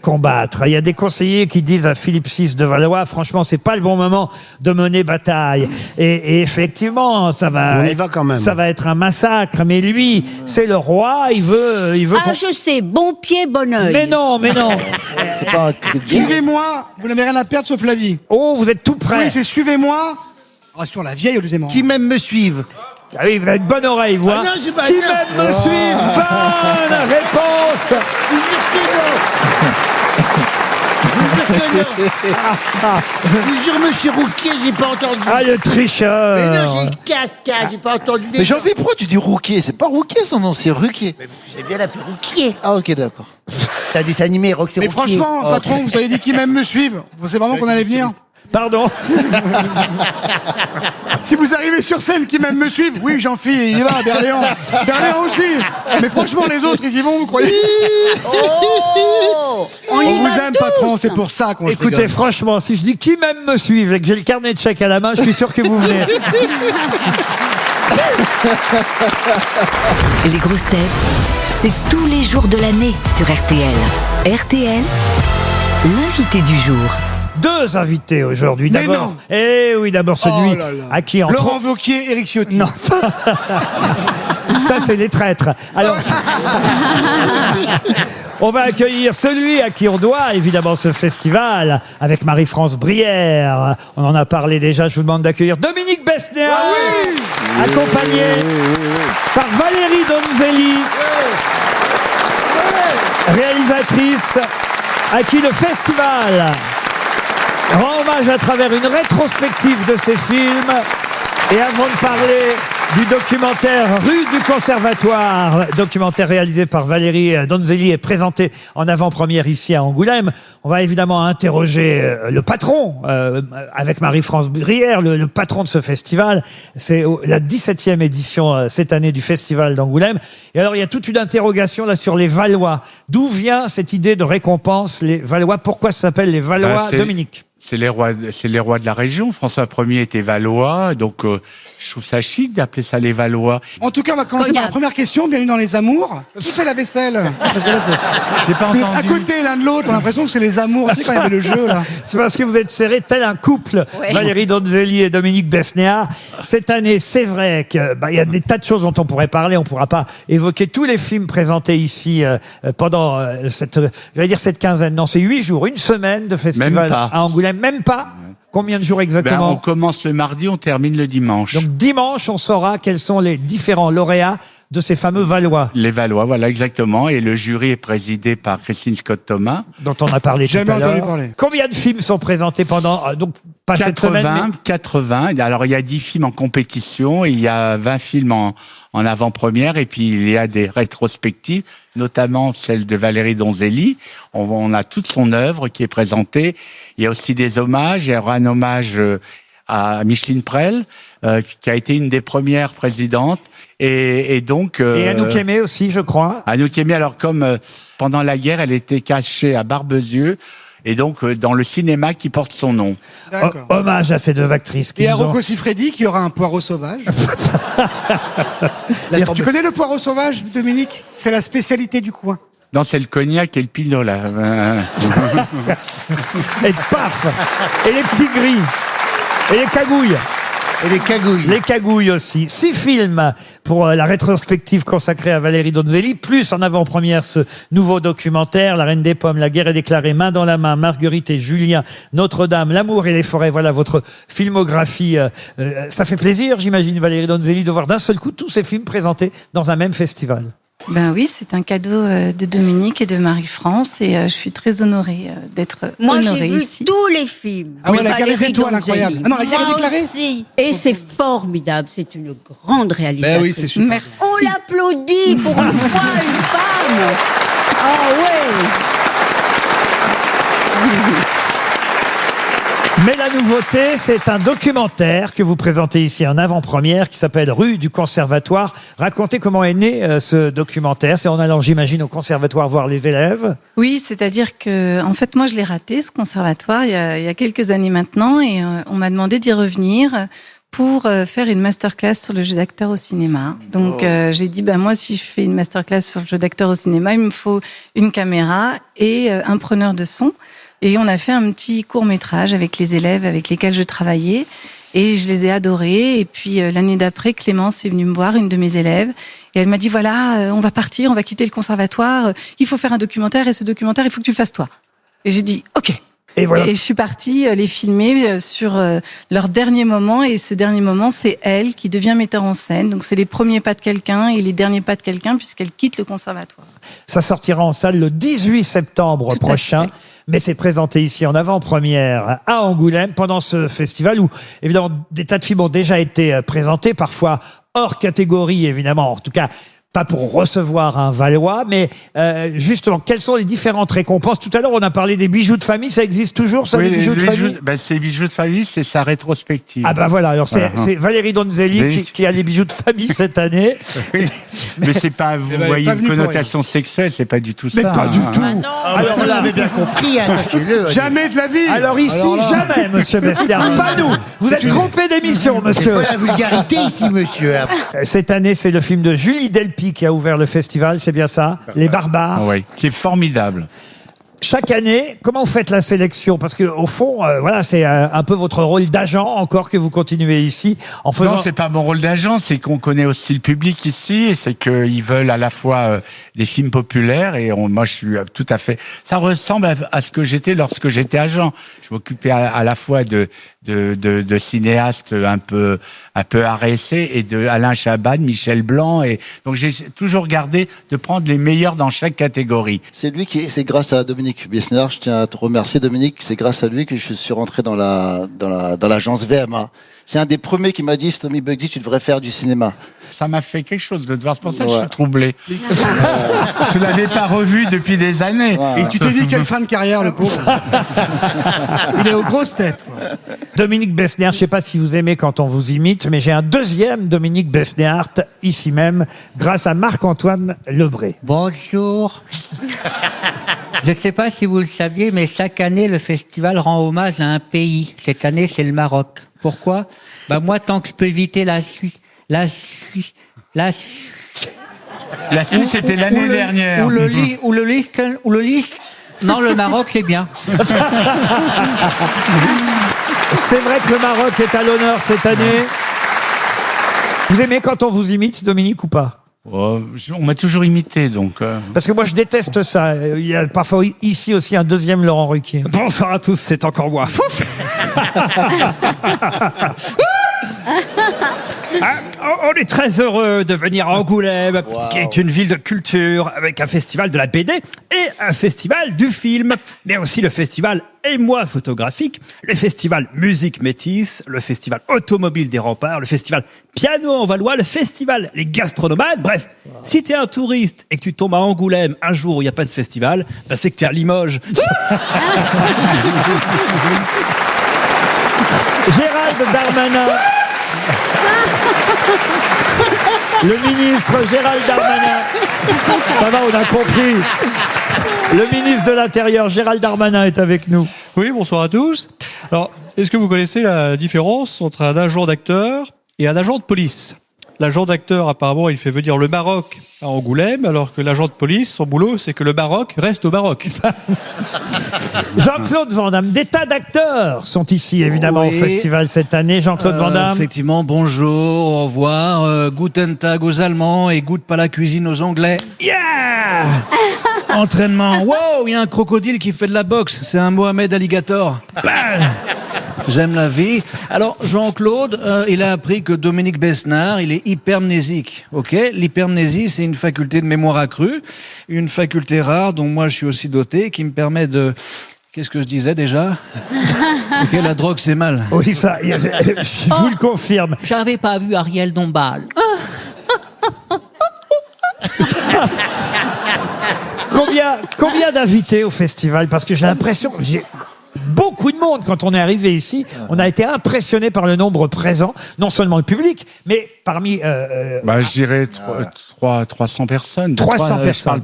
combattre. Il y a des conseillers qui disent à Philippe VI de Valois, franchement, c'est pas le bon moment de mener bataille. Et effectivement, ça va. On y va quand même. Ça va être un massacre. Mais lui, c'est le roi. Il veut. Ah, je sais. Bon pied, bon oeil. Mais non. C'est pas un cri de guerre. Suivez-moi, vous n'avez rien à perdre sauf la vie. Oh, vous êtes tout prêt. Oui, c'est suivez-moi. Oh, sur la vieille au deuxième rang. Qui même me suivent. Ah oui, vous avez une bonne oreille, vous. Ah hein. non, j'ai pas Qui bien. même me suivent. Bonne réponse. Je vous jure, monsieur Rouquier, j'ai pas entendu. Ah, le tricheur. Mais non, j'ai une cascade, j'ai pas entendu. Mais Jean-Philippe, pourquoi tu dis Rouquier? C'est pas Rouquier son nom, c'est Ruquier. J'ai bien l'appelé Rouquier. Ah, ok, d'accord. T'as un dessin animé, Rox et Mais Rouquier. franchement, patron, vous avez dit qui même me suivent. Vous savez vraiment qu'on allait venir? Pardon. Si vous arrivez sur scène, qui même me suivent, oui, Jean-Philippe, il y va, Berléand. Berléand aussi. Mais franchement, les autres, ils y vont, vous croyez? On On y vous va aime, tous. patron, c'est pour ça qu'on se Écoutez, rigole. franchement, si je dis qui même me suivent et que j'ai le carnet de chèques à la main, je suis sûr que vous venez. Les grosses têtes, c'est tous les jours de l'année sur RTL. RTL, l'invité du jour. Deux invités aujourd'hui. Mais D'abord, non. oui, d'abord celui Oh là là. à qui entre Laurent Wauquiez, Éric Ciotti. Non, ça c'est les traîtres. Alors, on va accueillir celui à qui on doit évidemment ce festival avec Marie-France Brière. On en a parlé déjà. Je vous demande d'accueillir Dominique Besnéard, accompagné par Valérie Donzelli, réalisatrice à qui le festival rend hommage à travers une rétrospective de ses films. Et avant de parler du documentaire Rue du Conservatoire, documentaire réalisé par Valérie Donzelli et présenté en avant-première ici à Angoulême, on va évidemment interroger le patron, avec Marie-France Brière, le patron de ce festival. C'est la 17e édition cette année du festival d'Angoulême. Et alors il y a toute une interrogation là sur les Valois. D'où vient cette idée de récompense, les Valois? Pourquoi ça s'appelle les Valois, Dominique? C'est les rois de la région. François Ier était valois, donc je trouve ça chic d'appeler ça les Valois. En tout cas, on va commencer par la première question. Bienvenue dans Les Amours. Qui fait la vaisselle? J'ai pas Mais entendu. à côté l'un de l'autre, on a l'impression que c'est les amours. Tu sais, quand il y avait le jeu, là. C'est parce que vous êtes serrés tel un couple, Valérie Donzelli et Dominique Besnéard. Cette année, c'est vrai que il y a des tas de choses dont on pourrait parler. On pourra pas évoquer tous les films présentés ici pendant cette quinzaine. Non, c'est 8 jours, une semaine de festival Même pas. à Angoulême. Même pas. Combien de jours Ben, exactement? on commence le mardi, on termine le dimanche. Donc dimanche, on saura quels sont les différents lauréats de ces fameux Valois. Les Valois, voilà exactement. Et le jury est présidé par Christine Scott-Thomas. Dont on a parlé tout Jamais à l'heure. entendu parler. Combien de films sont présentés pendant donc pas cette semaine, mais 80. Alors, il y a 10 films en compétition, il y a 20 films en avant-première, et puis il y a des rétrospectives, notamment celle de Valérie Donzelli. On a toute son œuvre qui est présentée. Il y a aussi des hommages. Il y aura un hommage à Micheline Prel, qui a été une des premières présidentes. Et donc... et Anouk Aimée aussi, je crois. Anouk Aimée, alors comme pendant la guerre, elle était cachée à Barbezieux, et donc dans le cinéma qui porte son nom. D'accord. Hommage à ces deux actrices. qui Et à nous ont- Rocco Siffredi, qui aura un poireau sauvage. Tu connais le poireau sauvage, Dominique? C'est la spécialité du coin. Non, c'est le cognac et le pinot, là. Et paf. Et les petits gris. Et les cagouilles. Et les cagouilles. Les cagouilles aussi. 6 films pour la rétrospective consacrée à Valérie Donzelli, plus en avant-première ce nouveau documentaire, La Reine des Pommes, La guerre est déclarée, Main dans la main, Marguerite et Julien, Notre-Dame, L'amour et les forêts. Voilà votre filmographie. Ça fait plaisir, j'imagine, Valérie Donzelli, de voir d'un seul coup tous ces films présentés dans un même festival. Ben oui, c'est un cadeau de Dominique et de Marie-France et je suis très honorée d'être Moi, honorée j'ai vu ici. tous les films. Ah oui, la Valérie Caresse étoile, Donzelli. incroyable. Ah non, la Caresse Moi déclarée. aussi. Et c'est formidable. C'est une grande réalisatrice. Ben oui, c'est super. Merci. On l'applaudit pour une fois, une femme. Ah ouais. Mais la nouveauté, c'est un documentaire que vous présentez ici en avant-première qui s'appelle Rue du Conservatoire. Racontez comment est né ce documentaire. C'est en allant, j'imagine, au conservatoire voir les élèves. Oui, c'est-à-dire que, en fait, moi, je l'ai raté, ce conservatoire, il y a quelques années maintenant, et on m'a demandé d'y revenir pour faire une masterclass sur le jeu d'acteur au cinéma. Donc, j'ai dit, moi, si je fais une masterclass sur le jeu d'acteur au cinéma, il me faut une caméra et un preneur de son. Et on a fait un petit court-métrage avec les élèves avec lesquels je travaillais. Et je les ai adorés. Et puis, l'année d'après, Clémence est venue me voir, une de mes élèves. Et elle m'a dit, voilà, on va partir, on va quitter le conservatoire. Il faut faire un documentaire. Et ce documentaire, il faut que tu le fasses toi. Et j'ai dit, OK. Et voilà. Et je suis partie les filmer sur leur dernier moment. Et ce dernier moment, c'est elle qui devient metteur en scène. Donc, c'est les premiers pas de quelqu'un et les derniers pas de quelqu'un puisqu'elle quitte le conservatoire. Ça sortira en salle le 18 septembre prochain. Mais c'est présenté ici en avant-première à Angoulême pendant ce festival où, évidemment, des tas de films ont déjà été présentés, parfois hors catégorie, évidemment. En tout cas, pas pour recevoir un Valois, mais justement, quelles sont les différentes récompenses? Tout à l'heure, on a parlé des bijoux de famille. Ça existe toujours, ça, Oui, les bijoux de famille? Ces bijoux de famille, c'est sa rétrospective. Ah voilà, alors c'est Valérie Donzelli qui a les bijoux de famille cette année. Oui. Mais c'est pas, vous voyez une connotation sexuelle, c'est pas du tout Mais ça. pas du tout. Alors on l'avait bien compris, sachez-le. Jamais de la vie. Alors ici, jamais, monsieur Besniard. Pas nous. Vous êtes trompé d'émission, monsieur. C'est pas la vulgarité ici, monsieur. Cette année, c'est le film de Julie Delpy qui a ouvert le festival, c'est bien ça? Les Barbares. Oui, qui est formidable. Chaque année, comment vous faites la sélection? Parce que au fond, voilà, c'est un peu votre rôle d'agent encore que vous continuez ici en faisant. Non, c'est pas mon rôle d'agent, c'est qu'on connaît aussi le public ici, et c'est qu'ils veulent à la fois des films populaires et moi je suis tout à fait. Ça ressemble à ce que j'étais lorsque j'étais agent. Je m'occupais à la fois de cinéastes un peu arrêtés et de Alain Chabat, Michel Blanc, et donc j'ai toujours gardé de prendre les meilleurs dans chaque catégorie. C'est c'est grâce à Dominique Besniard, je tiens à te remercier Dominique, c'est grâce à lui que je suis rentré dans l'agence VMA. C'est un des premiers qui m'a dit, Tommy Bugsy, tu devrais faire du cinéma. Ça m'a fait quelque chose de te voir, c'est pour ça que je suis troublé. Je l'avais pas revu depuis des années. Et tu t'es dit quelle fin de carrière, le pauvre. Il est aux grosses têtes, quoi. Dominique Besniard, je sais pas si vous aimez quand on vous imite, mais j'ai un deuxième Dominique Besniard ici même, grâce à Marc-Antoine Lebré. Bonjour. Je ne sais pas si vous le saviez, mais chaque année, le festival rend hommage à un pays. Cette année, c'est le Maroc. Pourquoi? Moi, tant que je peux éviter la Suisse, la Suisse, c'était l'année dernière. Ou le Non, le Maroc, c'est bien. C'est vrai que le Maroc est à l'honneur cette année. Vous aimez quand on vous imite, Dominique, ou pas? On m'a toujours imité, donc... Parce que moi, je déteste ça. Il y a parfois ici aussi un deuxième Laurent Ruquier. Bonsoir à tous, c'est encore moi. On est très heureux de venir à Angoulême, qui est une ville de culture, avec un festival de la BD et un festival du film, mais aussi le festival émoi photographique, le festival musique métisse, le festival automobile des remparts, le festival piano en Valois, le festival les gastronomanes. Bref, si t'es un touriste et que tu tombes à Angoulême un jour où il n'y a pas de festival, c'est que t'es à Limoges. Gérald Darmanin. Le ministre Gérald Darmanin. Ça va, on a compris. Le ministre de l'Intérieur, Gérald Darmanin, est avec nous. Oui, bonsoir à tous. Alors, est-ce que vous connaissez la différence entre un agent d'acteur et un agent de police? L'agent d'acteur, apparemment, il fait venir le Maroc à Angoulême, alors que l'agent de police, son boulot, c'est que le Maroc reste au Maroc. Jean-Claude Van Damme, des tas d'acteurs sont ici, évidemment, au festival cette année. Jean-Claude Van Damme. Effectivement, bonjour, au revoir, guten tag aux Allemands et goûte pas la cuisine aux Anglais. Yeah. Entraînement, wow, il y a un crocodile qui fait de la boxe, c'est un Mohamed Alligator. J'aime la vie. Alors, Jean-Claude, il a appris que Dominique Besnard, il est hypermnésique. Ok? L'hypermnésie, c'est une faculté de mémoire accrue, une faculté rare dont moi je suis aussi doté, qui me permet de... Qu'est-ce que je disais déjà? Ok, la drogue, c'est mal. Oui, ça, je vous le confirme. J'avais pas vu Ariel Dombal. Combien d'invités au festival? Parce que j'ai l'impression que j'ai beaucoup de monde quand on est arrivé ici. On a été impressionné par le nombre présent, non seulement le public, mais parmi... je dirais 300 personnes. 300 personnes.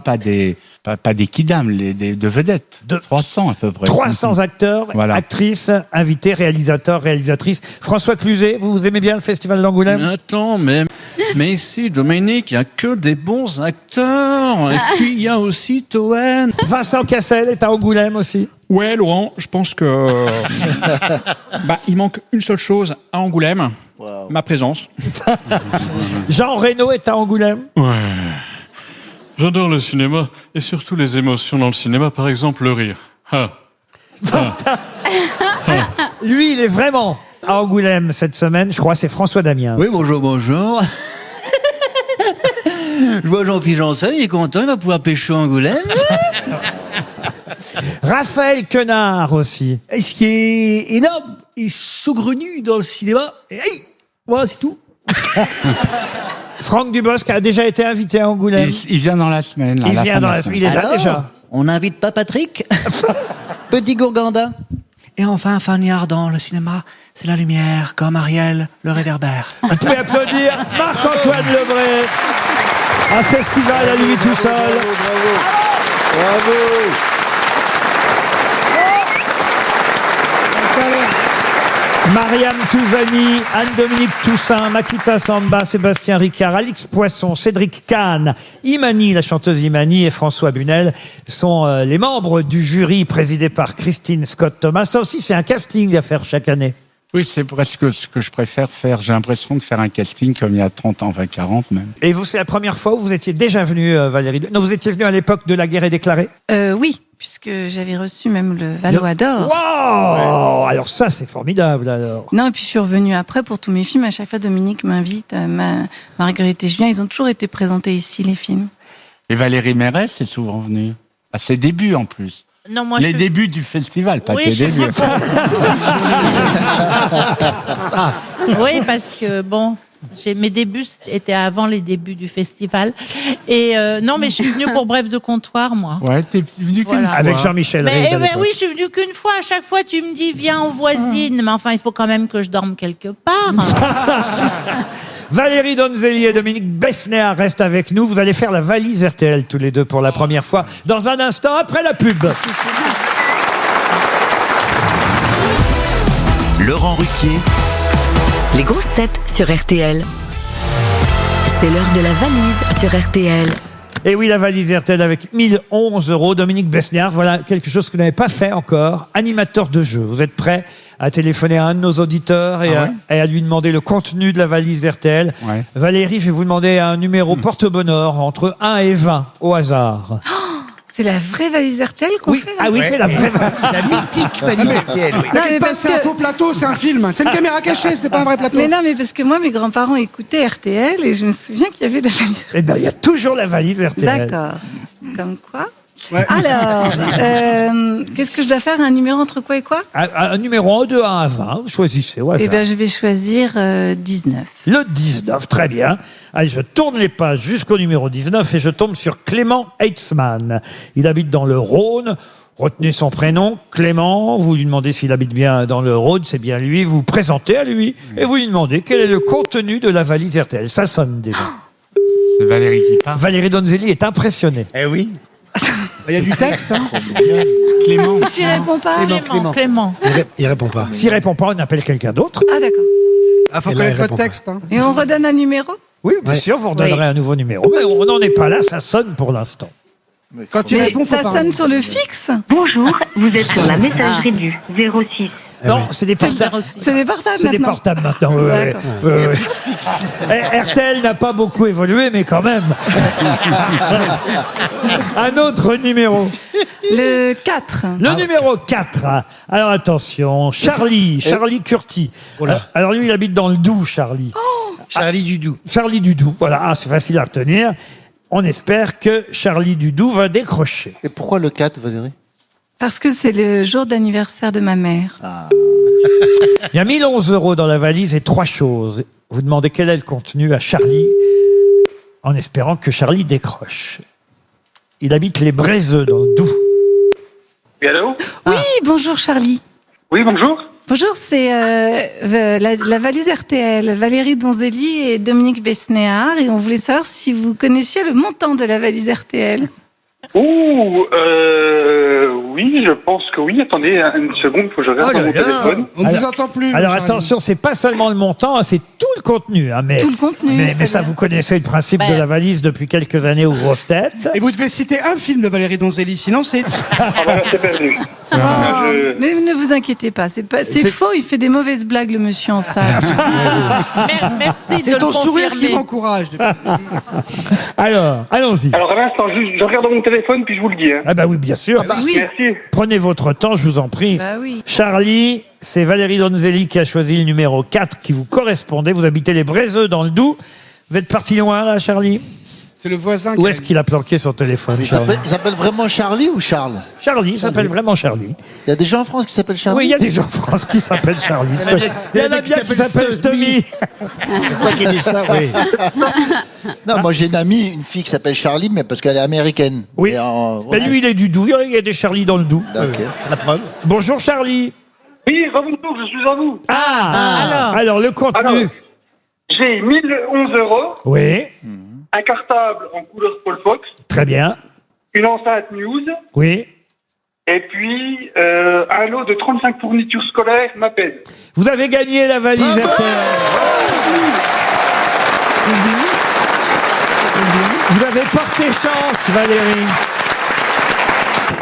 Je parle pas des kidam, de vedettes. 300 à peu près. 300 acteurs, Voilà. actrices, invités, réalisateurs, réalisatrices. François Cluzet, vous aimez bien le festival d'Angoulême? Attends, mais ici, Dominique, il n'y a que des bons acteurs. Et puis, il y a aussi Toen. Vincent Cassel est à Angoulême aussi. Ouais, Laurent, je pense que il manque une seule chose à Angoulême, ma présence. Jean Reno est à Angoulême. Ouais. J'adore le cinéma et surtout les émotions dans le cinéma, par exemple le rire. Lui, il est vraiment à Angoulême cette semaine. Je crois c'est François Damiens. Oui, bonjour. Je vois Jean-Philippe Janssen, il est content, il va pouvoir pêcher à Angoulême. Raphaël Quenard aussi. Et ce qui est énorme, il est saugrenu dans le cinéma. Et hey, voilà, c'est tout. Franck Dubosc a déjà été invité à Angoulême. Il vient dans la semaine. Il vient dans la semaine. Il est là déjà. On n'invite pas Patrick? Petit Gourganda. Et enfin, Fanny Ardant, le cinéma, c'est la lumière, comme Ariel, le réverbère. Vous pouvez applaudir Marc-Antoine Lebré. Un festival à lui tout seul. Bravo. Mariam Touzani, Anne-Dominique Toussaint, Makita Samba, Sébastien Ricard, Alix Poisson, Cédric Kahn, Imani, la chanteuse Imani et François Bunel sont les membres du jury présidé par Christine Scott-Thomas. Ça aussi, c'est un casting à faire chaque année. Oui, c'est presque ce que je préfère faire. J'ai l'impression de faire un casting comme il y a 30 ans, 40 même. Et vous, c'est la première fois où vous étiez déjà venu, Valérie? Non, vous étiez venu à l'époque de La guerre est déclarée? Oui, puisque j'avais reçu même le Valois d'Or. Wow Alors ça, c'est formidable, alors. Non, et puis je suis revenue après pour tous mes films. À chaque fois, Dominique m'invite, Marguerite et Julien, ils ont toujours été présentés ici, les films. Et Valérie Mérès est souvent venue. À ses débuts, en plus. Non, moi, les débuts du festival, pas tes débuts. Oui, parce que bon, mes débuts étaient avant les débuts du festival. Et non, mais je suis venue pour Bref de comptoir, moi. Ouais, t'es venue qu'une fois. Avec Jean-Michel Rey. Oui, je suis venue qu'une fois. À chaque fois, tu me dis, viens, on voisine. Mais enfin, il faut quand même que je dorme quelque part. Valérie Donzelli et Dominique Besnéard restent avec nous. Vous allez faire la valise RTL tous les deux pour la première fois dans un instant après la pub. Laurent Ruquier. Les grosses têtes sur RTL. C'est l'heure de la valise sur RTL. Et oui, la valise RTL avec 1011 €. Dominique Besnéard, voilà quelque chose que vous n'avez pas fait encore. Animateur de jeu. Vous êtes prêt à téléphoner à un de nos auditeurs et à lui demander le contenu de la valise RTL. Ouais. Valérie, je vais vous demander un numéro porte-bonheur entre 1 et 20 au hasard. C'est la vraie valise RTL qu'on fait là. Ah oui, c'est la vraie La mythique valise RTL, oui. Non, mais T'inquiète pas, parce c'est un que- faux plateau, c'est un film. C'est une caméra cachée, c'est pas un vrai plateau. Mais non, mais parce que moi, mes grands-parents écoutaient RTL et je me souviens qu'il y avait de la valise. Eh bien, il y a toujours la valise RTL. D'accord. Comme quoi Alors, qu'est-ce que je dois faire? Un numéro entre quoi et quoi? Un numéro de 1 à 20, vous choisissez au hasard. Eh bien, je vais choisir 19. Le 19, très bien. Allez, je tourne les pages jusqu'au numéro 19 et je tombe sur Clément Heitzmann. Il habite dans le Rhône. Retenez son prénom, Clément. Vous lui demandez s'il habite bien dans le Rhône, c'est bien lui. Vous vous présentez à lui et vous lui demandez quel est le contenu de la valise RTL. Ça sonne déjà. C'est Valérie qui parle. Valérie Donzelli est impressionnée. Eh oui. Il y a du texte, hein. Clément. S'il répond pas. Clément. Il répond pas. S'il répond pas, on appelle quelqu'un d'autre. Ah, d'accord. Ah, faut Et là, connaître il votre répond texte, hein. Et on redonne un numéro? Oui, bien sûr, vous redonnerez un nouveau numéro. Mais on n'en est pas là, ça sonne pour l'instant. Quand il Mais répond, faut ça parler. sonne sur le fixe? Bonjour, vous êtes sur la messagerie du 06 Non, c'est des portables. C'est des portables C'est des maintenant. portables maintenant. ouais, ouais, ouais. RTL n'a pas beaucoup évolué, mais quand même. Un autre numéro. Le 4. Le numéro 4. Alors attention, Charlie Curti. Alors lui, il habite dans le Doubs, Charlie. Charlie du Doubs. Charlie du Doubs. Voilà, c'est facile à retenir. On espère que Charlie du Doubs va décrocher. Et pourquoi le 4, Valérie? Parce que c'est le jour d'anniversaire de ma mère. Il y a 1011 € dans la valise et 3 choses. Vous demandez quel est le contenu à Charlie, en espérant que Charlie décroche. Il habite les Bréseux dans le Doubs. Oui, allô? Oui, bonjour Charlie. Oui, bonjour. Bonjour, c'est la valise RTL, Valérie Donzelli et Dominique Besnéard. Et on voulait savoir si vous connaissiez le montant de la valise RTL. Oui, je pense que oui. Attendez une seconde, faut que je regarde mon téléphone. On ne vous entend plus. Alors Charlie. attention, c'est pas seulement le montant, c'est tout le contenu. Hein, mais, Tout le contenu, Mais très ça, bien. vous connaissez le principe de la valise depuis quelques années aux grosses têtes. Et vous devez citer un film de Valérie Donzelli, sinon c'est... Ah bah là, c'est perdu. Mais ne vous inquiétez pas, c'est faux, il fait des mauvaises blagues le monsieur en face. Merci de C'est le ton sourire qui confirmer. m'encourage. Alors, allons-y. Alors, un instant, juste, je regarde mon téléphone, puis je vous le dis. Hein. Ah bah oui, bien sûr. Oui. Merci. Prenez votre temps, je vous en prie. Bah oui. Charlie, c'est Valérie Donzelli qui a choisi le numéro 4 qui vous correspondait. Vous habitez les Bréseux dans le Doubs. Vous êtes parti loin là, Charlie? C'est le voisin Où est-ce qu'il a planqué son téléphone, Il Charlie? s'appelle vraiment Charlie ou Charles? Charlie, il s'appelle vraiment Charlie. Il y a des gens en France qui s'appellent Charlie? Oui, il y a des gens en France qui s'appellent Charlie. Il y en a bien qui s'appellent Stomy. Toi qui dis ça, oui. Non, moi j'ai une amie, une fille qui s'appelle Charlie, mais parce qu'elle est américaine. Oui. Et Mais lui, il est du Doubs. Il y a des Charlie dans le Doubs. Ok. La preuve. Bonjour, Charlie. Oui, rebonjour, je suis à vous. Alors, le contenu. Alors, j'ai 1011 €, Oui, un cartable en couleur Paul Fox, très bien. une enceinte News, Oui. et puis un lot de 35 fournitures scolaires m'appelle. Vous avez gagné la valise RTL. Vous avez porté chance, Valérie.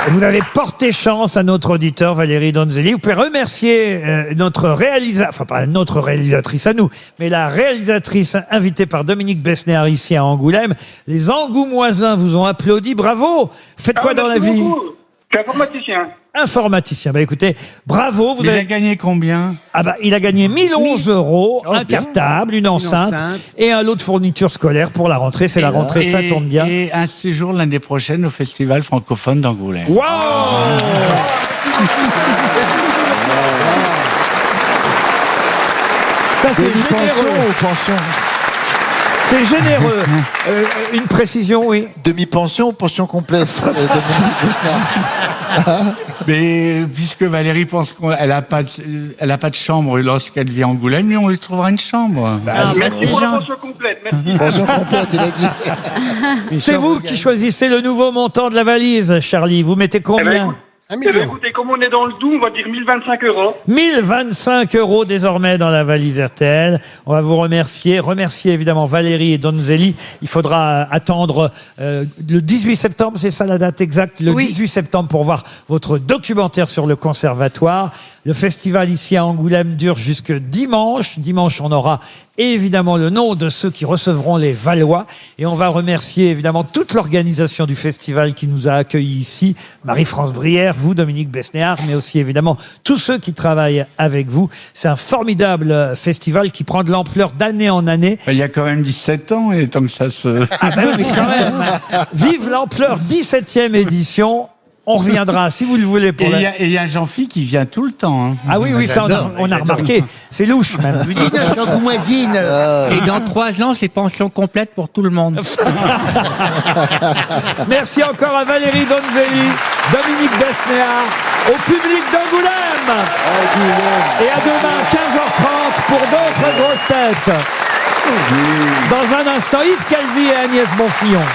Vous avez porté chance à notre auditeur Valérie Donzelli. Vous pouvez remercier notre réalisatrice, enfin pas notre réalisatrice à nous, mais la réalisatrice invitée par Dominique Besnéard ici à Angoulême. Les Angoumoisins vous ont applaudi. Bravo. Faites quoi dans la vie? Je suis informaticien. Informaticien. Bah écoutez, bravo. Vous Il avez a gagné combien? Ah bah, il a gagné 1011 €, un cartable, une enceinte et un lot de fournitures scolaires pour la rentrée. C'est la rentrée, ça tombe bien. Et un séjour l'année prochaine au Festival francophone d'Angoulême. Waouh! Ça, c'est généreux. C'est généreux. Une précision, oui. Demi-pension ou pension complète? Dominique Besnéard. Mais puisque Valérie pense qu'elle n'a pas de chambre lorsqu'elle vit à Angoulême, lui, on lui trouvera une chambre. Merci pour la pension complète. Merci. Pension complète, il a dit. C'est vous qui choisissez le nouveau montant de la valise, Charlie. Vous mettez combien? Écoutez, comme on est dans le Doubs, on va dire 1025 €. 1025 € désormais dans la valise RTL. On va vous remercier évidemment Valérie et Donzelli. Il faudra attendre le 18 septembre, c'est ça la date exacte, le 18 septembre pour voir votre documentaire sur le conservatoire. Le festival ici à Angoulême dure jusque dimanche. Dimanche, on aura évidemment le nom de ceux qui recevront les Valois. Et on va remercier évidemment toute l'organisation du festival qui nous a accueillis ici. Marie-France Brière, vous, Dominique Besnéard, mais aussi évidemment tous ceux qui travaillent avec vous. C'est un formidable festival qui prend de l'ampleur d'année en année. Il y a quand même 17 ans, et tant que ça se... Ah ben oui, mais quand même. Vive l'ampleur 17e édition. On reviendra, si vous le voulez. Pour Et il y a Jean-Philippe qui vient tout le temps. Hein. Ah oui, oui, ça on a remarqué. C'est louche même. Et dans 3 ans, c'est pension complète pour tout le monde. Merci encore à Valérie Donzelli, Dominique Besnéard, au public d'Angoulême. Et à demain, 15h30 pour d'autres grosses têtes. Dans un instant, Yves Calvi et Agnès Bonfillon.